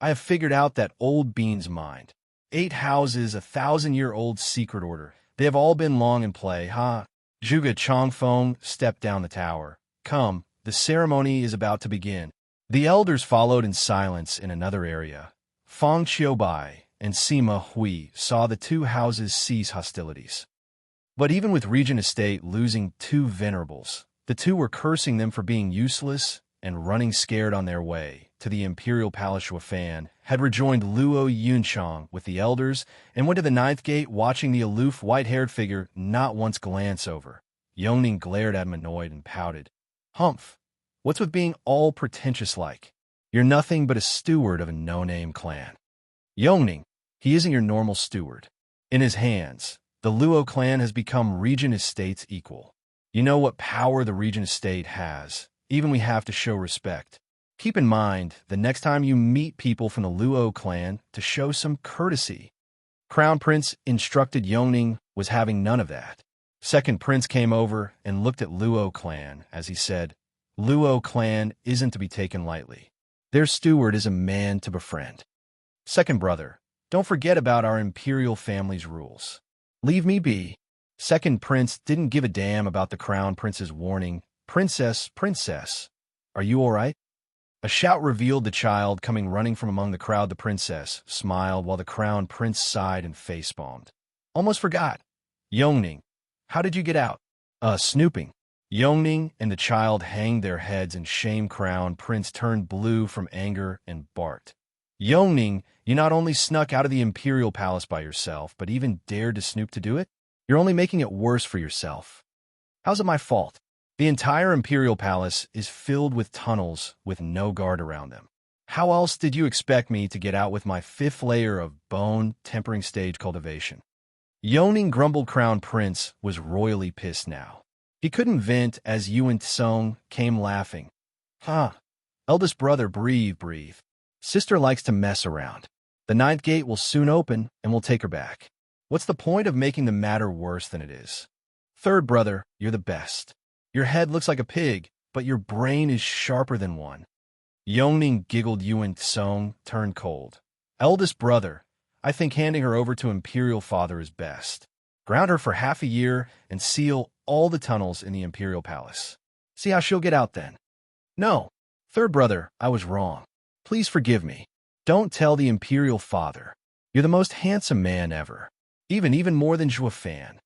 I have figured out that old bean's mind. 8 houses, 1,000-year-old secret order. They have all been long in play, huh? Zhuge Chongfeng stepped down the tower. Come, the ceremony is about to begin. The elders followed in silence in another area. Fang Qiubai and Sima Hui saw the two houses cease hostilities. But even with Regent Estate losing 2 venerables, the two were cursing them for being useless and running scared on their way to the Imperial Palace. Zhuofan had rejoined Luo Yunchang with the elders and went to the 9th gate, watching the aloof white-haired figure not once glance over. Yongning glared at him annoyed and pouted. Humph, what's with being all pretentious like? You're nothing but a steward of a no-name clan. Yongning, he isn't your normal steward. In his hands, the Luo clan has become Regent Estate's equal. You know what power the Regent Estate has. Even we have to show respect. Keep in mind, the next time you meet people from the Luo clan, to show some courtesy. Crown Prince instructed Yongning was having none of that. Second Prince came over and looked at Luo clan as he said, Luo clan isn't to be taken lightly. Their steward is a man to befriend. Second brother, don't forget about our imperial family's rules. Leave me be. Second Prince didn't give a damn about the Crown Prince's warning. Princess, are you all right? A shout revealed the child coming running from among the crowd. The princess smiled while the Crown Prince sighed and face-palmed. Almost forgot. Yongning, how did you get out? Snooping. Yongning and the child hanged their heads in shame. Crown Prince turned blue from anger and barked. Yongning, you not only snuck out of the Imperial Palace by yourself, but even dared to snoop to do it? You're only making it worse for yourself. How's it my fault? The entire Imperial Palace is filled with tunnels with no guard around them. How else did you expect me to get out with my 5th layer of bone tempering stage cultivation? Yongning grumbled. Crown Prince was royally pissed now. He couldn't vent as Yuan Tsong came laughing. Eldest brother, breathe. Sister likes to mess around. The 9th gate will soon open and we'll take her back. What's the point of making the matter worse than it is? Third brother, you're the best. Your head looks like a pig, but your brain is sharper than one. Yongning giggled. Yuan Tsong turned cold. Eldest brother, I think handing her over to Imperial Father is best. Ground her for half a year and seal all the tunnels in the Imperial Palace. See how she'll get out then. No, third brother, I was wrong. Please forgive me. Don't tell the Imperial Father. You're the most handsome man ever. Even more than Zhuofan.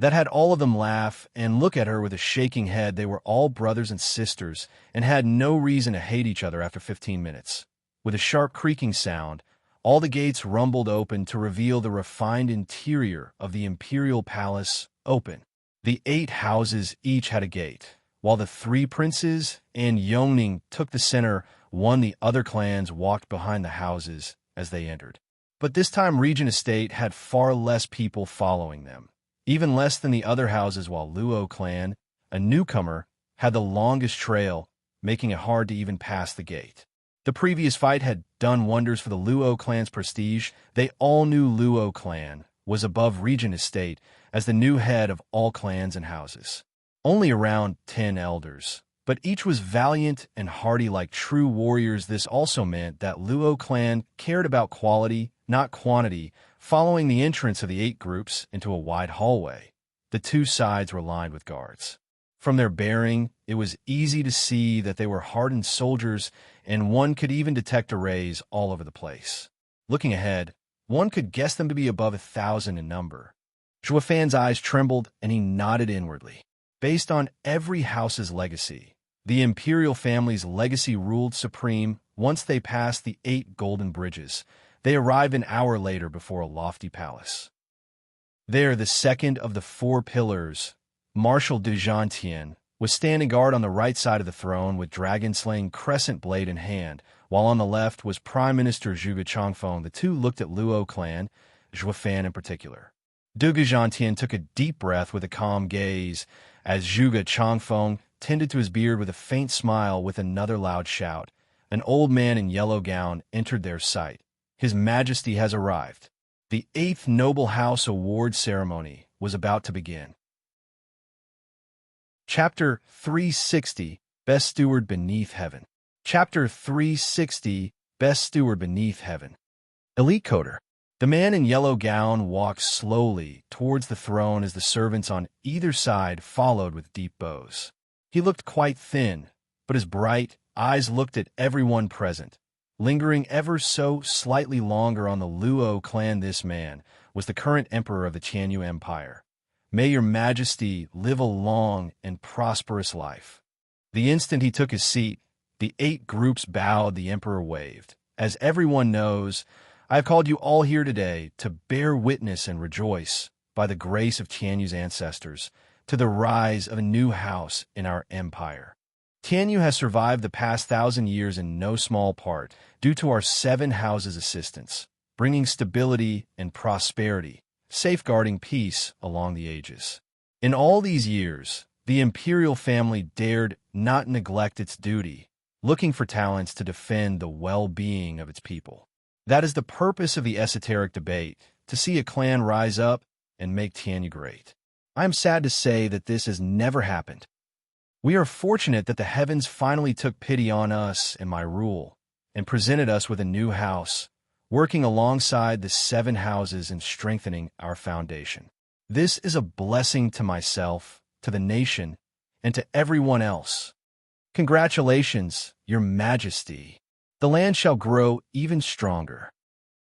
That had all of them laugh and look at her with a shaking head. They were all brothers and sisters and had no reason to hate each other after 15 minutes. With a sharp creaking sound, all the gates rumbled open to reveal the refined interior of the Imperial Palace open. The 8 houses each had a gate, while the 3 princes and Yongning took the center. The other clans walked behind the houses as they entered. But this time Regent Estate had far less people following them. Even less than the other houses, while Luo clan, a newcomer, had the longest trail, making it hard to even pass the gate. The previous fight had done wonders for the Luo clan's prestige. They all knew Luo clan was above Regent Estate as the new head of all clans and houses. Only around 10 elders, but each was valiant and hardy like true warriors. This also meant that Luo clan cared about quality, not quantity. Following the entrance of the 8 groups into a wide hallway, the 2 sides were lined with guards. From their bearing, it was easy to see that they were hardened soldiers, and one could even detect arrays all over the place. Looking ahead, one could guess them to be above 1,000 in number. Zhuofan's eyes trembled, and he nodded inwardly. Based on every house's legacy, the imperial family's legacy ruled supreme. Once they passed the 8 golden bridges, they arrived an hour later before a lofty palace. There, the second of the 4 pillars, Marshal de Gentian, was standing guard on the right side of the throne with dragon-slaying crescent blade in hand, while on the left was Prime Minister Zhuge Changfeng. The two looked at Luo clan, Zhuofan in particular. De Gentian took a deep breath with a calm gaze, as Zhuge Changfeng tended to his beard with a faint smile. With another loud shout, an old man in yellow gown entered their sight. His Majesty has arrived. The 8th Noble House Award ceremony was about to begin. Chapter 360, Best Steward Beneath Heaven. Chapter 360, Best Steward Beneath Heaven. Elite Coder. The man in yellow gown walked slowly towards the throne as the servants on either side followed with deep bows. He looked quite thin, but his bright eyes looked at everyone present, lingering ever so slightly longer on the Luo clan. This man was the current emperor of the Tianyu Empire. May your Majesty live a long and prosperous life. The instant he took his seat, the 8 groups bowed. The emperor waved. As everyone knows, I have called you all here today to bear witness and rejoice, by the grace of Tianyu's ancestors, to the rise of a new house in our empire. Tianyu has survived the past 1,000 years in no small part due to our 7 houses' assistance, bringing stability and prosperity, safeguarding peace along the ages. In all these years, the imperial family dared not neglect its duty, looking for talents to defend the well-being of its people. That is the purpose of the esoteric debate, to see a clan rise up and make Tianyu great. I am sad to say that this has never happened. We are fortunate that the heavens finally took pity on us and my rule, and presented us with a new house, working alongside the 7 houses and strengthening our foundation. This is a blessing to myself, to the nation, and to everyone else. Congratulations, Your Majesty. The land shall grow even stronger.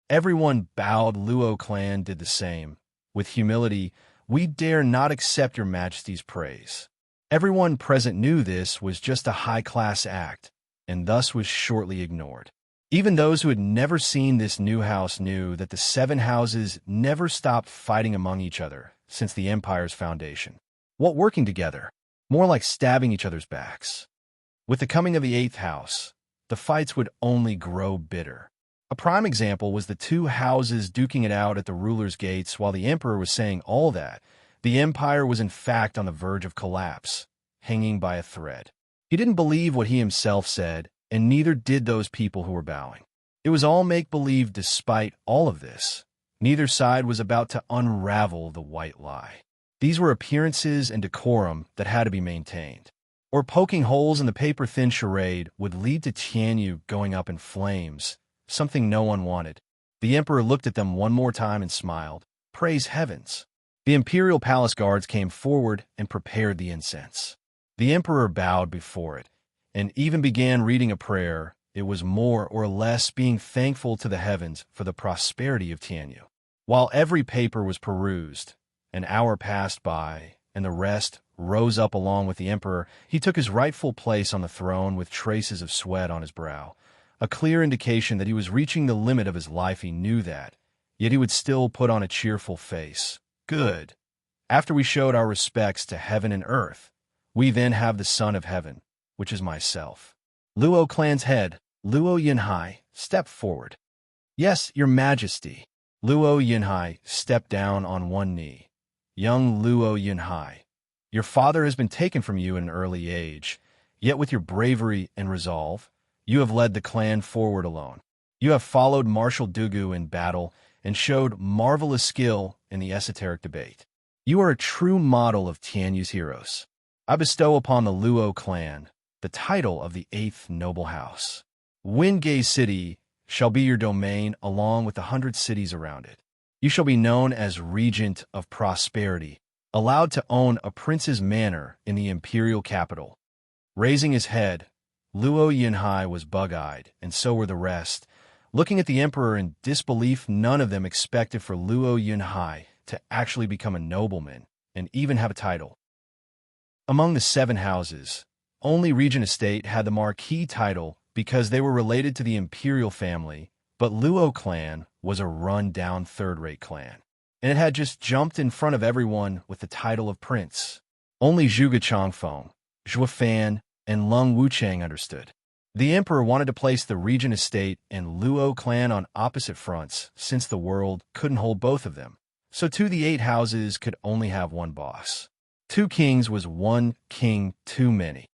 Everyone bowed. Luo clan did the same. With humility, we dare not accept Your Majesty's praise. Everyone present knew this was just a high-class act, and thus was shortly ignored. Even those who had never seen this new house knew that the 7 houses never stopped fighting among each other since the empire's foundation. What working together? More like stabbing each other's backs. With the coming of the 8th house, the fights would only grow bitter. A prime example was the 2 houses duking it out at the ruler's gates. While the emperor was saying all that, the empire was in fact on the verge of collapse, hanging by a thread. He didn't believe what he himself said, and neither did those people who were bowing. It was all make-believe. Despite all of this, neither side was about to unravel the white lie. These were appearances and decorum that had to be maintained, or poking holes in the paper-thin charade would lead to Tianyu going up in flames, something no one wanted. The emperor looked at them one more time and smiled. Praise heavens. The imperial palace guards came forward and prepared the incense. The emperor bowed before it, and even began reading a prayer. It was more or less being thankful to the heavens for the prosperity of Tianyu. While every paper was perused, an hour passed by, and the rest rose up along with the emperor. He took his rightful place on the throne with traces of sweat on his brow, a clear indication that he was reaching the limit of his life. He knew that, yet he would still put on a cheerful face. Good. After we showed our respects to heaven and earth, we then have the Son of Heaven, which is myself. Luo clan's head, Luo Yinhai, stepped forward. Yes, Your Majesty. Luo Yinhai stepped down on one knee. Young Luo Yinhai, your father has been taken from you at an early age, yet with your bravery and resolve, you have led the clan forward alone. You have followed Marshal Dugu in battle and showed marvelous skill in the esoteric debate. You are a true model of Tianyu's heroes. I bestow upon the Luo clan the title of the 8th Noble House. Wingay City shall be your domain along with the 100 cities around it. You shall be known as Regent of Prosperity, allowed to own a prince's manor in the imperial capital. Raising his head, Luo Yunhai was bug-eyed, and so were the rest. Looking at the emperor in disbelief, none of them expected for Luo Yunhai to actually become a nobleman and even have a title. Among the 7 houses, only Regent Estate had the marquis title because they were related to the imperial family, but Luo clan was a run-down third-rate clan, and it had just jumped in front of everyone with the title of prince. Only Zhuge Changfeng, Zhuo Fan, and Lung Wuchang understood. The emperor wanted to place the Regent Estate and Luo clan on opposite fronts since the world couldn't hold both of them, so 2 of the 8 houses could only have one boss. 2 kings was 1 king too many.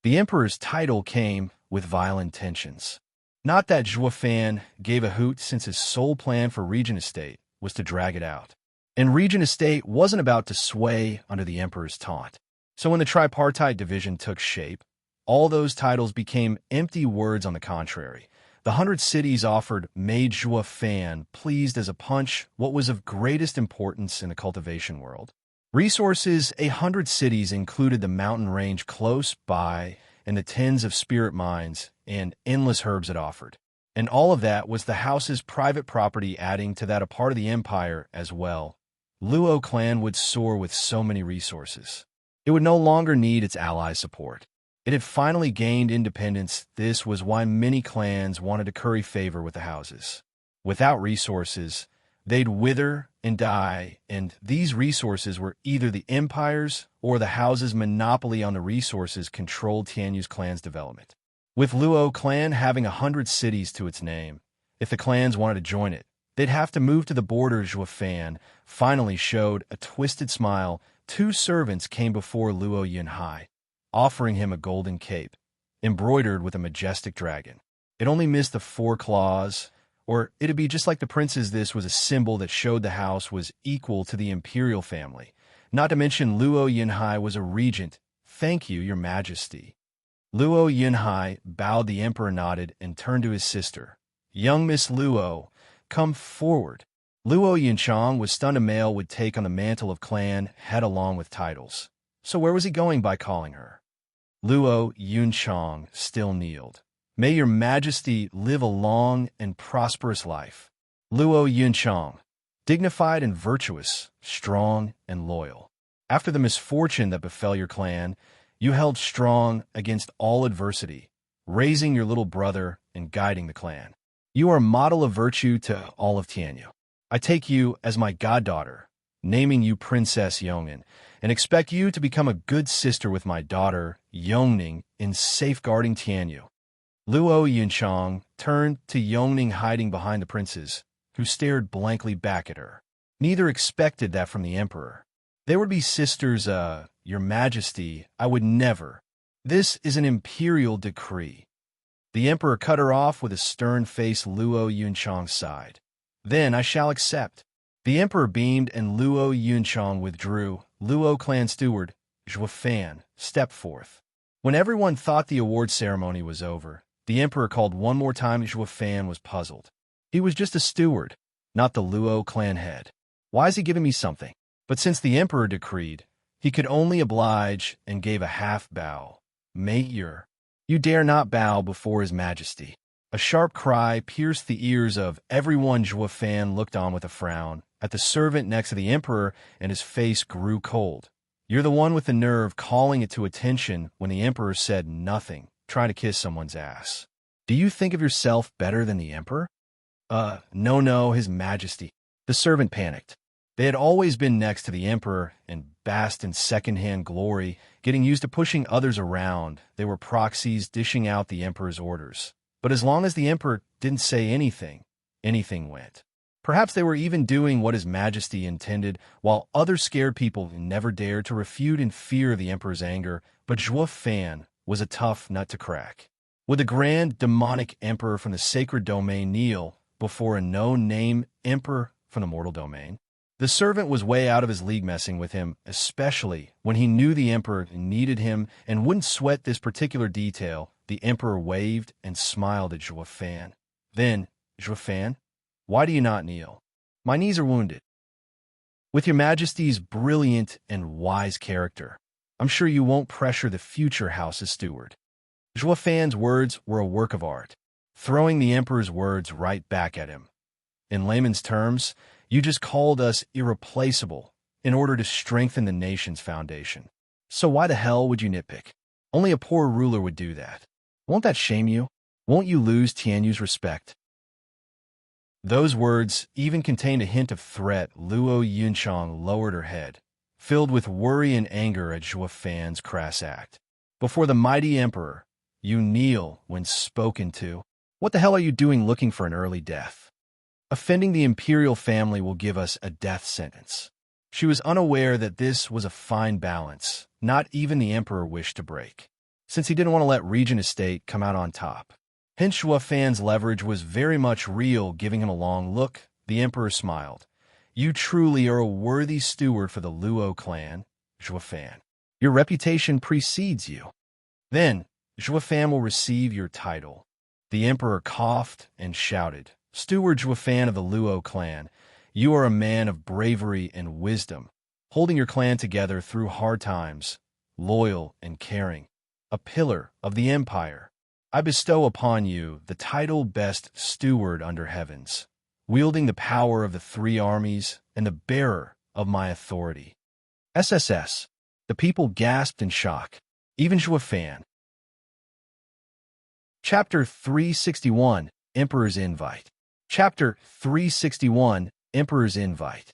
The emperor's title came with vile intentions. Not that Zhuo Fan gave a hoot, since his sole plan for Regent Estate was to drag it out. And Regent Estate wasn't about to sway under the emperor's taunt. So when the tripartite division took shape, all those titles became empty words. On the contrary, the 100 cities offered made Zhuo Fan pleased as a punch what was of greatest importance in the cultivation world. Resources. 100 cities included the mountain range close by and the tens of spirit mines and endless herbs it offered. And all of that was the house's private property, adding to that a part of the empire as well. Luo clan would soar with so many resources. It would no longer need its allies' support. It had finally gained independence. This was why many clans wanted to curry favor with the houses. Without resources, they'd wither and die, and these resources were either the empire's or the house's monopoly on the resources controlled Tianyu's clan's development. With Luo clan having 100 cities to its name, if the clans wanted to join it, they'd have to move to the border. Zhuo Fan finally showed a twisted smile. 2 servants came before Luo Yunhai, offering him a golden cape, embroidered with a majestic dragon. It only missed the 4 claws, or it'd be just like the prince's. This was a symbol that showed the house was equal to the imperial family. Not to mention Luo Yunhai was a regent. Thank you, your majesty. Luo Yunhai bowed. The emperor nodded and turned to his sister. Young Miss Luo, come forward. Luo Yunchang was stunned a male would take on the mantle of clan head along with titles. So where was he going by calling her? Luo Yunchang still kneeled. May your majesty live a long and prosperous life. Luo Yunchang, dignified and virtuous, strong and loyal. After the misfortune that befell your clan, you held strong against all adversity, raising your little brother and guiding the clan. You are a model of virtue to all of Tianyu. I take you as my goddaughter, naming you Princess Yongin, and expect you to become a good sister with my daughter, Yongning, in safeguarding Tianyu. Luo Yunchang turned to Yongning, hiding behind the princes, who stared blankly back at her. Neither expected that from the emperor. They would be sisters. Your majesty, I would never. This is an imperial decree. The emperor cut her off with a stern face. Luo Yunchang sighed. Then I shall accept. The emperor beamed and Luo Yunchang withdrew. Luo clan steward, Zhuo Fan, stepped forth. When everyone thought the award ceremony was over, the emperor called one more time. Zhuo Fan was puzzled. He was just a steward, not the Luo clan head. Why is he giving me something? But since the emperor decreed, he could only oblige and gave a half bow. Mate, you dare not bow before his majesty. A sharp cry pierced the ears of everyone. Zhuo Fan looked on with a frown at the servant next to the emperor, and his face grew cold. You're the one with the nerve calling it to attention when the emperor said nothing, trying to kiss someone's ass. Do you think of yourself better than the emperor? No, his majesty. The servant panicked. They had always been next to the emperor and basked in second-hand glory, getting used to pushing others around. They were proxies dishing out the emperor's orders. But as long as the emperor didn't say anything, anything went. Perhaps they were even doing what his majesty intended, while other scared people never dared to refute in fear of the emperor's anger. But Zhuo Fan was a tough nut to crack. Would the grand demonic emperor from the sacred domain kneel before a no-name emperor from the mortal domain? The servant was way out of his league messing with him, especially when he knew the emperor needed him and wouldn't sweat this particular detail. The emperor waved and smiled at Zhuo Fan. Then, Zhuo Fan, why do you not kneel? My knees are wounded. With your Majesty's brilliant and wise character, I'm sure you won't pressure the future house's steward. Joafan's words were a work of art, throwing the emperor's words right back at him. In layman's terms, you just called us irreplaceable in order to strengthen the nation's foundation. So why the hell would you nitpick? Only a poor ruler would do that. Won't that shame you? Won't you lose Tianyu's respect? Those words even contained a hint of threat. Luo Yunchang lowered her head, filled with worry and anger at Joafan's crass act. Before the mighty emperor, you kneel when spoken to. What the hell are you doing looking for an early death? Offending the imperial family will give us a death sentence. She was unaware that this was a fine balance not even the emperor wished to break, since he didn't want to let Regent Estate come out on top. Hence Joafan's leverage was very much real. Giving him a long look, the emperor smiled. You truly are a worthy steward for the Luo clan, Joafan. Your reputation precedes you. Then, Joafan will receive your title. The emperor coughed and shouted, Steward Joafan of the Luo clan, you are a man of bravery and wisdom, holding your clan together through hard times, loyal and caring, a pillar of the empire. I bestow upon you the title Best Steward under Heavens, wielding the power of the three armies and the bearer of my authority. SSS. The people gasped in shock, even Joafan. Chapter 361, Emperor's Invite. Chapter 361, Emperor's Invite.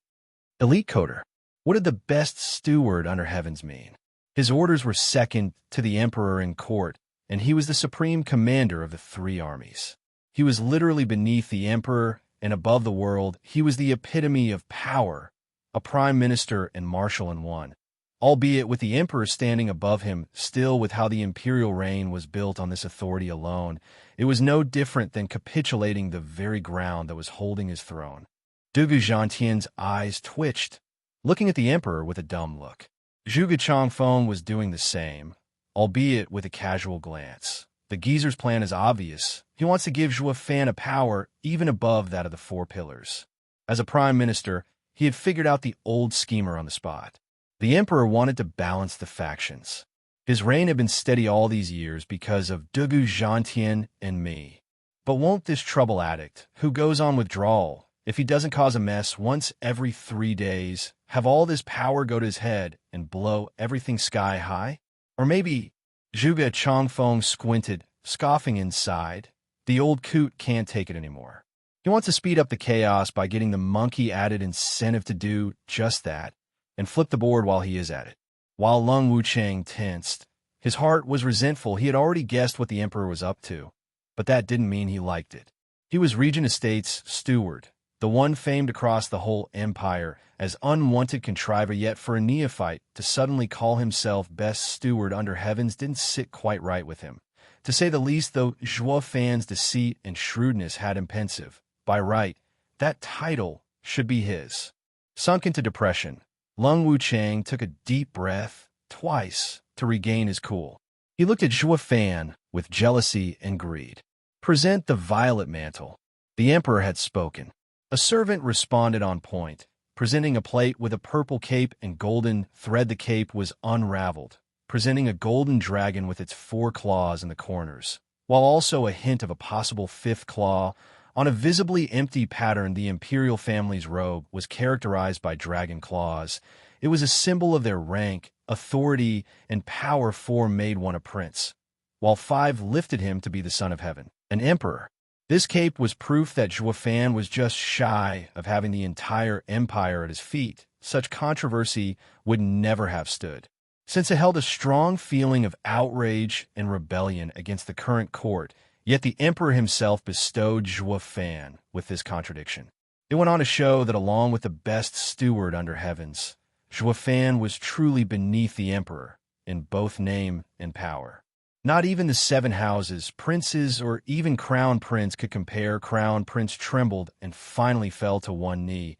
Elite Coder. What did the best steward under heavens mean? His orders were second to the emperor in court, and he was the supreme commander of the three armies. He was literally beneath the emperor and above the world. He was the epitome of power, a prime minister and marshal in one. Albeit with the emperor standing above him, still with how the imperial reign was built on this authority alone, it was no different than capitulating the very ground that was holding his throne. Dugu Zhantian's eyes twitched, looking at the emperor with a dumb look. Zhuge Changfeng was doing the same, albeit with a casual glance. The geezer's plan is obvious. He wants to give Joafan a power even above that of the four pillars. As a prime minister, he had figured out the old schemer on the spot. The emperor wanted to balance the factions. His reign had been steady all these years because of Dugu Zhantian and me. But won't this trouble addict, who goes on withdrawal, if he doesn't cause a mess once every 3 days, have all this power go to his head and blow everything sky high? Or maybe Zhuge Changfeng squinted, scoffing inside. The old coot can't take it anymore. He wants to speed up the chaos by getting the monkey added incentive to do just that, and flip the board while he is at it. While Lung Wuchang tensed, his heart was resentful. He had already guessed what the emperor was up to, but that didn't mean he liked it. He was Regent Estate's steward, the one famed across the whole empire as unwanted contriver, yet for a neophyte to suddenly call himself best steward under heavens didn't sit quite right with him. To say the least, though Joafan's deceit and shrewdness had him pensive. By right, that title should be his. Sunk into depression, Lung Wuchang took a deep breath twice to regain his cool. He looked at Joafan with jealousy and greed. Present the violet mantle. The emperor had spoken. A servant responded on point, presenting a plate with a purple cape and golden thread. The cape was unraveled, presenting a golden dragon with its 4 claws in the corners, while also a hint of a possible 5th claw. On a visibly empty pattern, the imperial family's robe was characterized by dragon claws. It was a symbol of their rank, authority, and power. 4 made one a prince, while 5 lifted him to be the son of heaven, an emperor. This cape was proof that Joafan was just shy of having the entire empire at his feet. Such controversy would never have stood, since it held a strong feeling of outrage and rebellion against the current court. Yet the emperor himself bestowed Joafan with this contradiction. It went on to show that along with the best steward under heavens, Joafan was truly beneath the emperor in both name and power. Not even the 7 houses, princes, or even crown prince could compare. Crown prince trembled and finally fell to one knee.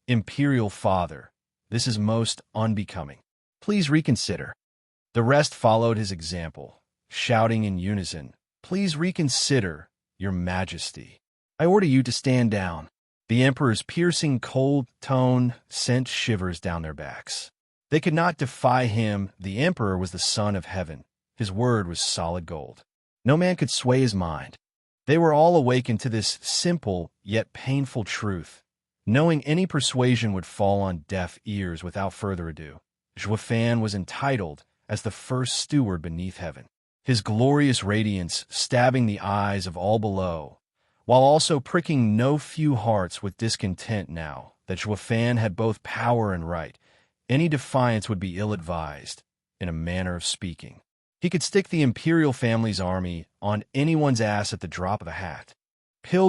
Imperial father, this is most unbecoming. Please reconsider. The rest followed his example, shouting in unison, Please reconsider, Your Majesty. I order you to stand down. The emperor's piercing cold tone sent shivers down their backs. They could not defy him. The emperor was the son of heaven. His word was solid gold. No man could sway his mind. They were all awakened to this simple yet painful truth, knowing any persuasion would fall on deaf ears. Without further ado, Juefan was entitled as the first steward beneath heaven, his glorious radiance stabbing the eyes of all below, while also pricking no few hearts with discontent. Now that Juefan had both power and right, any defiance would be ill-advised, in a manner of speaking. He could stick the imperial family's army on anyone's ass at the drop of a hat.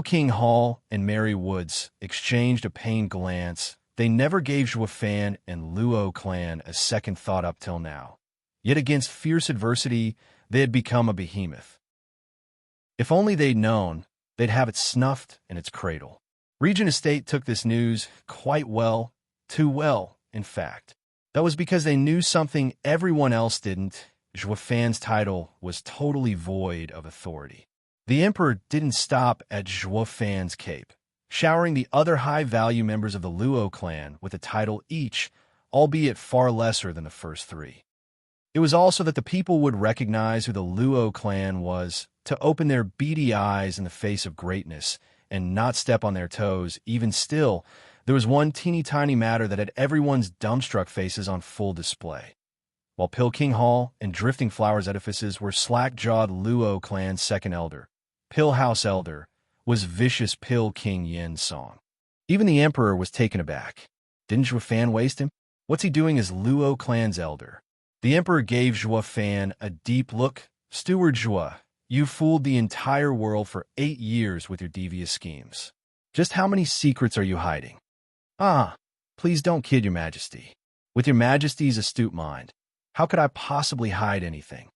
King Hall and Mary Woods exchanged a pained glance. They never gave Juefan and Luo clan a second thought up till now. Yet against fierce adversity, they had become a behemoth. If only they'd known, they'd have it snuffed in its cradle. Regent Estate took this news quite well, too well, in fact. That was because they knew something everyone else didn't. Juefan's title was totally void of authority. The emperor didn't stop at Juefan's cape, showering the other high-value members of the Luo clan with a title each, albeit far lesser than the first three. It was also that the people would recognize who the Luo clan was, to open their beady eyes in the face of greatness and not step on their toes. Even still, there was one teeny-tiny matter that had everyone's dumbstruck faces on full display. While King Hall and Drifting Flowers edifices were slack-jawed Luo clan's second elder, House elder, was vicious King Yin Song. Even the emperor was taken aback. Didn't Juefan waste him? What's he doing as Luo clan's elder? The emperor gave Juefan a deep look. Steward Jue, you fooled the entire world for 8 years with your devious schemes. Just how many secrets are you hiding? Please don't kid your majesty. With your majesty's astute mind, how could I possibly hide anything?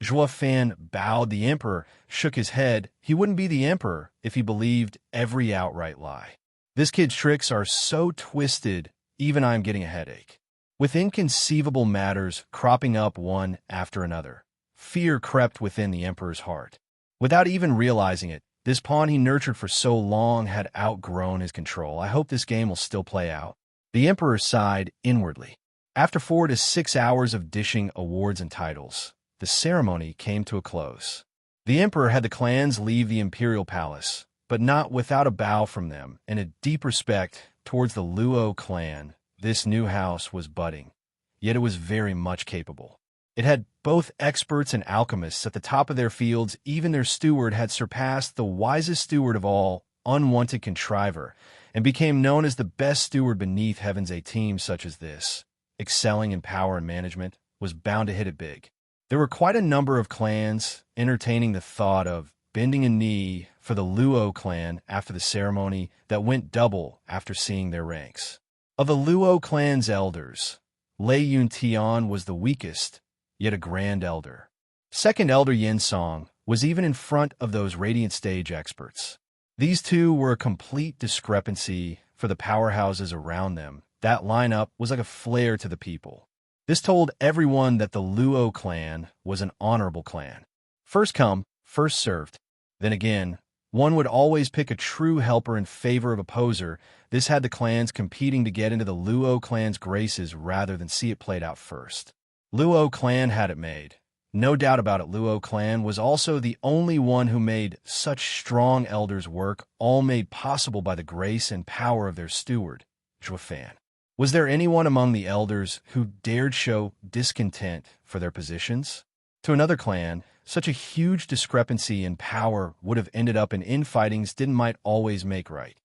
Juefan bowed. The emperor shook his head. He wouldn't be the emperor if he believed every outright lie. This kid's tricks are so twisted, even I'm getting a headache. With inconceivable matters cropping up one after another, fear crept within the emperor's heart. Without even realizing it, this pawn he nurtured for so long had outgrown his control. I hope this game will still play out. The emperor sighed inwardly. After 4 to 6 hours of dishing awards and titles, the ceremony came to a close. The emperor had the clans leave the imperial palace, but not without a bow from them and a deep respect towards the Luo clan. This new house was budding, yet it was very much capable. It had both experts and alchemists at the top of their fields. Even their steward had surpassed the wisest steward of all, unwanted contriver, and became known as the best steward beneath heavens. A team such as this, excelling in power and management, was bound to hit it big. There were quite a number of clans entertaining the thought of bending a knee for the Luo clan after the ceremony that went double after seeing their ranks. Of the Luo clan's elders, Lei Yuntian was the weakest, yet a grand elder. Second elder Yin Song was even in front of those radiant stage experts. These two were a complete discrepancy for the powerhouses around them. That lineup was like a flare to the people. This told everyone that the Luo clan was an honorable clan. First come, first served. Then again, one would always pick a true helper in favor of opposer. This had the clans competing to get into the Luo clan's graces rather than see it played out first. Luo clan had it made. No doubt about it. Luo clan was also the only one who made such strong elders work, all made possible by the grace and power of their steward, Juefan. Was there anyone among the elders who dared show discontent for their positions? To another clan, such a huge discrepancy in power would have ended up in infightings didn't might always make right.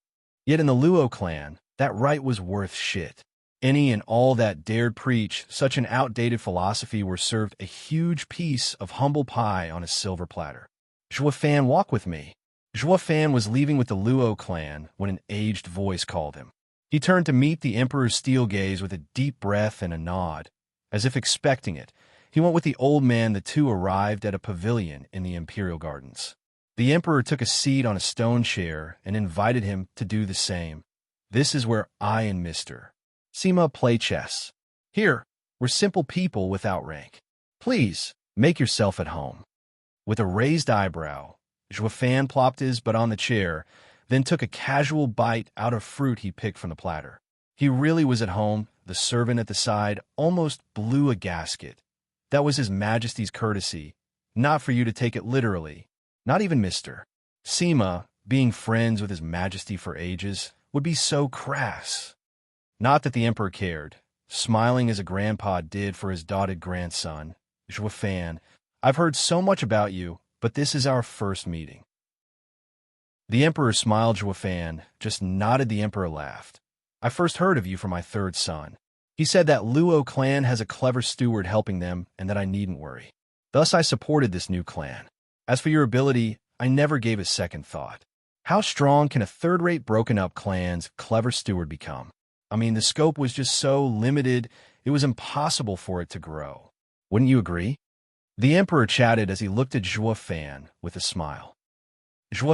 Yet in the Luo clan, that right was worth shit. Any and all that dared preach such an outdated philosophy were served a huge piece of humble pie on a silver platter. Juefan, walk with me. Juefan was leaving with the Luo clan when an aged voice called him. He turned to meet the emperor's steel gaze with a deep breath and a nod, as if expecting it. He went with the old man. The two arrived at a pavilion in the imperial gardens. The emperor took a seat on a stone chair and invited him to do the same. This is where I and Mr. Sima play chess. Here, we're simple people without rank. Please, make yourself at home. With a raised eyebrow, Juefan plopped his butt on the chair. then took a casual bite out of fruit he picked from the platter. He really was at home. The servant at the side almost blew a gasket. That was His Majesty's courtesy, not for you to take it literally. Not even Mr. Seema, being friends with His Majesty for ages, would be so crass. Not that the Emperor cared, smiling as a grandpa did for his doted grandson. Fan, I've heard so much about you, but this is our first meeting. The Emperor smiled. Fan just nodded. The Emperor laughed. I first heard of you from my third son. He said that Luo clan has a clever steward helping them and that I needn't worry. Thus I supported this new clan. As for your ability, I never gave a second thought. How strong can a third-rate broken-up clan's clever steward become? I mean, the scope was just so limited, it was impossible for it to grow. Wouldn't you agree? The Emperor chatted as he looked at Fan with a smile.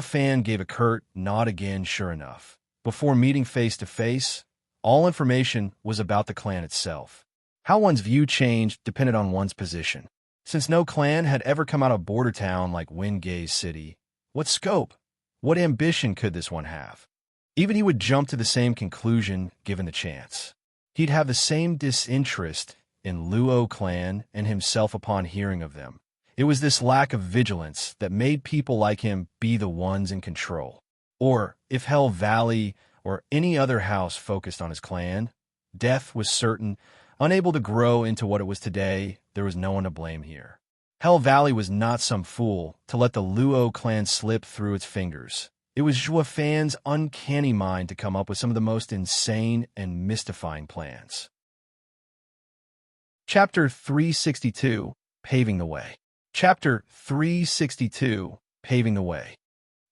Fan gave a curt nod again. Sure enough, before meeting face-to-face, all information was about the clan itself. How one's view changed depended on one's position. Since no clan had ever come out of border town like Wingay's city, what scope, what ambition could this one have? Even he would jump to the same conclusion given the chance. He'd have the same disinterest in Luo clan and himself upon hearing of them. It was this lack of vigilance that made people like him be the ones in control. Or, if Hell Valley or any other house focused on his clan, death was certain. Unable to grow into what it was today, there was no one to blame here. Hell Valley was not some fool to let the Luo clan slip through its fingers. It was Fan's uncanny mind to come up with some of the most insane and mystifying plans. Chapter 362, Paving the Way. Chapter 362, Paving the Way.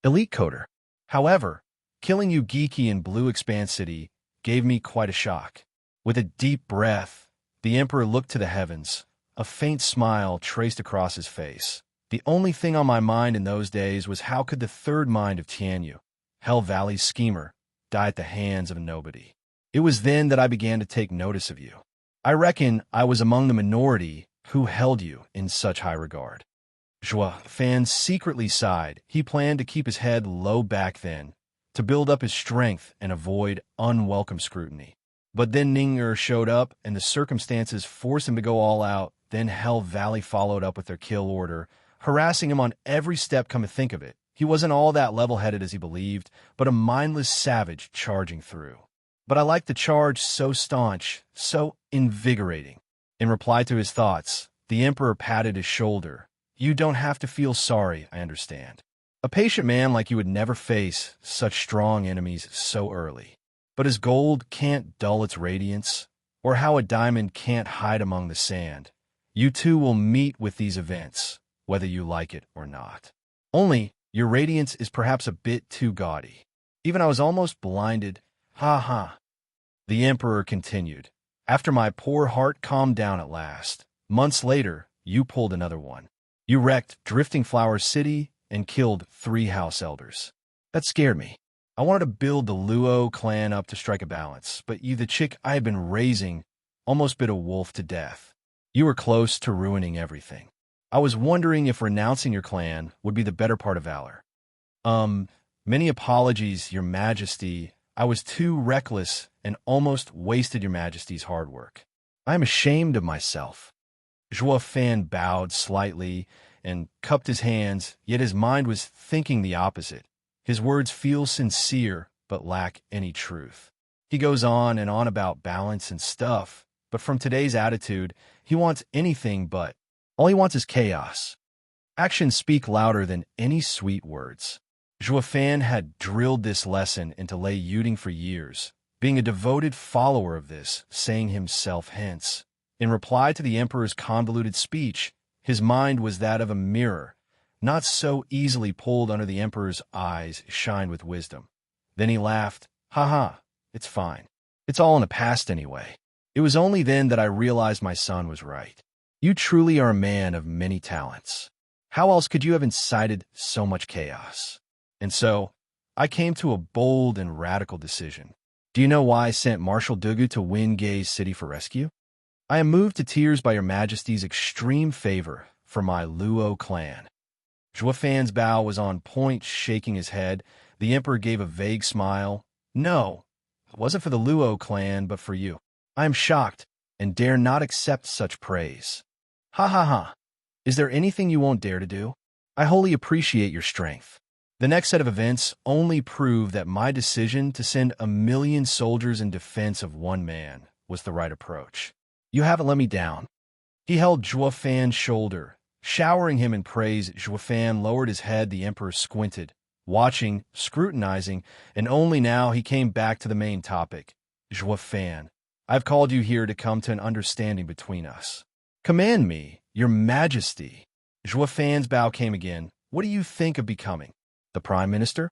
Elite Coder. However, killing you geeky in Blue Expanse City gave me quite a shock. With a deep breath, the Emperor looked to the heavens. A faint smile traced across his face. The only thing on my mind in those days was how could the third mind of Tianyu, Hell Valley's schemer, die at the hands of a nobody. It was then that I began to take notice of you. I reckon I was among the minority who held you in such high regard. Fan secretly sighed. He planned to keep his head low back then, to build up his strength and avoid unwelcome scrutiny. But then Ninger showed up, and the circumstances forced him to go all out. Then Hell Valley followed up with their kill order, harassing him on every step. Come to think of it, he wasn't all that level-headed as he believed, but a mindless savage charging through. But I liked the charge, so staunch, so invigorating. In reply to his thoughts, the Emperor patted his shoulder. You don't have to feel sorry, I understand. A patient man like you would never face such strong enemies so early. But as gold can't dull its radiance, or how a diamond can't hide among the sand, you too will meet with these events, whether you like it or not. Only, your radiance is perhaps a bit too gaudy. Even I was almost blinded. Ha ha. The Emperor continued. After my poor heart calmed down at last, months later, you pulled another one. You wrecked Drifting Flower City and killed 3 house elders. That scared me. I wanted to build the Luo clan up to strike a balance, but you, the chick I had been raising, almost bit a wolf to death. You were close to ruining everything. I was wondering if renouncing your clan would be the better part of valor. Many apologies, Your Majesty. I was too reckless and almost wasted Your Majesty's hard work. I am ashamed of myself. Fan bowed slightly and cupped his hands, yet his mind was thinking the opposite. His words feel sincere, but lack any truth. He goes on and on about balance and stuff, but from today's attitude, he wants anything but. All he wants is chaos. Actions speak louder than any sweet words. Fan had drilled this lesson into Lei Yuding for years, being a devoted follower of this, saying himself hence. In reply to the Emperor's convoluted speech, his mind was that of a mirror, not so easily pulled under. The Emperor's eyes shined with wisdom. Then he laughed. Ha ha, it's fine. It's all in the past anyway. It was only then that I realized my son was right. You truly are a man of many talents. How else could you have incited so much chaos? And so, I came to a bold and radical decision. Do you know why I sent Marshal Dugu to Wingay's city for rescue? I am moved to tears by Your Majesty's extreme favor for my Luo clan. Fan's bow was on point, shaking his head, The emperor gave a vague smile. No, it wasn't for the Luo clan, but for you. I am shocked and dare not accept such praise. Ha ha ha. Is there anything you won't dare to do? I wholly appreciate your strength. The next set of events only proved that my decision to send 1,000,000 soldiers in defense of one man was the right approach. You haven't let me down. He held Zhuo Fan's shoulder, showering him in praise. Zhuo Fan lowered his head. The emperor squinted, watching, scrutinizing, and only now he came back to the main topic. Zhuo Fan, I've called you here to come to an understanding between us. Command me, your majesty. Zhuo Fan's bow came again. What do you think of becoming the prime minister?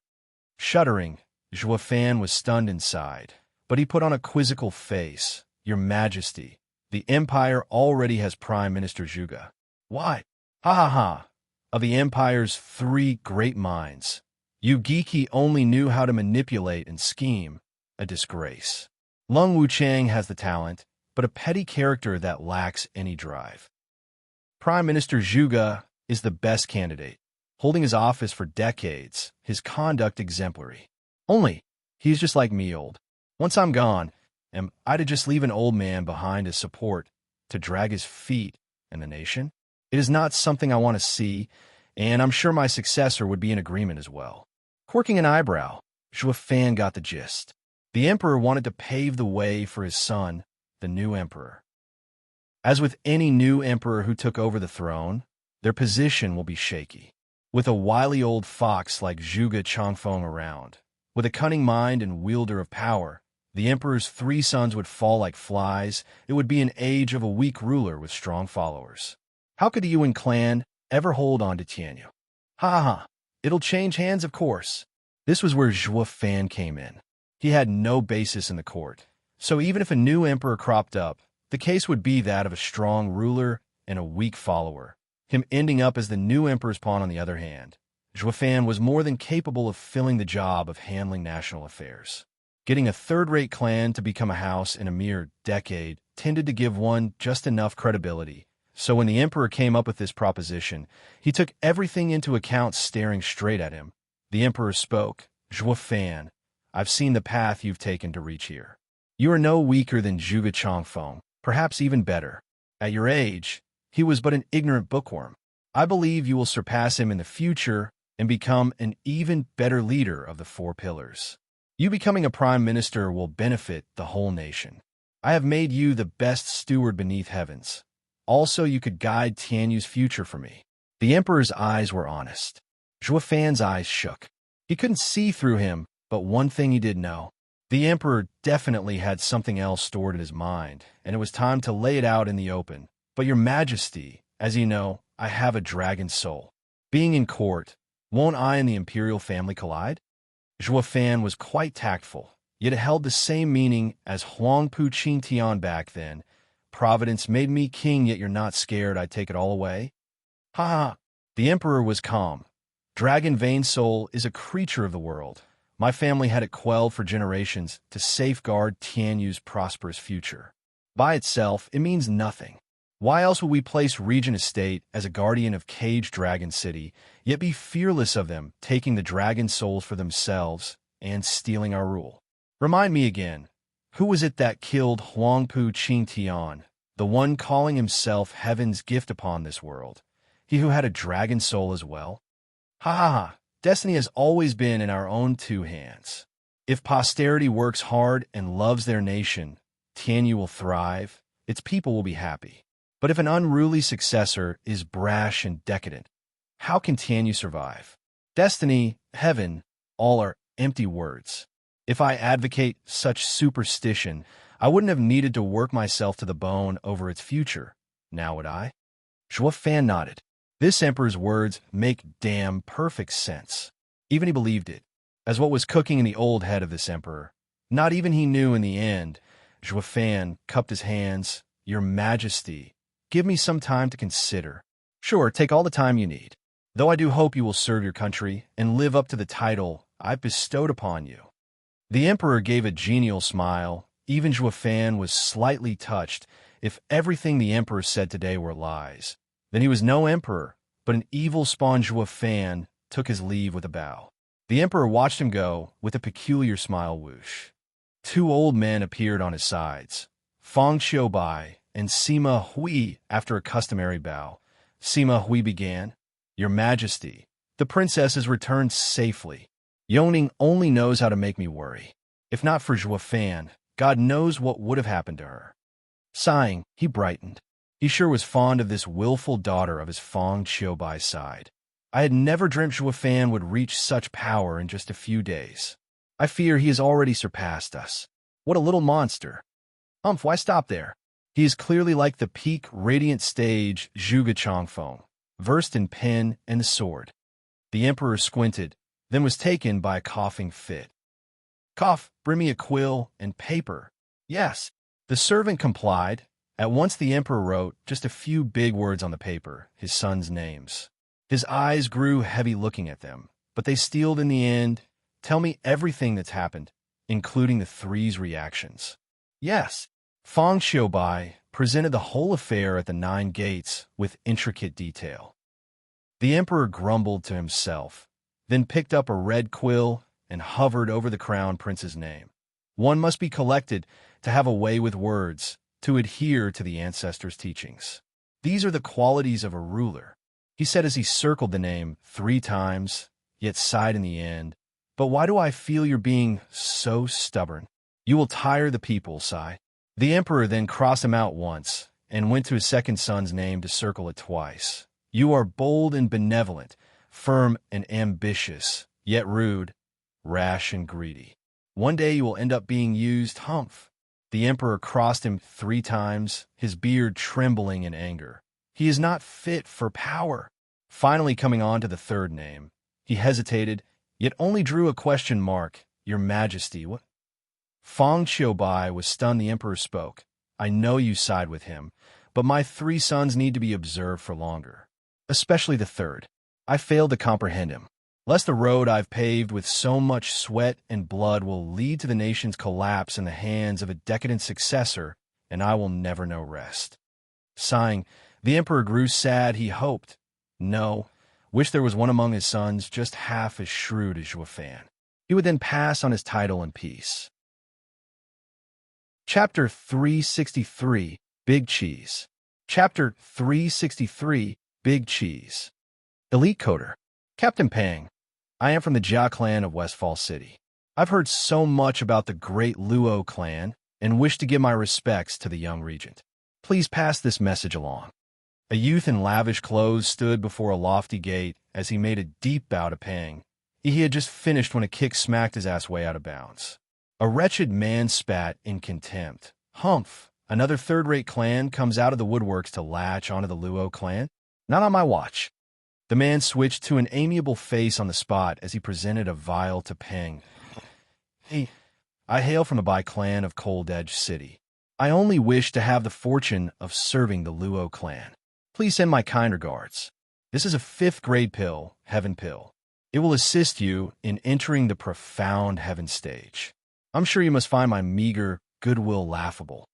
Shuddering, Zhuo Fan was stunned inside, but he put on a quizzical face. Your majesty, the empire already has Prime Minister Zhuge. Why? Ha ha ha. Of the empire's 3 great minds, you geeky only knew how to manipulate and scheme. A disgrace. Lung Wuchang has the talent, but a petty character that lacks any drive. Prime Minister Zhuge is the best candidate, holding his office for decades, his conduct exemplary. Only, he's just like me, old. Once I'm gone, am I to just leave an old man behind as support, to drag his feet in the nation? It is not something I want to see, and I'm sure my successor would be in agreement as well. Quirking an eyebrow, Zhuo Fan got the gist. The emperor wanted to pave the way for his son, the new emperor. As with any new emperor who took over the throne, their position will be shaky. With a wily old fox like Zhuge Changfeng around, with a cunning mind and wielder of power, the emperor's 3 sons would fall like flies. It would be an age of a weak ruler with strong followers. How could the Yuan clan ever hold on to Tianyu? Ha ha ha. It'll change hands, of course. This was where Zhuo Fan came in. He had no basis in the court, so even if a new emperor cropped up, the case would be that of a strong ruler and a weak follower. Him ending up as the new emperor's pawn on the other hand. Zhuo Fan was more than capable of filling the job of handling national affairs. Getting a third-rate clan to become a house in a mere decade tended to give one just enough credibility. So when the emperor came up with this proposition, he took everything into account, staring straight at him. The emperor spoke. Zhuo Fan, I've seen the path you've taken to reach here. You are no weaker than Zhuge Changfeng, perhaps even better. At your age, he was but an ignorant bookworm. I believe you will surpass him in the future and become an even better leader of the 4 pillars. You becoming a prime minister will benefit the whole nation. I have made you the best steward beneath heavens. Also, you could guide Tianyu's future for me. The emperor's eyes were honest. Zhuo Fan's eyes shook. He couldn't see through him, but one thing he did know. The emperor definitely had something else stored in his mind, and it was time to lay it out in the open. But your majesty, as you know, I have a dragon soul. Being in court, won't I and the imperial family collide? Zhuo Fan was quite tactful, yet it held the same meaning as Huangpu Qingtian back then. Providence made me king, yet you're not scared I'd take it all away? Ha ha! The emperor was calm. Dragon Vein Soul is a creature of the world. My family had it quelled for generations to safeguard Tianyu's prosperous future. By itself, it means nothing. Why else would we place Regent Estate as a guardian of Cage Dragon City, yet be fearless of them taking the dragon souls for themselves and stealing our rule? Remind me again, who was it that killed Huangpu Qingtian, the one calling himself heaven's gift upon this world, he who had a dragon soul as well? Ha ha ha! Destiny has always been in our own 2 hands. If posterity works hard and loves their nation, Tianyu will thrive, its people will be happy. But if an unruly successor is brash and decadent, how can Tianyu survive? Destiny, heaven, all are empty words. If I advocate such superstition, I wouldn't have needed to work myself to the bone over its future, now would I? Zhuo Fan nodded. This emperor's words make damn perfect sense. Even he believed it, as what was cooking in the old head of this emperor. Not even he knew in the end. Zhuo Fan cupped his hands. Your Majesty, give me some time to consider. Sure, take all the time you need. Though I do hope you will serve your country and live up to the title I've bestowed upon you. The emperor gave a genial smile. Even Zhuo Fan was slightly touched. If everything the emperor said today were lies, then he was no emperor, but an evil spawn. Zhuo Fan took his leave with a bow. The emperor watched him go, with a peculiar smile whoosh. Two old men appeared on his sides, Fang Xiubai and Sima Hui. After a customary bow, Sima Hui began, "Your Majesty, the princess has returned safely. Yoning only knows how to make me worry. If not for Zhua Fan, God knows what would have happened to her." Sighing, he brightened. He sure was fond of this willful daughter of his Fang Xiubai's side. I had never dreamt Zhua Fan would reach such power in just a few days. I fear he has already surpassed us. What a little monster. Why stop there? He is clearly like the peak radiant stage Zhuge Changfeng, versed in pen and the sword. The emperor squinted, then was taken by a coughing fit. "Cough, bring me a quill and paper." "Yes." The servant complied. At once the emperor wrote just a few big words on the paper, his sons' names. His eyes grew heavy looking at them, but they steeled in the end. "Tell me everything that's happened, including the three's reactions." "Yes." Fang Xiubai presented the whole affair at the 9 gates with intricate detail. The emperor grumbled to himself, then picked up a red quill and hovered over the crown prince's name. One must be collected to have a way with words, to adhere to the ancestors' teachings. These are the qualities of a ruler, he said as he circled the name 3 times, yet sighed in the end. "But why do I feel you're being so stubborn? You will tire the people," sighed. The emperor then crossed him out once and went to his second son's name to circle it twice. "You are bold and benevolent, firm and ambitious, yet rude, rash and greedy. One day you will end up being used." The emperor crossed him 3 times, his beard trembling in anger. "He is not fit for power." Finally coming on to the third name, he hesitated, yet only drew a question mark. "Your Majesty, what?" Fang Xiubai was stunned. The emperor spoke. "I know you side with him, but my 3 sons need to be observed for longer. Especially the third. I failed to comprehend him. Lest the road I've paved with so much sweat and blood will lead to the nation's collapse in the hands of a decadent successor, and I will never know rest." Sighing, the emperor grew sad. He hoped, no, wished there was one among his sons just half as shrewd as Zhua Fan. He would then pass on his title in peace. Chapter 363, Big Cheese. Chapter 363, Big Cheese. Elite Coder. Captain Pang. I am from the Jia clan of Westfall City. I've heard so much about the great Luo clan and wish to give my respects to the young regent. Please pass this message along. A youth in lavish clothes stood before a lofty gate as he made a deep bow to Pang. He had just finished when a kick smacked his ass way out of bounds. A wretched man spat in contempt. Another third-rate clan comes out of the woodworks to latch onto the Luo clan? Not on my watch. The man switched to an amiable face on the spot as he presented a vial to Peng. "Hey, I hail from the Bai clan of Cold Edge City. I only wish to have the fortune of serving the Luo clan. Please send my kind regards. This is a 5th-grade pill, Heaven Pill. It will assist you in entering the profound heaven stage. I'm sure you must find my meager goodwill laughable."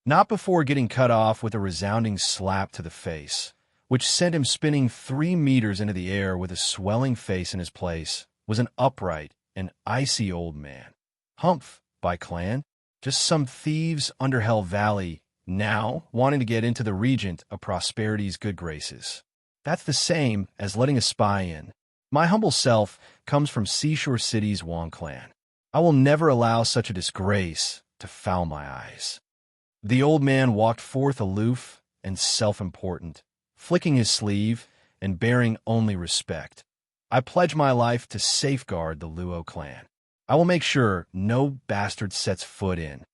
Not before getting cut off with a resounding slap to the face, which sent him spinning 3 meters into the air with a swelling face in his place, was an upright and icy old man. By clan? Just some thieves under Hell Valley, now wanting to get into the regent of prosperity's good graces. That's the same as letting a spy in. My humble self comes from Seashore City's Wong clan. I will never allow such a disgrace to foul my eyes. The old man walked forth aloof and self-important, flicking his sleeve and bearing only respect. I pledge my life to safeguard the Luo clan. I will make sure no bastard sets foot in.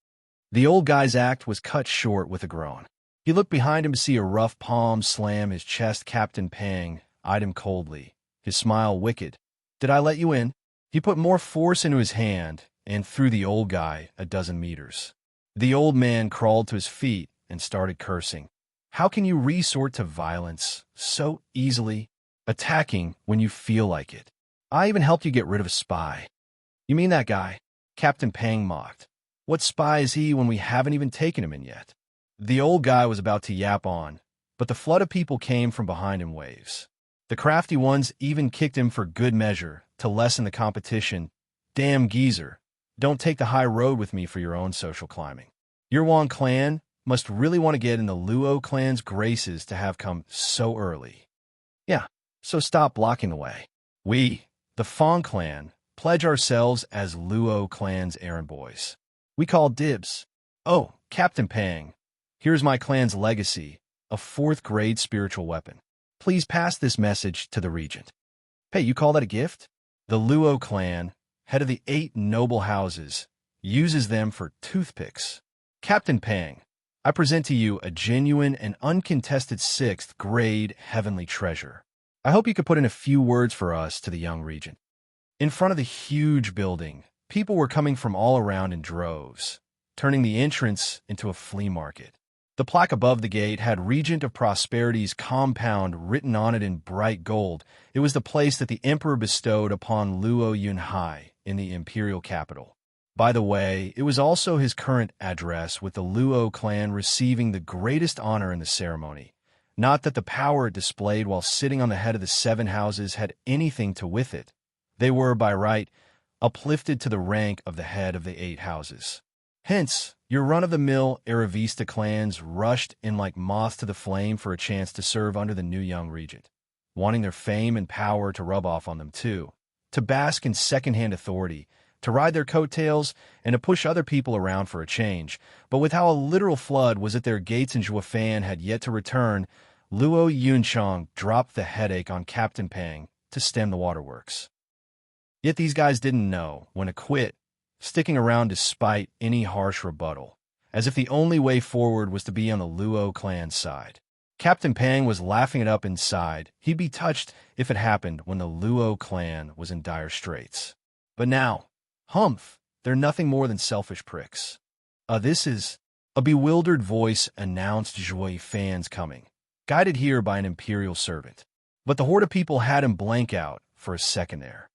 The old guy's act was cut short with a groan. He looked behind him to see a rough palm slam his chest. Captain Pang eyed him coldly, his smile wicked. "Did I let you in?" He put more force into his hand and threw the old guy a 12 meters. The old man crawled to his feet and started cursing. How can you resort to violence so easily, attacking when you feel like it? I even helped you get rid of a spy. You mean that guy? Captain Pang mocked. What spy is he when we haven't even taken him in yet? The old guy was about to yap on, but the flood of people came from behind in waves. The crafty ones even kicked him for good measure to lessen the competition. Damn geezer, don't take the high road with me for your own social climbing. Your Wong clan must really want to get in the Luo clan's graces to have come so early. Yeah, so stop blocking the way. We, the Fong clan, pledge ourselves as Luo clan's errand boys. We call dibs. Oh, Captain Pang, here's my clan's legacy, a 4th grade spiritual weapon. Please pass this message to the regent. Hey, you call that a gift? The Luo clan, head of the 8 noble houses, uses them for toothpicks. Captain Pang, I present to you a genuine and uncontested 6th grade heavenly treasure. I hope you could put in a few words for us to the young regent. In front of the huge building, people were coming from all around in droves, turning the entrance into a flea market. The plaque above the gate had Regent of Prosperity's compound written on it in bright gold. It was the place that the emperor bestowed upon Luo Yunhai in the imperial capital. By the way, it was also his current address, with the Luo clan receiving the greatest honor in the ceremony. Not that the power it displayed while sitting on the head of the 7 houses had anything to with it. They were, by right, uplifted to the rank of the head of the 8 houses. Hence, your run-of-the-mill Aravista clans rushed in like moths to the flame for a chance to serve under the new young regent, wanting their fame and power to rub off on them too, to bask in second-hand authority, to ride their coattails, and to push other people around for a change. But with how a literal flood was at their gates and Zhuofan had yet to return, Luo Yunchang dropped the headache on Captain Pang to stem the waterworks. Yet these guys didn't know when to quit, sticking around despite any harsh rebuttal, as if the only way forward was to be on the Luo clan's side. Captain Pang was laughing it up inside. He'd be touched if it happened when the Luo clan was in dire straits. But now, humph, they're nothing more than selfish pricks. This is... A bewildered voice announced Zhuofan's coming, guided here by an imperial servant. But the horde of people had him blank out for a second there.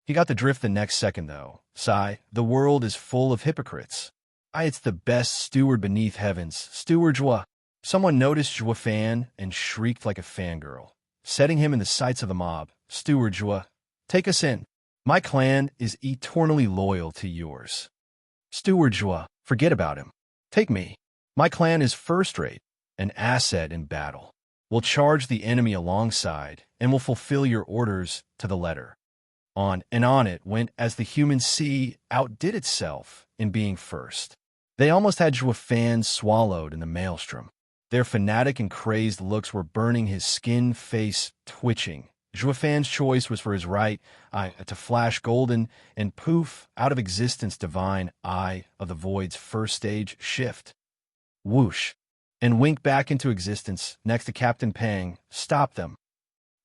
He got the drift the next second, though. Sigh, the world is full of hypocrites. It's the best steward beneath heavens, Steward Zhuo. Someone noticed Zhuofan and shrieked like a fangirl, setting him in the sights of the mob. Steward Zhuo, take us in. My clan is eternally loyal to yours. Steward Zhuo, forget about him. Take me. My clan is first-rate, an asset in battle. We'll charge the enemy alongside, and will fulfill your orders to the letter. On and on it went as the human sea outdid itself in being first. They almost had Zhuofan swallowed in the maelstrom. Their fanatic and crazed looks were burning his skin, face twitching. Zhuofan's choice was for his right eye to flash golden, and poof, out of existence divine eye of the void's first stage shift. Whoosh, and wink back into existence next to Captain Pang. Stop them.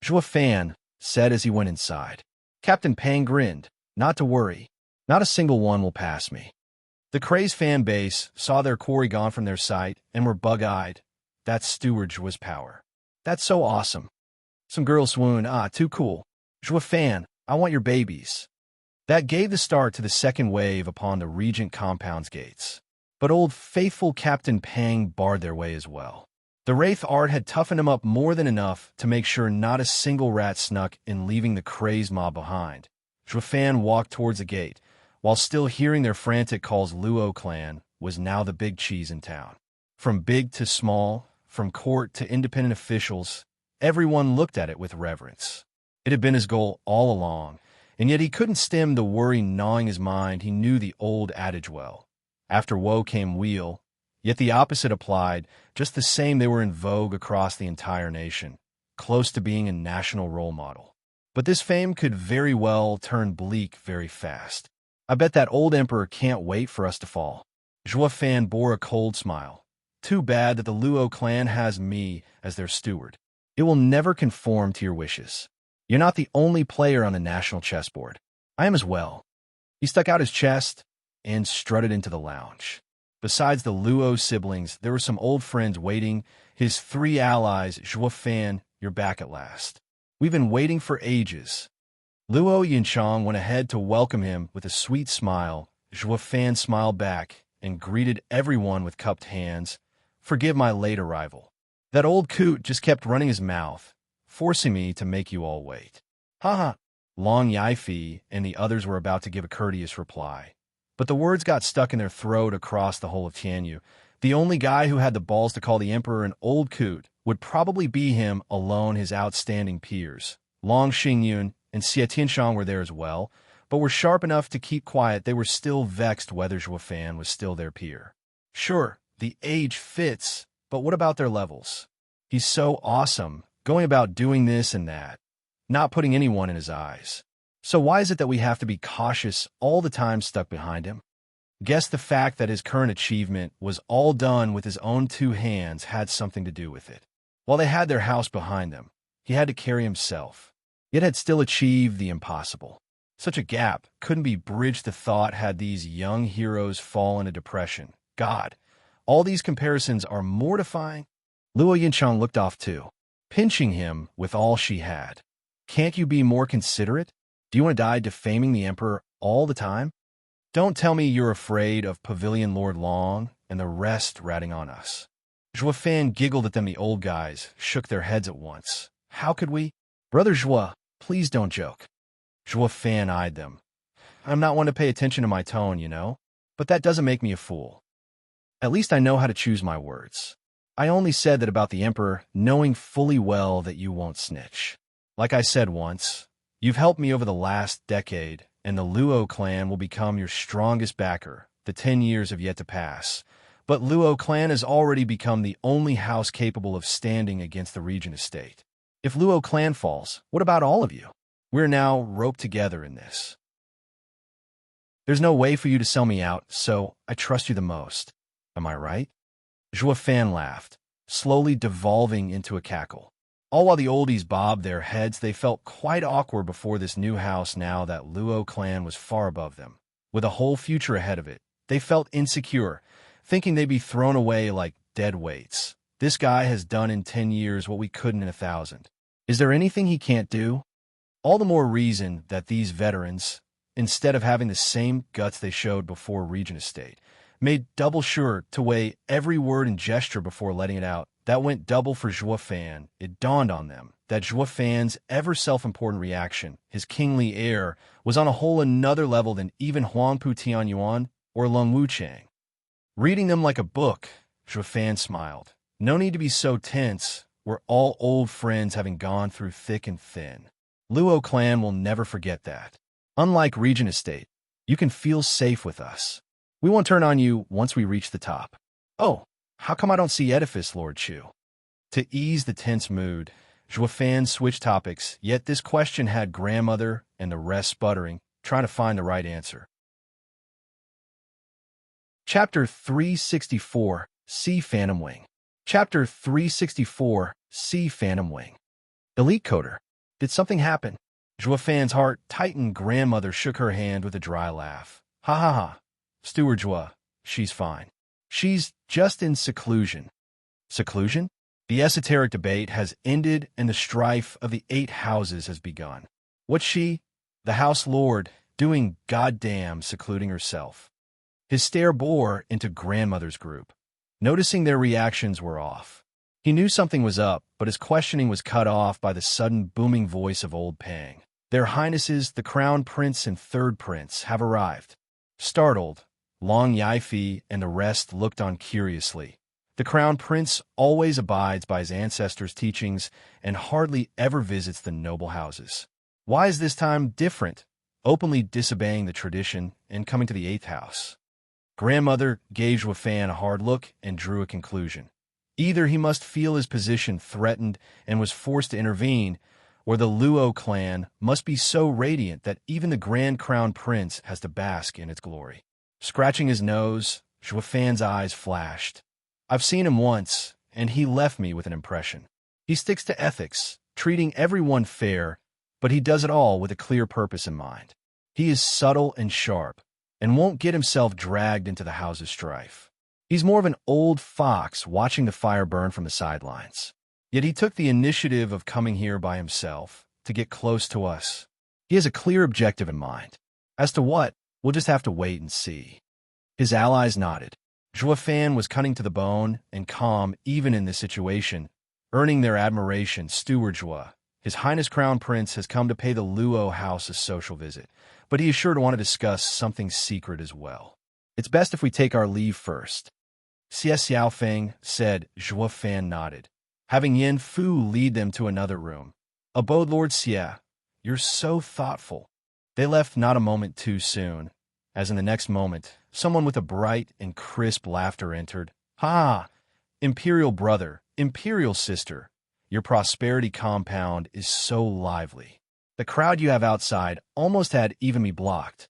Zhuofan said as he went inside. Captain Pang grinned. Not to worry. Not a single one will pass me. The crazed fan base saw their quarry gone from their sight and were bug-eyed. That's Steward Zhuo's power. That's so awesome. Some girls swooned. Too cool. Zhuofan, I want your babies. That gave the start to the second wave upon the Regent compound's gates. But old faithful Captain Pang barred their way as well. The Wraith art had toughened him up more than enough to make sure not a single rat snuck in, leaving the crazed mob behind. Zhuofan walked towards the gate, while still hearing their frantic calls. Luo clan was now the big cheese in town. From big to small, from court to independent officials, everyone looked at it with reverence. It had been his goal all along, and yet he couldn't stem the worry gnawing his mind. He knew the old adage well. After woe came weal. Yet the opposite applied. Just the same, they were in vogue across the entire nation, close to being a national role model. But this fame could very well turn bleak very fast. I bet that old emperor can't wait for us to fall. Zhuofan bore a cold smile. Too bad that the Luo clan has me as their steward. It will never conform to your wishes. You're not the only player on the national chessboard. I am as well. He stuck out his chest and strutted into the lounge. Besides the Luo siblings, there were some old friends waiting. His 3 allies. Zhuofan, you're back at last. We've been waiting for ages. Luo Yunchang went ahead to welcome him with a sweet smile. Zhuofan smiled back and greeted everyone with cupped hands. Forgive my late arrival. That old coot just kept running his mouth, forcing me to make you all wait. Haha. Long Yifi and the others were about to give a courteous reply, but the words got stuck in their throat across the whole of Tianyu. The only guy who had the balls to call the emperor an old coot would probably be him alone. His outstanding peers, Long Xingyun and Xie Tianshang, were there as well, but were sharp enough to keep quiet. They were still vexed whether Zhuo Fan was still their peer. Sure, the age fits, but what about their levels? He's so awesome, going about doing this and that, not putting anyone in his eyes. So why is it that we have to be cautious all the time stuck behind him? Guess the fact that his current achievement was all done with his own 2 hands had something to do with it. While they had their house behind them, he had to carry himself, yet had still achieved the impossible. Such a gap couldn't be bridged, the thought had these young heroes fall into depression. God, all these comparisons are mortifying. Luo Yinchang looked off too, pinching him with all she had. Can't you be more considerate? Do you want to die defaming the emperor all the time? Don't tell me you're afraid of Pavilion Lord Long and the rest ratting on us. Zhuo Fan giggled at them. The old guys shook their heads at once. How could we? Brother Zhuo, please don't joke. Zhuo Fan eyed them. I'm not one to pay attention to my tone, you know, but that doesn't make me a fool. At least I know how to choose my words. I only said that about the emperor, knowing fully well that you won't snitch. Like I said once, you've helped me over the last decade, and the Luo clan will become your strongest backer. The 10 years have yet to pass, but Luo clan has already become the only house capable of standing against the Regent estate. If Luo clan falls, what about all of you? We're now roped together in this. There's no way for you to sell me out, so I trust you the most. Am I right? Zhuo Fan laughed, slowly devolving into a cackle. All while the oldies bobbed their heads, they felt quite awkward before this new house now that Luo clan was far above them. With a whole future ahead of it, they felt insecure, thinking they'd be thrown away like dead weights. This guy has done in 10 years what we couldn't in 1,000. Is there anything he can't do? All the more reason that these veterans, instead of having the same guts they showed before Regent estate, made double sure to weigh every word and gesture before letting it out. That went double for Zhuo Fan. It dawned on them that Zhuo Fan's ever self-important reaction, his kingly air, was on a whole another level than even Huangpu Tianyuan or Lung Wuchang. Reading them like a book, Zhuo Fan smiled. No need to be so tense. We're all old friends, having gone through thick and thin. Luo clan will never forget that. Unlike Regent estate, you can feel safe with us. We won't turn on you once we reach the top. Oh, how come I don't see edifice, Lord Chu? To ease the tense mood, Zhuo Fan switched topics, yet this question had grandmother and the rest sputtering, trying to find the right answer. Chapter 364, See Phantom Wing. Chapter 364, See Phantom Wing. Elite Coder. Did something happen? Zhuo Fan's heart tightened. Grandmother shook her hand with a dry laugh. Ha ha ha. Steward Zhuo, she's fine. She's just in seclusion. Seclusion? The esoteric debate has ended and the strife of the 8 houses has begun. What's she, the house lord, doing goddamn secluding herself? His stare bore into grandmother's group. Noticing their reactions were off. He knew something was up, but his questioning was cut off by the sudden booming voice of old Pang. Their Highnesses, the Crown Prince and Third Prince, have arrived. Startled, Long Yifi and the rest looked on curiously. The Crown Prince always abides by his ancestors' teachings and hardly ever visits the noble houses. Why is this time different, openly disobeying the tradition and coming to the 8th house? Grandmother gave Zhuo Fan a hard look and drew a conclusion. Either he must feel his position threatened and was forced to intervene, or the Luo clan must be so radiant that even the Grand Crown Prince has to bask in its glory. Scratching his nose, Zhuo Fan's eyes flashed. I've seen him once, and he left me with an impression. He sticks to ethics, treating everyone fair, but he does it all with a clear purpose in mind. He is subtle and sharp, and won't get himself dragged into the house's strife. He's more of an old fox watching the fire burn from the sidelines. Yet he took the initiative of coming here by himself to get close to us. He has a clear objective in mind. As to what, we'll just have to wait and see. His allies nodded. Zhuo Fan was cunning to the bone and calm even in this situation, earning their admiration. Steward Zhuo, His Highness Crown Prince has come to pay the Luo house a social visit, but he is sure to want to discuss something secret as well. It's best if we take our leave first. Xie Xiaofeng said. Zhuo Fan nodded, having Yin Fu lead them to another room. Abode Lord Xie, you're so thoughtful. They left not a moment too soon, as in the next moment, someone with a bright and crisp laughter entered. Ha! Imperial brother, imperial sister, your prosperity compound is so lively. The crowd you have outside almost had even me blocked.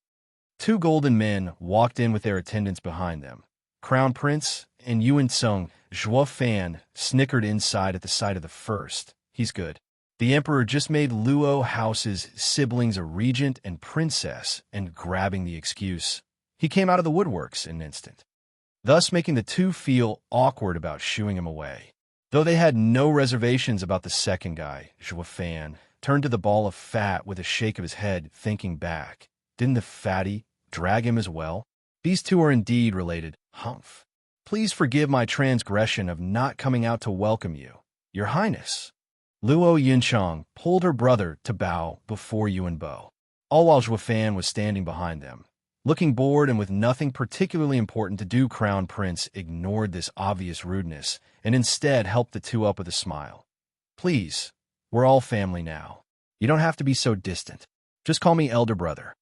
Two golden men walked in with their attendants behind them. Crown Prince and Yuan Tsung. Zhuo Fan snickered inside at the sight of the first. He's good. The emperor just made Luo House's siblings a regent and princess, and grabbing the excuse, he came out of the woodworks in an instant, thus making the two feel awkward about shooing him away. Though they had no reservations about the second guy, Zhuo Fan turned to the ball of fat with a shake of his head, thinking back. Didn't the fatty drag him as well? These two are indeed related. Humph. Please forgive my transgression of not coming out to welcome you, Your Highness. Luo Yinchang pulled her brother to bow before Yuan Bo, all while Zhuo Fan was standing behind them. Looking bored and with nothing particularly important to do, Crown Prince ignored this obvious rudeness and instead helped the two up with a smile. Please, we're all family now. You don't have to be so distant. Just call me elder brother.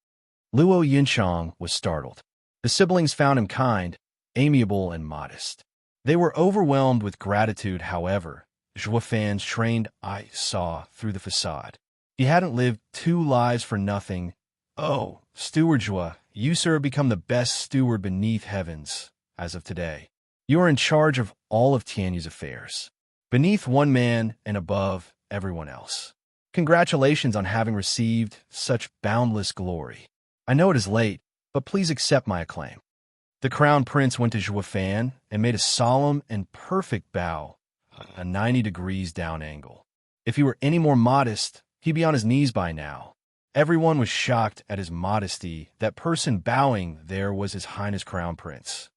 Luo Yinchang was startled. The siblings found him kind, amiable, and modest. They were overwhelmed with gratitude, however. Zhuo Fan's trained eye saw through the facade. He hadn't lived two lives for nothing. Oh, Steward Zhuo, you, sir, have become the best steward beneath heavens as of today. You are in charge of all of Tianyu's affairs, beneath one man and above everyone else. Congratulations on having received such boundless glory. I know it is late, but please accept my acclaim. The Crown Prince went to Zhuo Fan and made a solemn and perfect bow, a 90 degrees down angle. If he were any more modest, he'd be on his knees by now. Everyone was shocked at his modesty. That person bowing there was His Highness Crown Prince.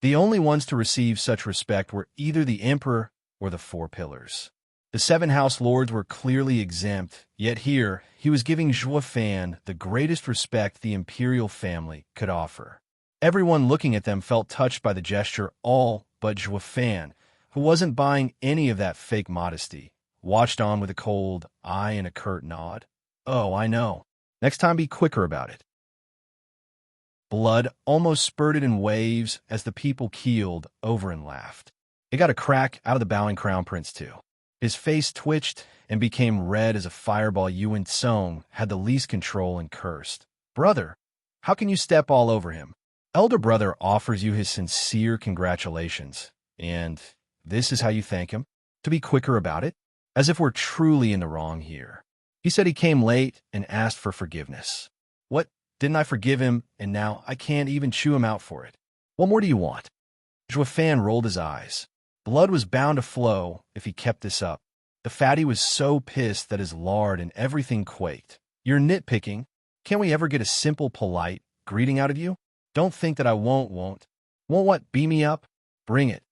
The only ones to receive such respect were either the Emperor or the Four Pillars. The seven house lords were clearly exempt, yet here he was giving Zhuo Fan the greatest respect the imperial family could offer. Everyone looking at them felt touched by the gesture, all but Zhuo Fan, who wasn't buying any of that fake modesty, watched on with a cold eye and a curt nod. Oh, I know. Next time be quicker about it. Blood almost spurted in waves as the people keeled over and laughed. It got a crack out of the bowing Crown Prince, too. His face twitched and became red as a fireball. Yuan Tsung had the least control and cursed. Brother, how can you step all over him? Elder brother offers you his sincere congratulations, and this is how you thank him? To be quicker about it? As if we're truly in the wrong here. He said he came late and asked for forgiveness. What? Didn't I forgive him, and now I can't even chew him out for it? What more do you want? Zhuo Fan rolled his eyes. Blood was bound to flow if he kept this up. The fatty was so pissed that his lard and everything quaked. You're nitpicking. Can't we ever get a simple, polite greeting out of you? Don't think that I won't. Won't what? Beam me up? Bring it.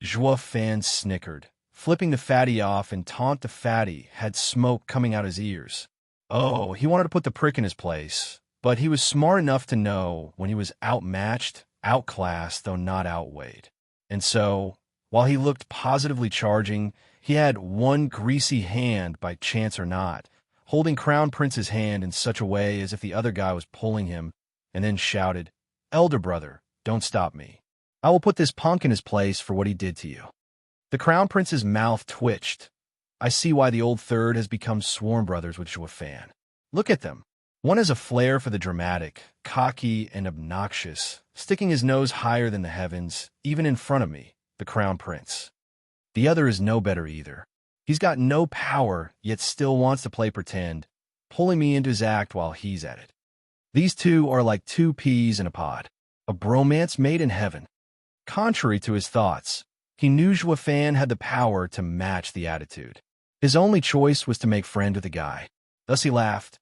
Zhuo Fan snickered, flipping the fatty off, and taunt the fatty had smoke coming out his ears. Oh, he wanted to put the prick in his place, but he was smart enough to know when he was outmatched, outclassed, though not outweighed. And so, while he looked positively charging, he had one greasy hand, by chance or not, holding Crown Prince's hand in such a way as if the other guy was pulling him, and then shouted, Elder brother, don't stop me. I will put this punk in his place for what he did to you. The Crown Prince's mouth twitched. I see why the old third has become sworn brothers with Zhuo Fan. Look at them. One has a flair for the dramatic, cocky, and obnoxious, sticking his nose higher than the heavens, even in front of me, the Crown Prince. The other is no better either. He's got no power, yet still wants to play pretend, pulling me into his act while he's at it. These two are like two peas in a pod, a bromance made in heaven. Contrary to his thoughts, he knew Zhuo Fan had the power to match the attitude. His only choice was to make friend with the guy. Thus he laughed.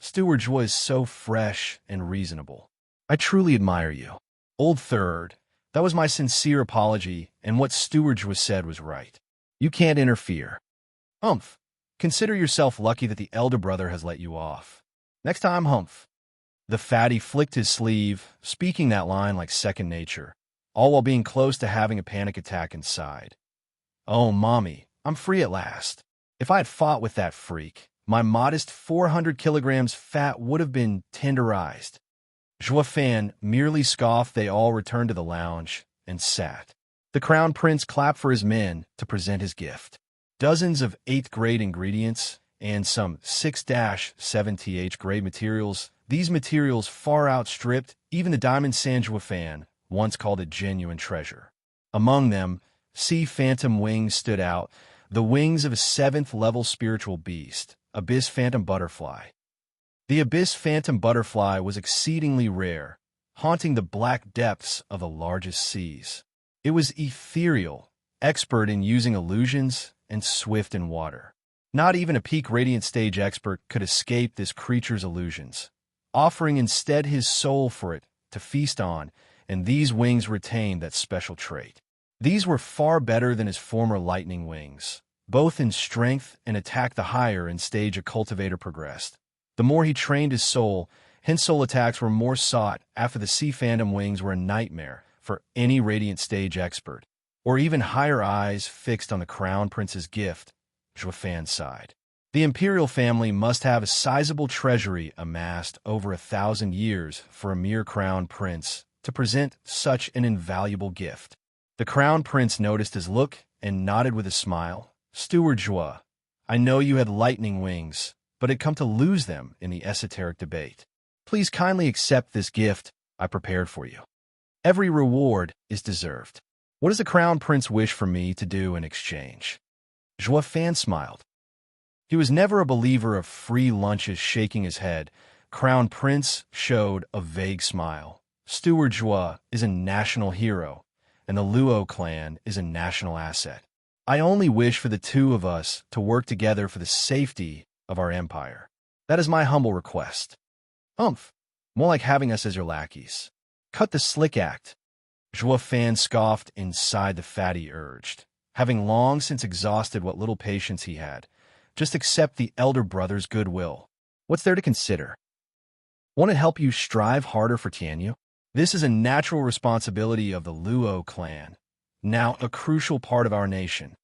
Steward Zhuo is so fresh and reasonable. I truly admire you. Old third, that was my sincere apology, and what Steward Zhuo said was right. You can't interfere. Humph. Consider yourself lucky that the elder brother has let you off. Next time, humph. The fatty flicked his sleeve, speaking that line like second nature, all while being close to having a panic attack inside. Oh, Mommy, I'm free at last. If I had fought with that freak, my modest 400 kilograms fat would have been tenderized. Fan merely scoffed. They all returned to the lounge and sat. The Crown Prince clapped for his men to present his gift. Dozens of 8th grade ingredients and some 6-7th grade materials. These materials far outstripped even the diamond sand Fan once called a genuine treasure. Among them, sea phantom wings stood out, the wings of a 7th-level spiritual beast, abyss phantom butterfly. The abyss phantom butterfly was exceedingly rare, haunting the black depths of the largest seas. It was ethereal, expert in using illusions, and swift in water. Not even a peak radiant stage expert could escape this creature's illusions, offering instead his soul for it to feast on, and these wings retained that special trait. These were far better than his former lightning wings, both in strength and attack. The higher in stage a cultivator progressed, the more he trained his soul, hence soul attacks were more sought after. The sea phantom wings were a nightmare for any radiant stage expert, or even higher. Eyes fixed on the Crown Prince's gift, Fan sighed. The imperial family must have a sizable treasury amassed over 1,000 years for a mere crown prince to present such an invaluable gift. The Crown Prince noticed his look and nodded with a smile. Steward Joie, I know you had lightning wings, but had come to lose them in the esoteric debate. Please kindly accept this gift I prepared for you. Every reward is deserved. What does the Crown Prince wish for me to do in exchange? Fan smiled. He was never a believer of free lunches. Shaking his head, Crown Prince showed a vague smile. Steward Joie is a national hero, and the Luo clan is a national asset. I only wish for the two of us to work together for the safety of our empire. That is my humble request. Humph, more like having us as your lackeys. Cut the slick act. Fan scoffed. Inside, the fatty urged, having long since exhausted what little patience he had. Just accept the elder brother's goodwill. What's there to consider? Won't it help you strive harder for Tianyu? This is a natural responsibility of the Luo clan, now a crucial part of our nation.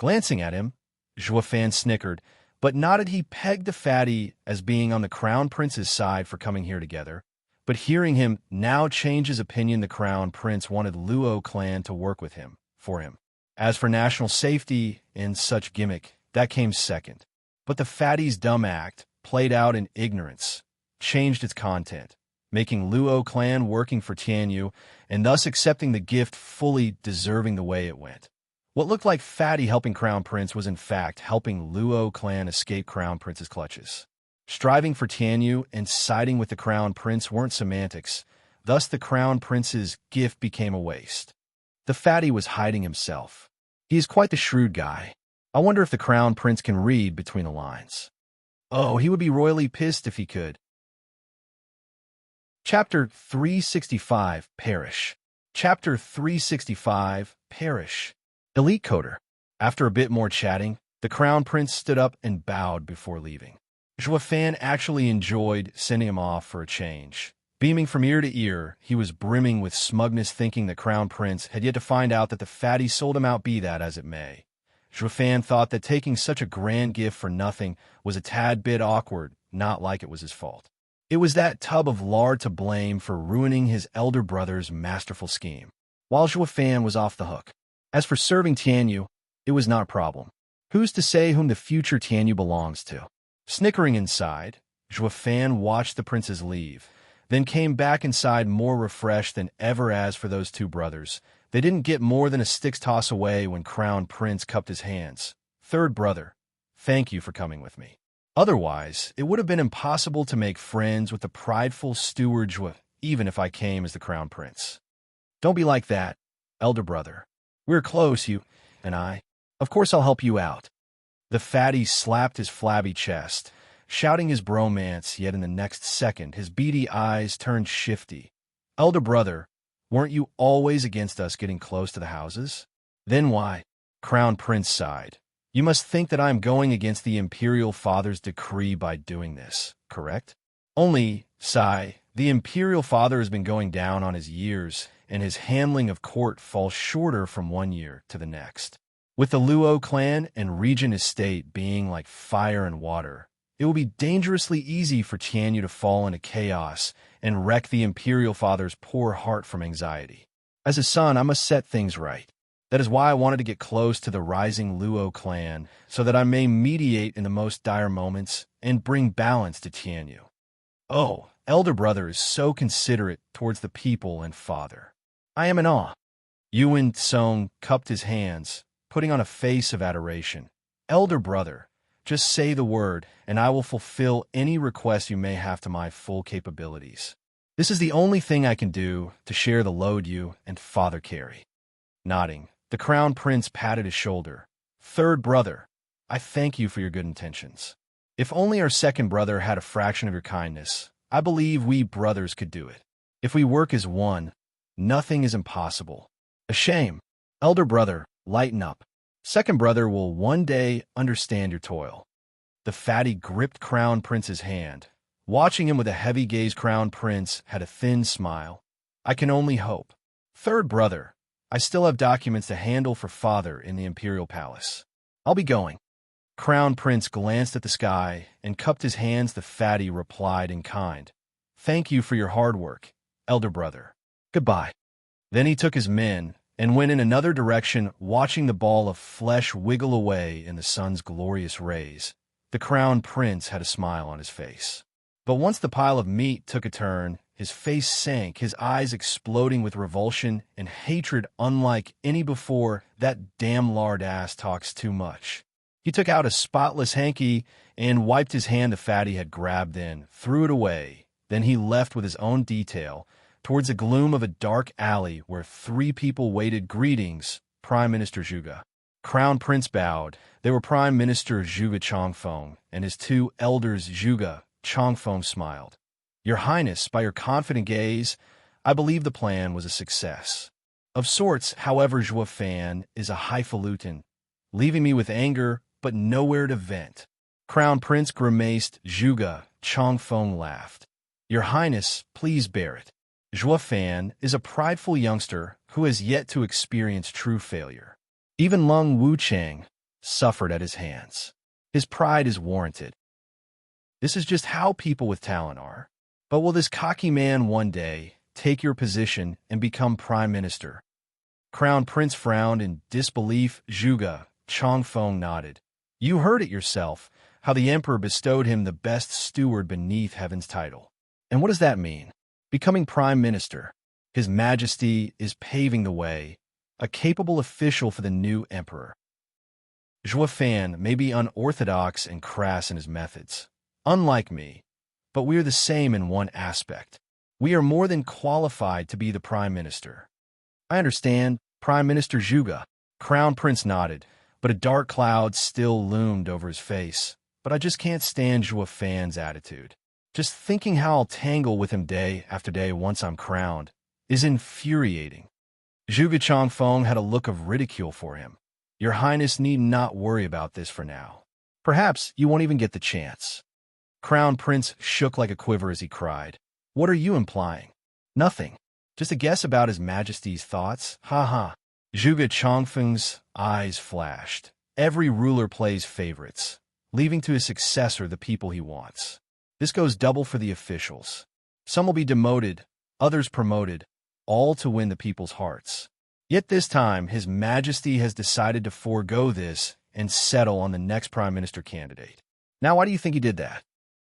Glancing at him, Fan snickered, but nodded. He pegged the fatty as being on the Crown Prince's side for coming here together. But hearing him now change his opinion, the Crown Prince wanted Luo clan to work with him, for him. As for national safety and such gimmick, that came second. But the fatty's dumb act, played out in ignorance, changed its content, making Luo clan working for Tianyu, and thus accepting the gift fully deserving the way it went. What looked like fatty helping Crown Prince was in fact helping Luo clan escape Crown Prince's clutches. Striving for Tianyu and siding with the Crown Prince weren't semantics, thus the Crown Prince's gift became a waste. The fatty was hiding himself. He is quite the shrewd guy. I wonder if the Crown Prince can read between the lines. Oh, he would be royally pissed if he could. Chapter 365, Perish. Chapter 365, Perish. Elite Coder. After a bit more chatting, the Crown Prince stood up and bowed before leaving. Fan actually enjoyed sending him off for a change. Beaming from ear to ear, he was brimming with smugness, thinking the Crown Prince had yet to find out that the fatty sold him out. Be that as it may, Fan thought that taking such a grand gift for nothing was a tad bit awkward, not like it was his fault. It was that tub of lard to blame for ruining his elder brother's masterful scheme, while Fan was off the hook. As for serving Tianyu, it was not a problem. Who's to say whom the future Tianyu belongs to? Snickering inside, Fan watched the princes leave, then came back inside more refreshed than ever. As for those two brothers, they didn't get more than a stick's toss away when Crown Prince cupped his hands. Third brother, thank you for coming with me. Otherwise, it would have been impossible to make friends with the prideful steward even if I came as the Crown Prince. Don't be like that, elder brother. We're close, you and I. Of course I'll help you out. The fatty slapped his flabby chest, shouting his bromance, yet in the next second his beady eyes turned shifty. Elder brother, weren't you always against us getting close to the houses? Then why? Crown Prince sighed. You must think that I am going against the Imperial Father's decree by doing this, correct? Only, Sai, the Imperial Father has been going down on his years, and his handling of court falls shorter from one year to the next. With the Luo clan and Regent estate being like fire and water, it will be dangerously easy for Tianyu to fall into chaos and wreck the Imperial Father's poor heart from anxiety. As his son, I must set things right. That is why I wanted to get close to the rising Luo clan, so that I may mediate in the most dire moments and bring balance to Tianyu. Oh, elder brother is so considerate towards the people and father. I am in awe. Yuan Song cupped his hands, putting on a face of adoration. Elder brother, just say the word, and I will fulfill any request you may have to my full capabilities. This is the only thing I can do to share the load you and father carry. Nodding, the crown prince patted his shoulder. Third brother, I thank you for your good intentions. If only our second brother had a fraction of your kindness, I believe we brothers could do it. If we work as one, nothing is impossible. A shame. Elder brother, lighten up. Second brother will one day understand your toil. The fatty gripped crown prince's hand. Watching him with a heavy gaze, crown prince had a thin smile. I can only hope. Third brother, I still have documents to handle for father in the imperial palace. I'll be going. Crown prince glanced at the sky and cupped his hands. The fatty replied in kind. Thank you for your hard work, elder brother. Goodbye. Then he took his men and went in another direction, watching the ball of flesh wiggle away in the sun's glorious rays. The crown prince had a smile on his face. But once the pile of meat took a turn, his face sank, his eyes exploding with revulsion and hatred unlike any before. That damn lard ass talks too much. He took out a spotless hanky and wiped his hand the fatty had grabbed in, threw it away. Then he left with his own detail, towards the gloom of a dark alley where three people waited. Greetings, Prime Minister Zhuge. Crown Prince bowed. They were Prime Minister Zhuge Chongfeng and his two elders. Zhuge Chongfeng smiled. Your Highness, by your confident gaze, I believe the plan was a success. Of sorts, however, Zhuge Fan is a highfalutin, leaving me with anger but nowhere to vent. Crown Prince grimaced. Zhuge Chongfeng laughed. Your Highness, please bear it. Zhuge Fan is a prideful youngster who has yet to experience true failure. Even Lung Wuchang suffered at his hands. His pride is warranted. This is just how people with talent are. But will this cocky man one day take your position and become prime minister? Crown Prince frowned in disbelief. Zhuge Chongfeng nodded. You heard it yourself, how the emperor bestowed him the best steward beneath heaven's title. And what does that mean? Becoming prime minister. His Majesty is paving the way, a capable official for the new emperor. Zhuge Fan may be unorthodox and crass in his methods, unlike me, but we are the same in one aspect. We are more than qualified to be the prime minister. I understand, Prime Minister Zhuge. Crown Prince nodded, but a dark cloud still loomed over his face. But I just can't stand Zhuge Fan's attitude. Just thinking how I'll tangle with him day after day once I'm crowned is infuriating. Zhuge Chongfeng had a look of ridicule for him. Your Highness need not worry about this for now. Perhaps you won't even get the chance. Crown Prince shook like a quiver as he cried. What are you implying? Nothing. Just a guess about His Majesty's thoughts? Ha ha. Zhuge Chongfeng's eyes flashed. Every ruler plays favorites, leaving to his successor the people he wants. This goes double for the officials. Some will be demoted, others promoted, all to win the people's hearts. Yet this time, His Majesty has decided to forego this and settle on the next prime minister candidate. Now, why do you think he did that?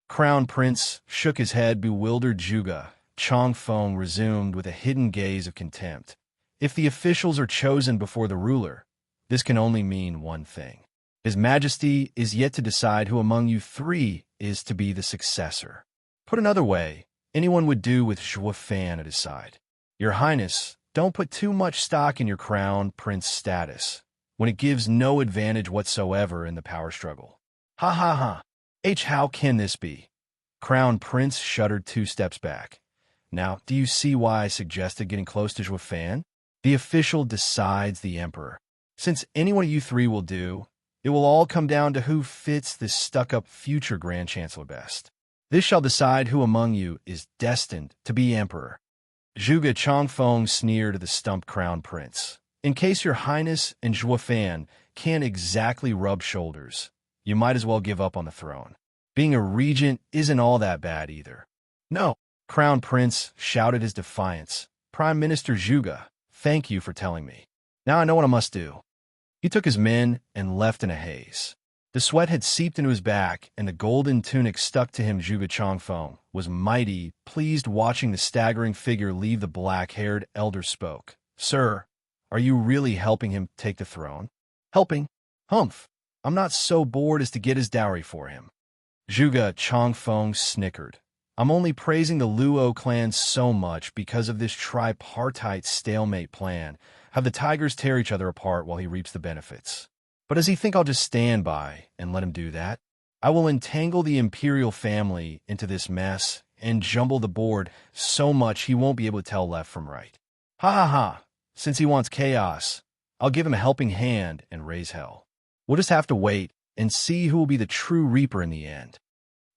Crown Prince shook his head, bewildered. Zhuge Chongfeng resumed with a hidden gaze of contempt. If the officials are chosen before the ruler, this can only mean one thing. His Majesty is yet to decide who among you three is to be the successor. Put another way, anyone would do with Zhuge Fan at his side. Your Highness, don't put too much stock in your crown prince status, when it gives no advantage whatsoever in the power struggle. Ha ha ha. How can this be? Crown Prince shuddered 2 steps back. Now, do you see why I suggested getting close to Zhuge Fan? The official decides the emperor. Since any one of you three will do, It will all come down to who fits this stuck-up future Grand Chancellor best. This shall decide who among you is destined to be emperor." Zhuge Changfeng sneered at the stumped crown prince. "In case your highness and Zhuofan can't exactly rub shoulders, you might as well give up on the throne. Being a regent isn't all that bad either." "No," crown prince shouted his defiance. "Prime Minister Zhuge, thank you for telling me. Now I know what I must do." He took his men and left in a haze. The sweat had seeped into his back, and the golden tunic stuck to him. Zhuge Changfeng was mighty pleased watching the staggering figure leave. The black-haired elder spoke. "Sir, are you really helping him take the throne?" "Helping? Humph! I'm not so bored as to get his dowry for him." Zhuge Changfeng snickered. "I'm only praising the Luo clan so much because of this tripartite stalemate plan. Have the tigers tear each other apart while he reaps the benefits. But does he think I'll just stand by and let him do that? I will entangle the imperial family into this mess and jumble the board so much he won't be able to tell left from right. Ha ha ha! Since he wants chaos, I'll give him a helping hand and raise hell. We'll just have to wait and see who will be the true reaper in the end."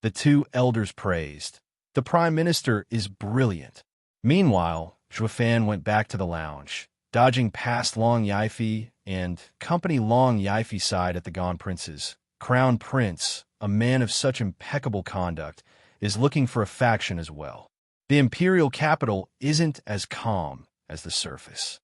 The two elders praised. "The prime minister is brilliant." Meanwhile, Zhuofan went back to the lounge, dodging past Long Yifi and company. Long Yifi sighed at the gone princes. Crown Prince, a man of such impeccable conduct, is looking for a faction as well. The imperial capital isn't as calm as the surface.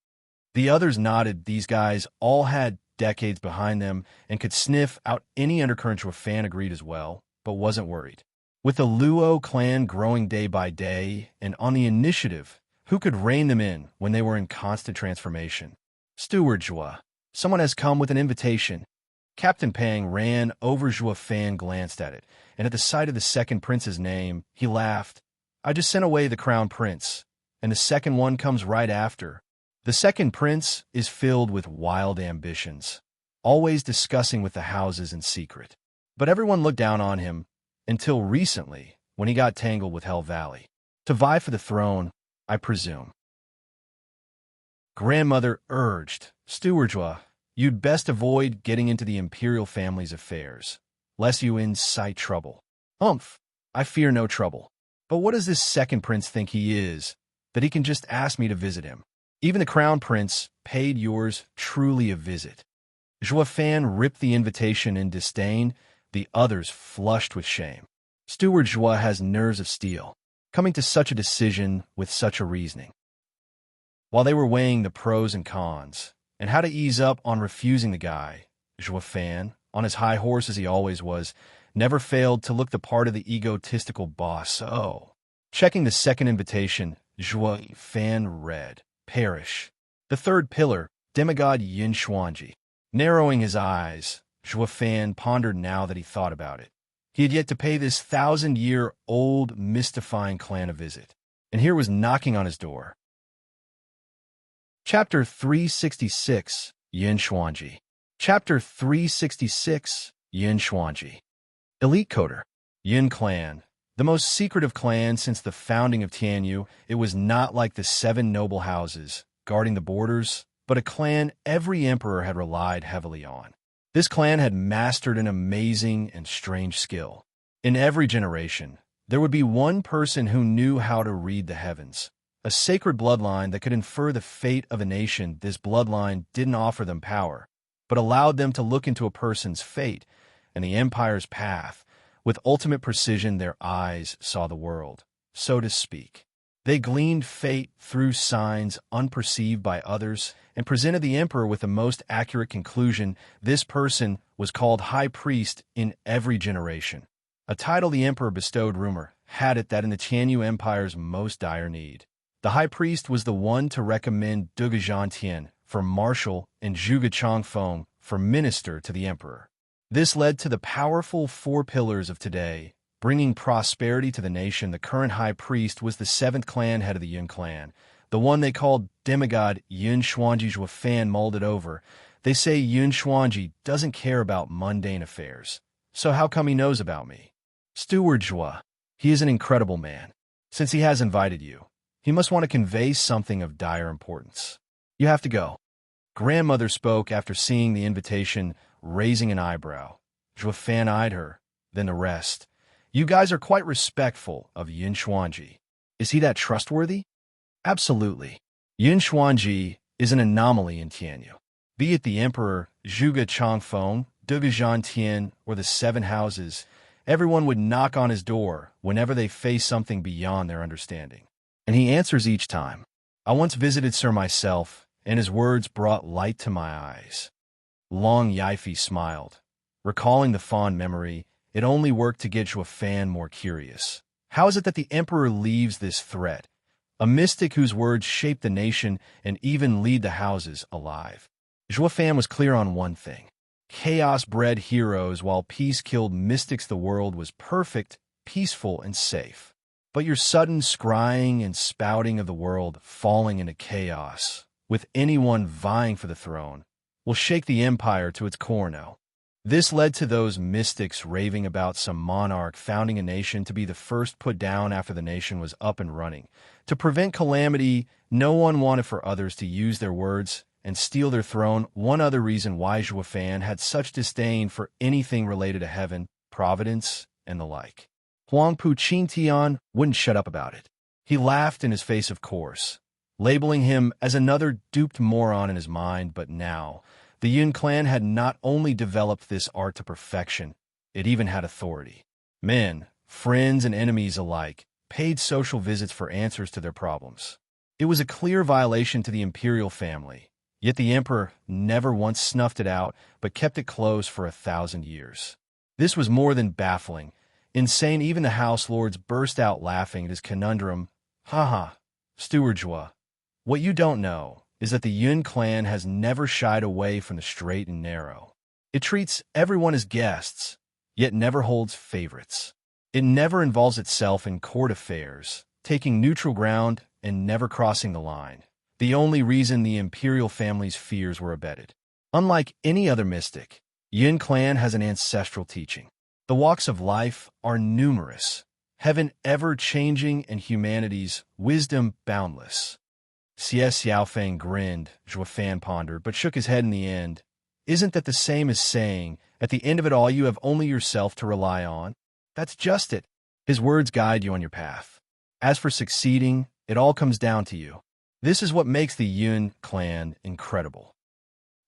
The others nodded. These guys all had decades behind them and could sniff out any undercurrent. Zhuofan agreed as well, but wasn't worried. With the Luo clan growing day by day and on the initiative, who could rein them in when they were in constant transformation? "Steward Zhua, someone has come with an invitation." Captain Pang ran over. Zhuofan glanced at it, and at the sight of the second prince's name, he laughed. "I just sent away the crown prince, and the second one comes right after." The second prince is filled with wild ambitions, always discussing with the houses in secret. But everyone looked down on him until recently, when he got tangled with Hell Valley. To vie for the throne, I presume. Grandmother urged, "Steward Zhua, you'd best avoid getting into the imperial family's affairs, lest you incite trouble." "Humph, I fear no trouble. But what does this second prince think he is, that he can just ask me to visit him? Even the crown prince paid yours truly a visit." Zhuofan ripped the invitation in disdain. The others flushed with shame. Steward Zhua has nerves of steel, coming to such a decision with such a reasoning. While they were weighing the pros and cons, and how to ease up on refusing the guy, Zhuofan, on his high horse as he always was, never failed to look the part of the egotistical boss. Checking the second invitation, Zhuofan read, "Perish. The third pillar, demigod Yin Xuanji." Narrowing his eyes, Zhuofan pondered now that he thought about it. He had yet to pay this 1,000-year-old mystifying clan a visit, and here was knocking on his door. Chapter 366, Yin Xuanji. Chapter 366, Yin Xuanji. Elite Coder. Yin Clan. The most secretive clan since the founding of Tianyu, it was not like the 7 noble houses guarding the borders, but a clan every emperor had relied heavily on. This clan had mastered an amazing and strange skill. In every generation, there would be one person who knew how to read the heavens, a sacred bloodline that could infer the fate of a nation. This bloodline didn't offer them power, but allowed them to look into a person's fate and the empire's path. With ultimate precision, their eyes saw the world, so to speak. They gleaned fate through signs unperceived by others and presented the emperor with the most accurate conclusion. This person was called High Priest in every generation, a title the emperor bestowed. Rumor had it that in the Tianyu Empire's most dire need, the High Priest was the one to recommend Duge Zhantian for marshal and Zhuge Changfeng for minister to the emperor. This led to the powerful 4 pillars of today, bringing prosperity to the nation. The current high priest was the 7th clan head of the Yin clan, the one they called demigod Yin Xuanji. Zhuofan mulled it over. They say Yin Xuanji doesn't care about mundane affairs. So how come he knows about me? Steward Zhua, he is an incredible man. Since he has invited you, he must want to convey something of dire importance. You have to go. Grandmother spoke after seeing the invitation raising an eyebrow. Zhua Fan eyed her, then the rest. You guys are quite respectful of Yun Xuanji. Is he that trustworthy? Absolutely. Yun Xuanji is an anomaly in Tianyu. Be it the Emperor, Zhuge Changfeng, Duge Zhantian, or the Seven Houses, everyone would knock on his door whenever they face something beyond their understanding. And he answers each time. I once visited Sir myself, and his words brought light to my eyes. Long Yifi smiled. Recalling the fond memory, it only worked to get Zhua Fan more curious. How is it that the Emperor leaves this threat? A mystic whose words shape the nation and even lead the houses alive. Zhua Fan was clear on one thing. Chaos bred heroes while peace killed mystics. The world was perfect, peaceful, and safe. But your sudden scrying and spouting of the world falling into chaos, with anyone vying for the throne, will shake the empire to its core now. This led to those mystics raving about some monarch founding a nation to be the first put down after the nation was up and running. To prevent calamity, no one wanted for others to use their words and steal their throne. One other reason why Zhua Fan had such disdain for anything related to heaven, providence, and the like. Huang Pu Qingtian wouldn't shut up about it. He laughed in his face, of course, labeling him as another duped moron in his mind. But now, the Yun clan had not only developed this art to perfection, it even had authority. Men, friends, and enemies alike paid social visits for answers to their problems. It was a clear violation to the imperial family, yet the emperor never once snuffed it out but kept it close for 1,000 years. This was more than baffling. Insane. Even the house lords burst out laughing at his conundrum. Haha, Steward Zhua, what you don't know is that the Yun clan has never shied away from the straight and narrow. It treats everyone as guests, yet never holds favorites. It never involves itself in court affairs, taking neutral ground and never crossing the line. The only reason the imperial family's fears were abetted. Unlike any other mystic, Yun clan has an ancestral teaching. The walks of life are numerous, heaven ever-changing and humanity's wisdom boundless. Xie Xiaofeng grinned, Zhua Fan pondered, but shook his head in the end. Isn't that the same as saying, at the end of it all you have only yourself to rely on? That's just it. His words guide you on your path. As for succeeding, it all comes down to you. This is what makes the Yun clan incredible.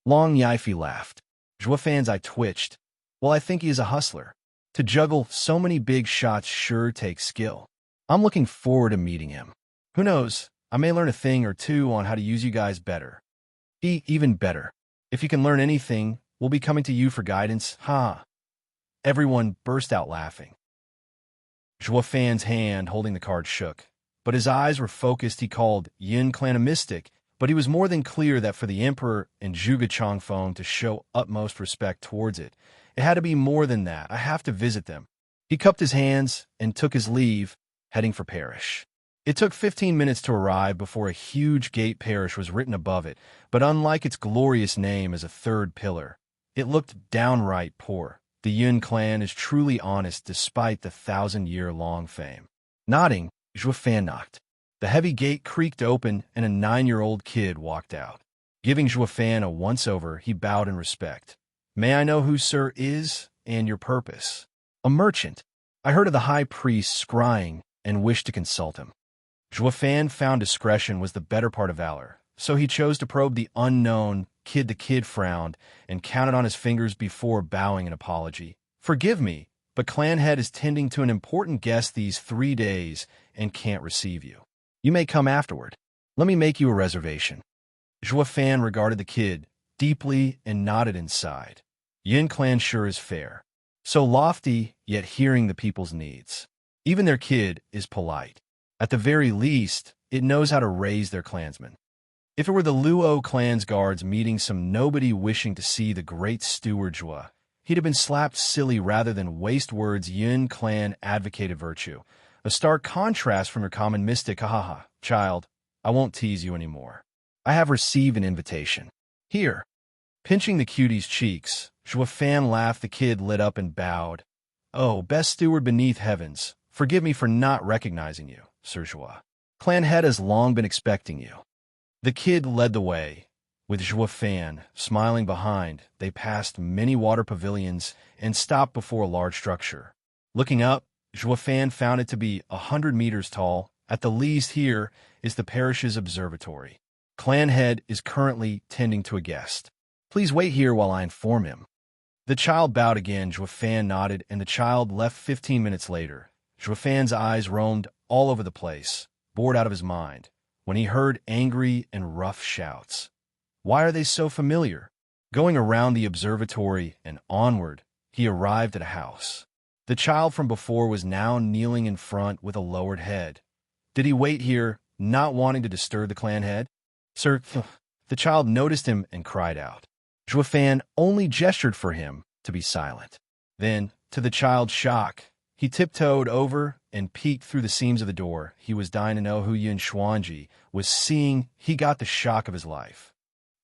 Long Yifi laughed. Zhua Fan's eye twitched. Well, I think he is a hustler. To juggle so many big shots sure takes skill. I'm looking forward to meeting him. Who knows, I may learn a thing or two on how to use you guys better. Even better. If you can learn anything, we'll be coming to you for guidance. Ha! Everyone burst out laughing. Zhua Fan's hand holding the card shook, but his eyes were focused. He called Yun clan a mystic, but he was more than clear that for the emperor and Zhuge Changfeng to show utmost respect towards it, it had to be more than that. I have to visit them. He cupped his hands and took his leave, heading for Parish. It took 15 minutes to arrive before a huge gate. Parish was written above it, but unlike its glorious name as a third pillar, it looked downright poor. The Yun clan is truly honest despite the 1,000-year-long fame. Nodding, Zhua Fan knocked. The heavy gate creaked open and a 9-year-old kid walked out. Giving Zhua Fan a once-over, he bowed in respect. May I know who Sir is and your purpose? A merchant. I heard of the high priest scrying and wished to consult him. Zhua Fan found discretion was the better part of valor, so he chose to probe the unknown. The kid frowned and counted on his fingers before bowing an apology. Forgive me, but clan head is tending to an important guest these 3 days and can't receive you. You may come afterward. Let me make you a reservation. Zhua Fan regarded the kid deeply and nodded inside. Yun clan sure is fair. So lofty, yet hearing the people's needs. Even their kid is polite. At the very least, it knows how to raise their clansmen. If it were the Luo clan's guards meeting some nobody wishing to see the great Steward Zhua, he'd have been slapped silly rather than waste words. Yun clan advocated virtue. A stark contrast from your common mystic. Haha, child, I won't tease you anymore. I have received an invitation. Here. Pinching the cutie's cheeks, Zhua Fan laughed. The kid lit up and bowed. Oh, best steward beneath heavens, forgive me for not recognizing you, Sir Zhua. Clan head has long been expecting you. The kid led the way, With Fan smiling behind, they passed many water pavilions and stopped before a large structure. Looking up, Fan found it to be 100 meters tall. At the least, here is the parish's observatory. Clan head is currently tending to a guest. Please wait here while I inform him. The child bowed again. Fan nodded, and the child left 15 minutes later. Fan's eyes roamed all over the place, bored out of his mind, when he heard angry and rough shouts. Why are they so familiar? Going around the observatory and onward, he arrived at a house. The child from before was now kneeling in front with a lowered head. Did he wait here, not wanting to disturb the clan head? Sir, the child noticed him and cried out. Fan only gestured for him to be silent. Then, to the child's shock, he tiptoed over and peeked through the seams of the door. He was dying to know who Yin Xuanji was seeing. He got the shock of his life.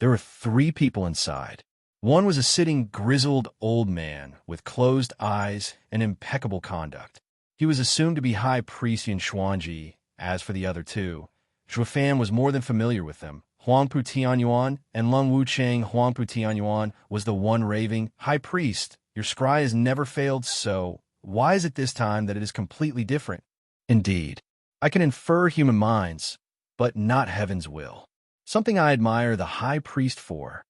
There were 3 people inside. One was a sitting, grizzled old man with closed eyes and impeccable conduct. He was assumed to be High Priest Yin Xuanji. As for the other 2, Fan was more than familiar with them. Huangpu Tianyuan and Lung Wucheng. Huangpu Tianyuan was the one raving, "High Priest, your scry has never failed, so why is it this time that it is completely different?" Indeed, I can infer human minds, but not heaven's will. Something I admire the High Priest for.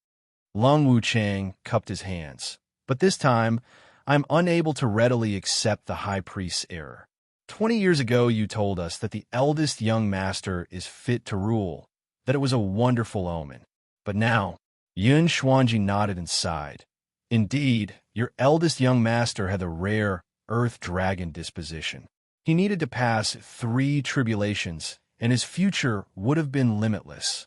Lung Wucheng cupped his hands, but this time I am unable to readily accept the High Priest's error. 20 years ago you told us that the eldest young master is fit to rule, that it was a wonderful omen. But now, Yin Xuanji nodded and sighed. Indeed, your eldest young master had the rare earth dragon disposition. He needed to pass 3 tribulations, and his future would have been limitless.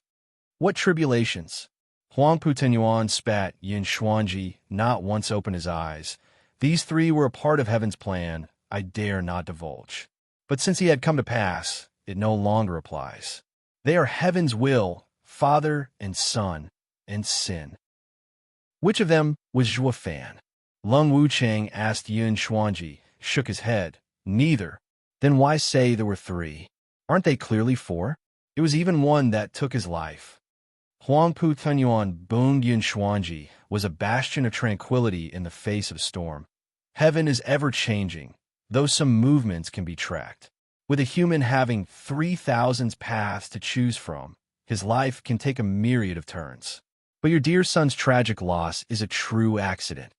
What tribulations? Huangpu Tenyuan spat. Yin Xuanji not once opened his eyes. These 3 were a part of heaven's plan. I dare not divulge. But since he had come to pass, it no longer applies. They are heaven's will, father and son, and sin. Which of them was Fan? Lung Wucheng asked. Yin Xuanji shook his head. Neither. Then why say there were 3? Aren't they clearly 4? It was even one that took his life. Huangpu Tenyuan boomed. Yin Xuanji was a bastion of tranquility in the face of storm. Heaven is ever-changing, though some movements can be tracked. With a human having 3,000 paths to choose from, his life can take a myriad of turns. But your dear son's tragic loss is a true accident.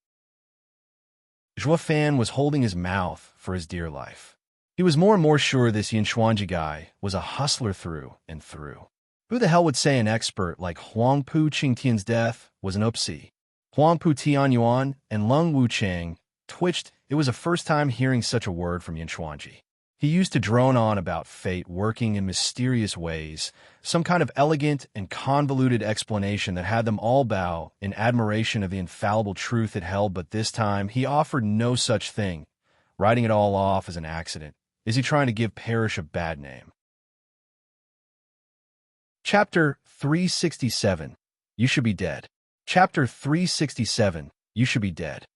Fan was holding his mouth for his dear life. He was more and more sure this Yin Xuanji guy was a hustler through and through. Who the hell would say an expert like Huangpu Qingtian's death was an oopsie? Huangpu Tianyuan and Lung Wucheng twitched. It was the first time hearing such a word from Yin Xuanji. He used to drone on about fate working in mysterious ways, some kind of elegant and convoluted explanation that had them all bow in admiration of the infallible truth it held, but this time he offered no such thing, writing it all off as an accident. Is he trying to give Parrish a bad name? Chapter 367. You should be dead. Chapter 367. You should be dead.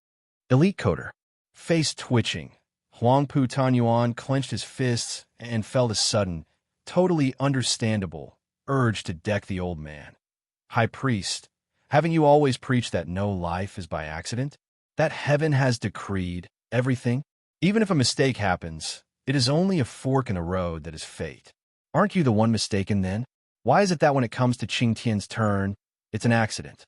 Elite Coder. Face twitching. Huangpu Tanyuan clenched his fists and felt a sudden, totally understandable urge to deck the old man. High Priest, haven't you always preached that no life is by accident? That heaven has decreed everything? Even if a mistake happens, it is only a fork in the road that is fate. Aren't you the one mistaken then? Why is it that when it comes to Qingtian's turn, it's an accident?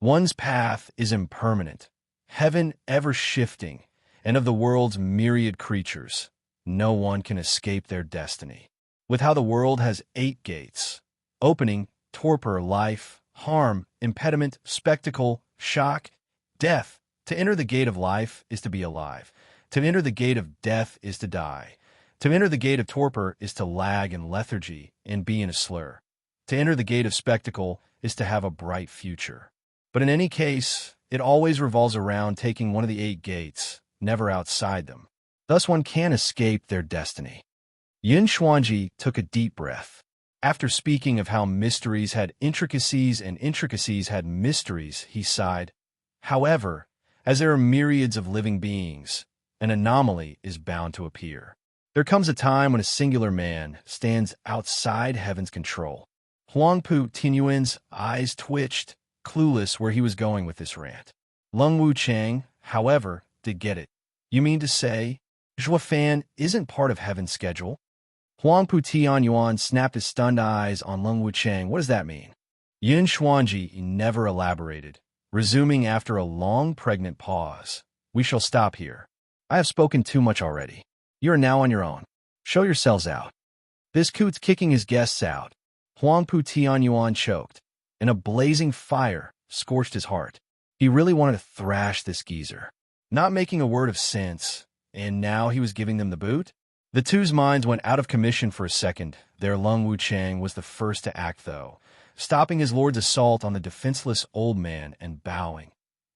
One's path is impermanent, heaven ever shifting, and of the world's myriad creatures, no one can escape their destiny. With how the world has 8 gates, opening, torpor, life, harm, impediment, spectacle, shock, death. To enter the gate of life is to be alive. To enter the gate of death is to die. To enter the gate of torpor is to lag in lethargy and be in a slur. To enter the gate of spectacle is to have a bright future. But in any case, it always revolves around taking one of the 8 gates, never outside them. Thus one can't escape their destiny. Yin Xuanji took a deep breath. After speaking of how mysteries had intricacies and intricacies had mysteries, he sighed. However, as there are myriads of living beings, an anomaly is bound to appear. There comes a time when a singular man stands outside heaven's control. Huang Pu Tianyuan's eyes twitched, clueless where he was going with this rant. Lung Wuchang, however, did get it. You mean to say, Zhua Fan isn't part of heaven's schedule? Huang Pu Tianyuan snapped his stunned eyes on Lung Wuchang. What does that mean? Yin Xuanji never elaborated, resuming after a long pregnant pause. We shall stop here. I have spoken too much already. You are now on your own. Show yourselves out. This coot's kicking his guests out. Huang Pu Tianyuan choked, and a blazing fire scorched his heart. He really wanted to thrash this geezer, not making a word of sense, and now he was giving them the boot? The two's minds went out of commission for a second. Their Lung Wuchang was the first to act, though, stopping his lord's assault on the defenseless old man and bowing.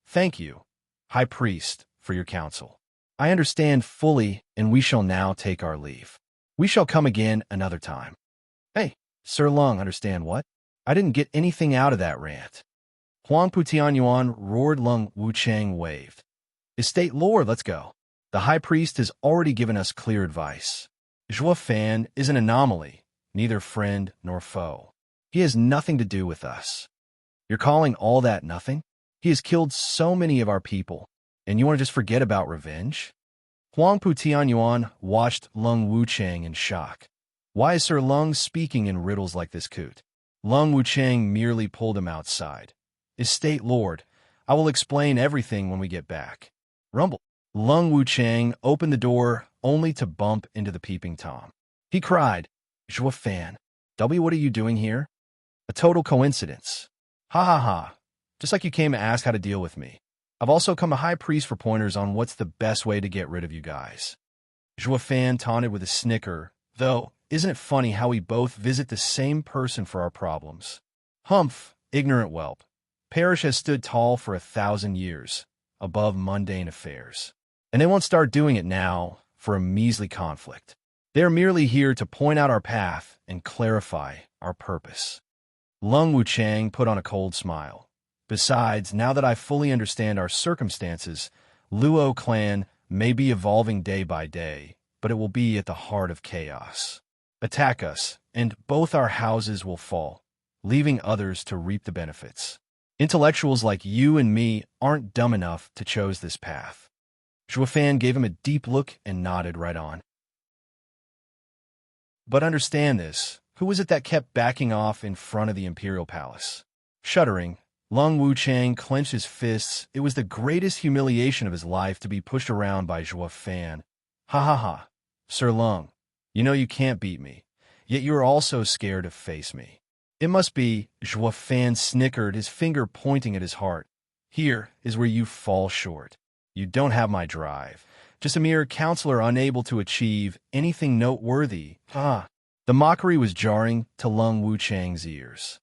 Thank you, High Priest, for your counsel. I understand fully, and we shall now take our leave. We shall come again another time. Hey, Sir Lung, understand what? I didn't get anything out of that rant. Huang Pu Tianyuan roared. Lung Wuchang waved. Estate Lord, let's go. The High Priest has already given us clear advice. Zhua Fan is an anomaly, neither friend nor foe. He has nothing to do with us. You're calling all that nothing? He has killed so many of our people, and you want to just forget about revenge? Huang Pu Tianyuan watched Lung Wuchang in shock. Why is Sir Lung speaking in riddles like this, coot? Lung Wuchang merely pulled him outside. Estate Lord, I will explain everything when we get back. Rumble. Lung Wuchang opened the door only to bump into the peeping Tom. He cried, Zhua Fan, W, what are you doing here? A total coincidence. Ha ha ha. Just like you came to ask how to deal with me. I've also come a High Priest for pointers on what's the best way to get rid of you guys. Zhua Fan taunted with a snicker, though, isn't it funny how we both visit the same person for our problems? Humph, ignorant whelp. Parish has stood tall for 1,000 years, above mundane affairs. And they won't start doing it now for a measly conflict. They are merely here to point out our path and clarify our purpose. Lung Wuchang put on a cold smile. Besides, now that I fully understand our circumstances, Luo clan may be evolving day by day, but it will be at the heart of chaos. Attack us, and both our houses will fall, leaving others to reap the benefits. Intellectuals like you and me aren't dumb enough to choose this path. Zhua Fan gave him a deep look and nodded right on. But understand this, who was it that kept backing off in front of the Imperial Palace? Shuddering, Lung Wuchang clenched his fists. It was the greatest humiliation of his life to be pushed around by Zhua Fan. Ha ha ha. Sir Lung, you know you can't beat me, yet you are also scared to face me. It must be, Zhua Fan snickered, his finger pointing at his heart. Here is where you fall short. You don't have my drive. Just a mere counselor unable to achieve anything noteworthy. The mockery was jarring to Lung Wuchang's ears.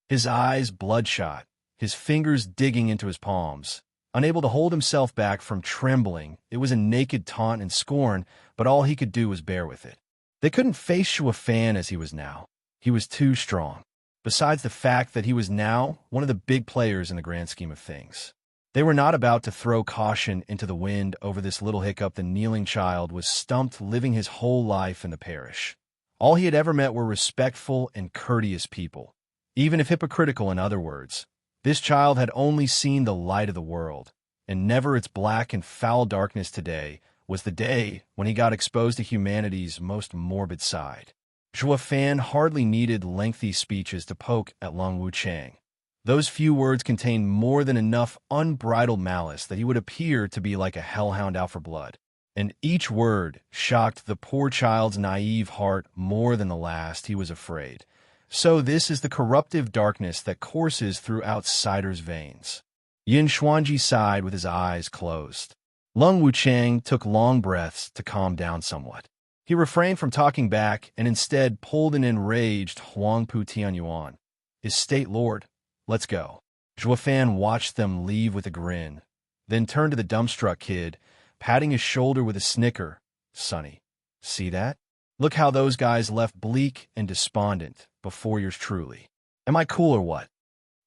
His eyes bloodshot, his fingers digging into his palms. Unable to hold himself back from trembling, it was a naked taunt and scorn, but all he could do was bear with it. They couldn't face Zhua Fan as he was now. He was too strong. Besides the fact that he was now one of the big players in the grand scheme of things. They were not about to throw caution into the wind over this little hiccup. The kneeling child was stumped, living his whole life in the parish. All he had ever met were respectful and courteous people, even if hypocritical in other words. This child had only seen the light of the world, and never its black and foul darkness. Today was the day when he got exposed to humanity's most morbid side. Zhua Fan hardly needed lengthy speeches to poke at Lung Wuchang. Those few words contained more than enough unbridled malice that he would appear to be like a hellhound out for blood. And each word shocked the poor child's naive heart more than the last. He was afraid. So this is the corruptive darkness that courses through outsiders' veins. Yin Xuanji sighed with his eyes closed. Lung Wuchang took long breaths to calm down somewhat. He refrained from talking back and instead pulled an enraged Huang Pu Tianyuan. Estate Lord, let's go. Zhua Fan watched them leave with a grin, then turned to the dumbstruck kid, patting his shoulder with a snicker. Sonny, see that? Look how those guys left bleak and despondent before yours truly. Am I cool or what?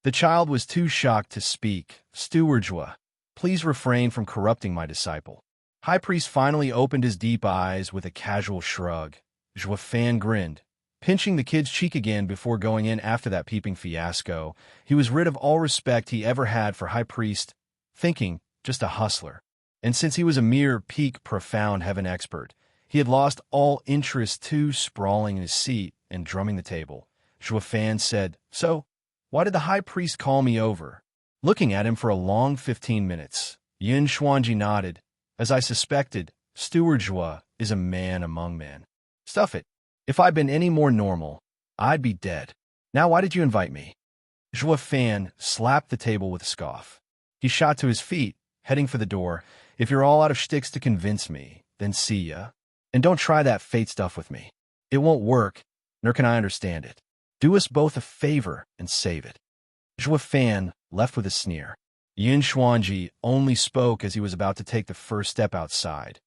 The child was too shocked to speak. Steward Zhua, please refrain from corrupting my disciple. High Priest finally opened his deep eyes with a casual shrug. Zhua Fan grinned. pinching the kid's cheek again before going in after that peeping fiasco. He was rid of all respect he ever had for High Priest, thinking just a hustler. And since he was a mere peak profound heaven expert, he had lost all interest too, sprawling in his seat and drumming the table. Zhuofan said, "So, why did the High Priest call me over?" Looking at him for a long 15 minutes, Yin Xuanji nodded. "As I suspected, Steward Zhua is a man among men." "Stuff it. If I'd been any more normal, I'd be dead. Now why did you invite me?" Zhuofan slapped the table with a scoff. He shot to his feet, heading for the door. "If you're all out of shticks to convince me, then see ya. And don't try that fate stuff with me. It won't work, nor can I understand it. Do us both a favor and save it." Zhuofan left with a sneer. Yin Xuanji only spoke as he was about to take the first step outside.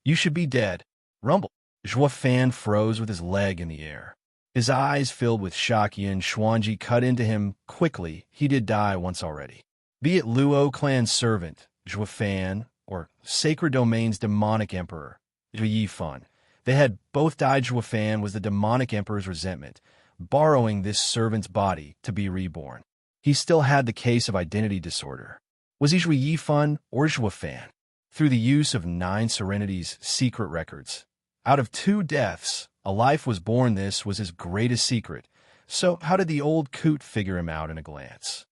"You should be dead." Rumble. Zhuofan froze with his leg in the air. His eyes filled with shock. Yin Xuanji cut into him quickly. "He did die once already. Be it Luo clan's servant, Zhuofan, or Sacred Domain's demonic emperor, Zhu Yifan. They had both died. Zhuofan was the demonic emperor's resentment, borrowing this servant's body to be reborn. He still had the case of identity disorder. Was he Zhu Yifan or Zhuofan? Through the use of 9 Serenity's secret records, out of 2 deaths, a life was born. This was his greatest secret. So how did the old coot figure him out in a glance?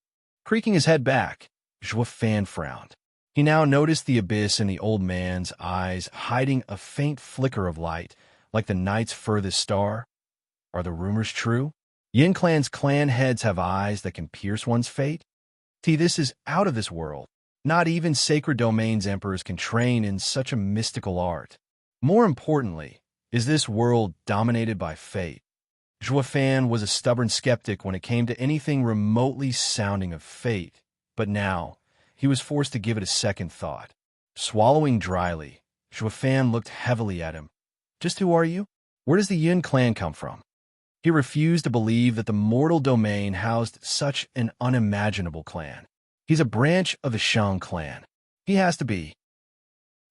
Creaking his head back, Zhuofan frowned. He now noticed the abyss in the old man's eyes, hiding a faint flicker of light, like the night's furthest star. Are the rumors true? Yin Clan's clan heads have eyes that can pierce one's fate? This is out of this world. Not even Sacred Domain's emperors can train in such a mystical art. More importantly, is this world dominated by fate? Zhuofan was a stubborn skeptic when it came to anything remotely sounding of fate, but now he was forced to give it a second thought. Swallowing dryly, Zhuofan looked heavily at him. "Just who are you? Where does the Yin clan come from?" He refused to believe that the mortal domain housed such an unimaginable clan. He's a branch of the Shang clan. He has to be.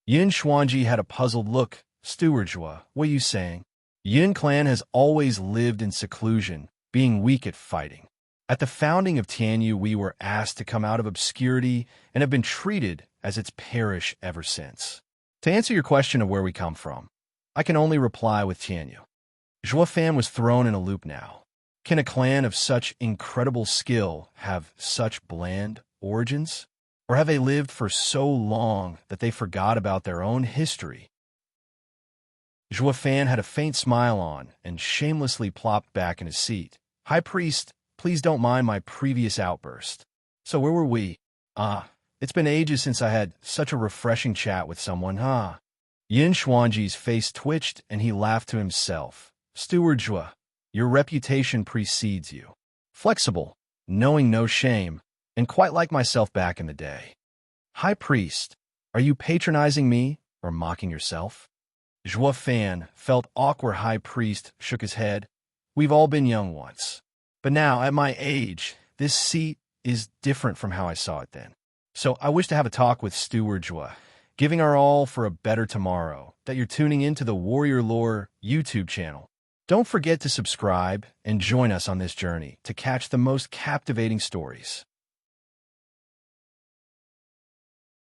Yin Xuanji had a puzzled look. "Steward Zhua, what are you saying?" Yin clan has always lived in seclusion, being weak at fighting. At the founding of Tianyu, we were asked to come out of obscurity and have been treated as its parish ever since. To answer your question of where we come from, I can only reply with Tianyu. Zhuofan was thrown in a loop now. Can a clan of such incredible skill have such bland origins? Or have they lived for so long that they forgot about their own history? Zhuofan had a faint smile on and shamelessly plopped back in his seat. "High Priest, please don't mind my previous outburst. So where were we? It's been ages since I had such a refreshing chat with someone, huh?" Yin Xuanji's face twitched and he laughed to himself. "Steward Zhua, your reputation precedes you. Flexible, knowing no shame, and quite like myself back in the day. High Priest, are you patronizing me or mocking yourself?" Zhuofan felt awkward. High Priest shook his head. "We've all been young once. But now, at my age, this seat is different from how I saw it then. So I wish to have a talk with Steward Zhua, giving our all for a better tomorrow, that you're tuning into the Warrior Lore YouTube channel. Don't forget to subscribe and join us on this journey to catch the most captivating stories.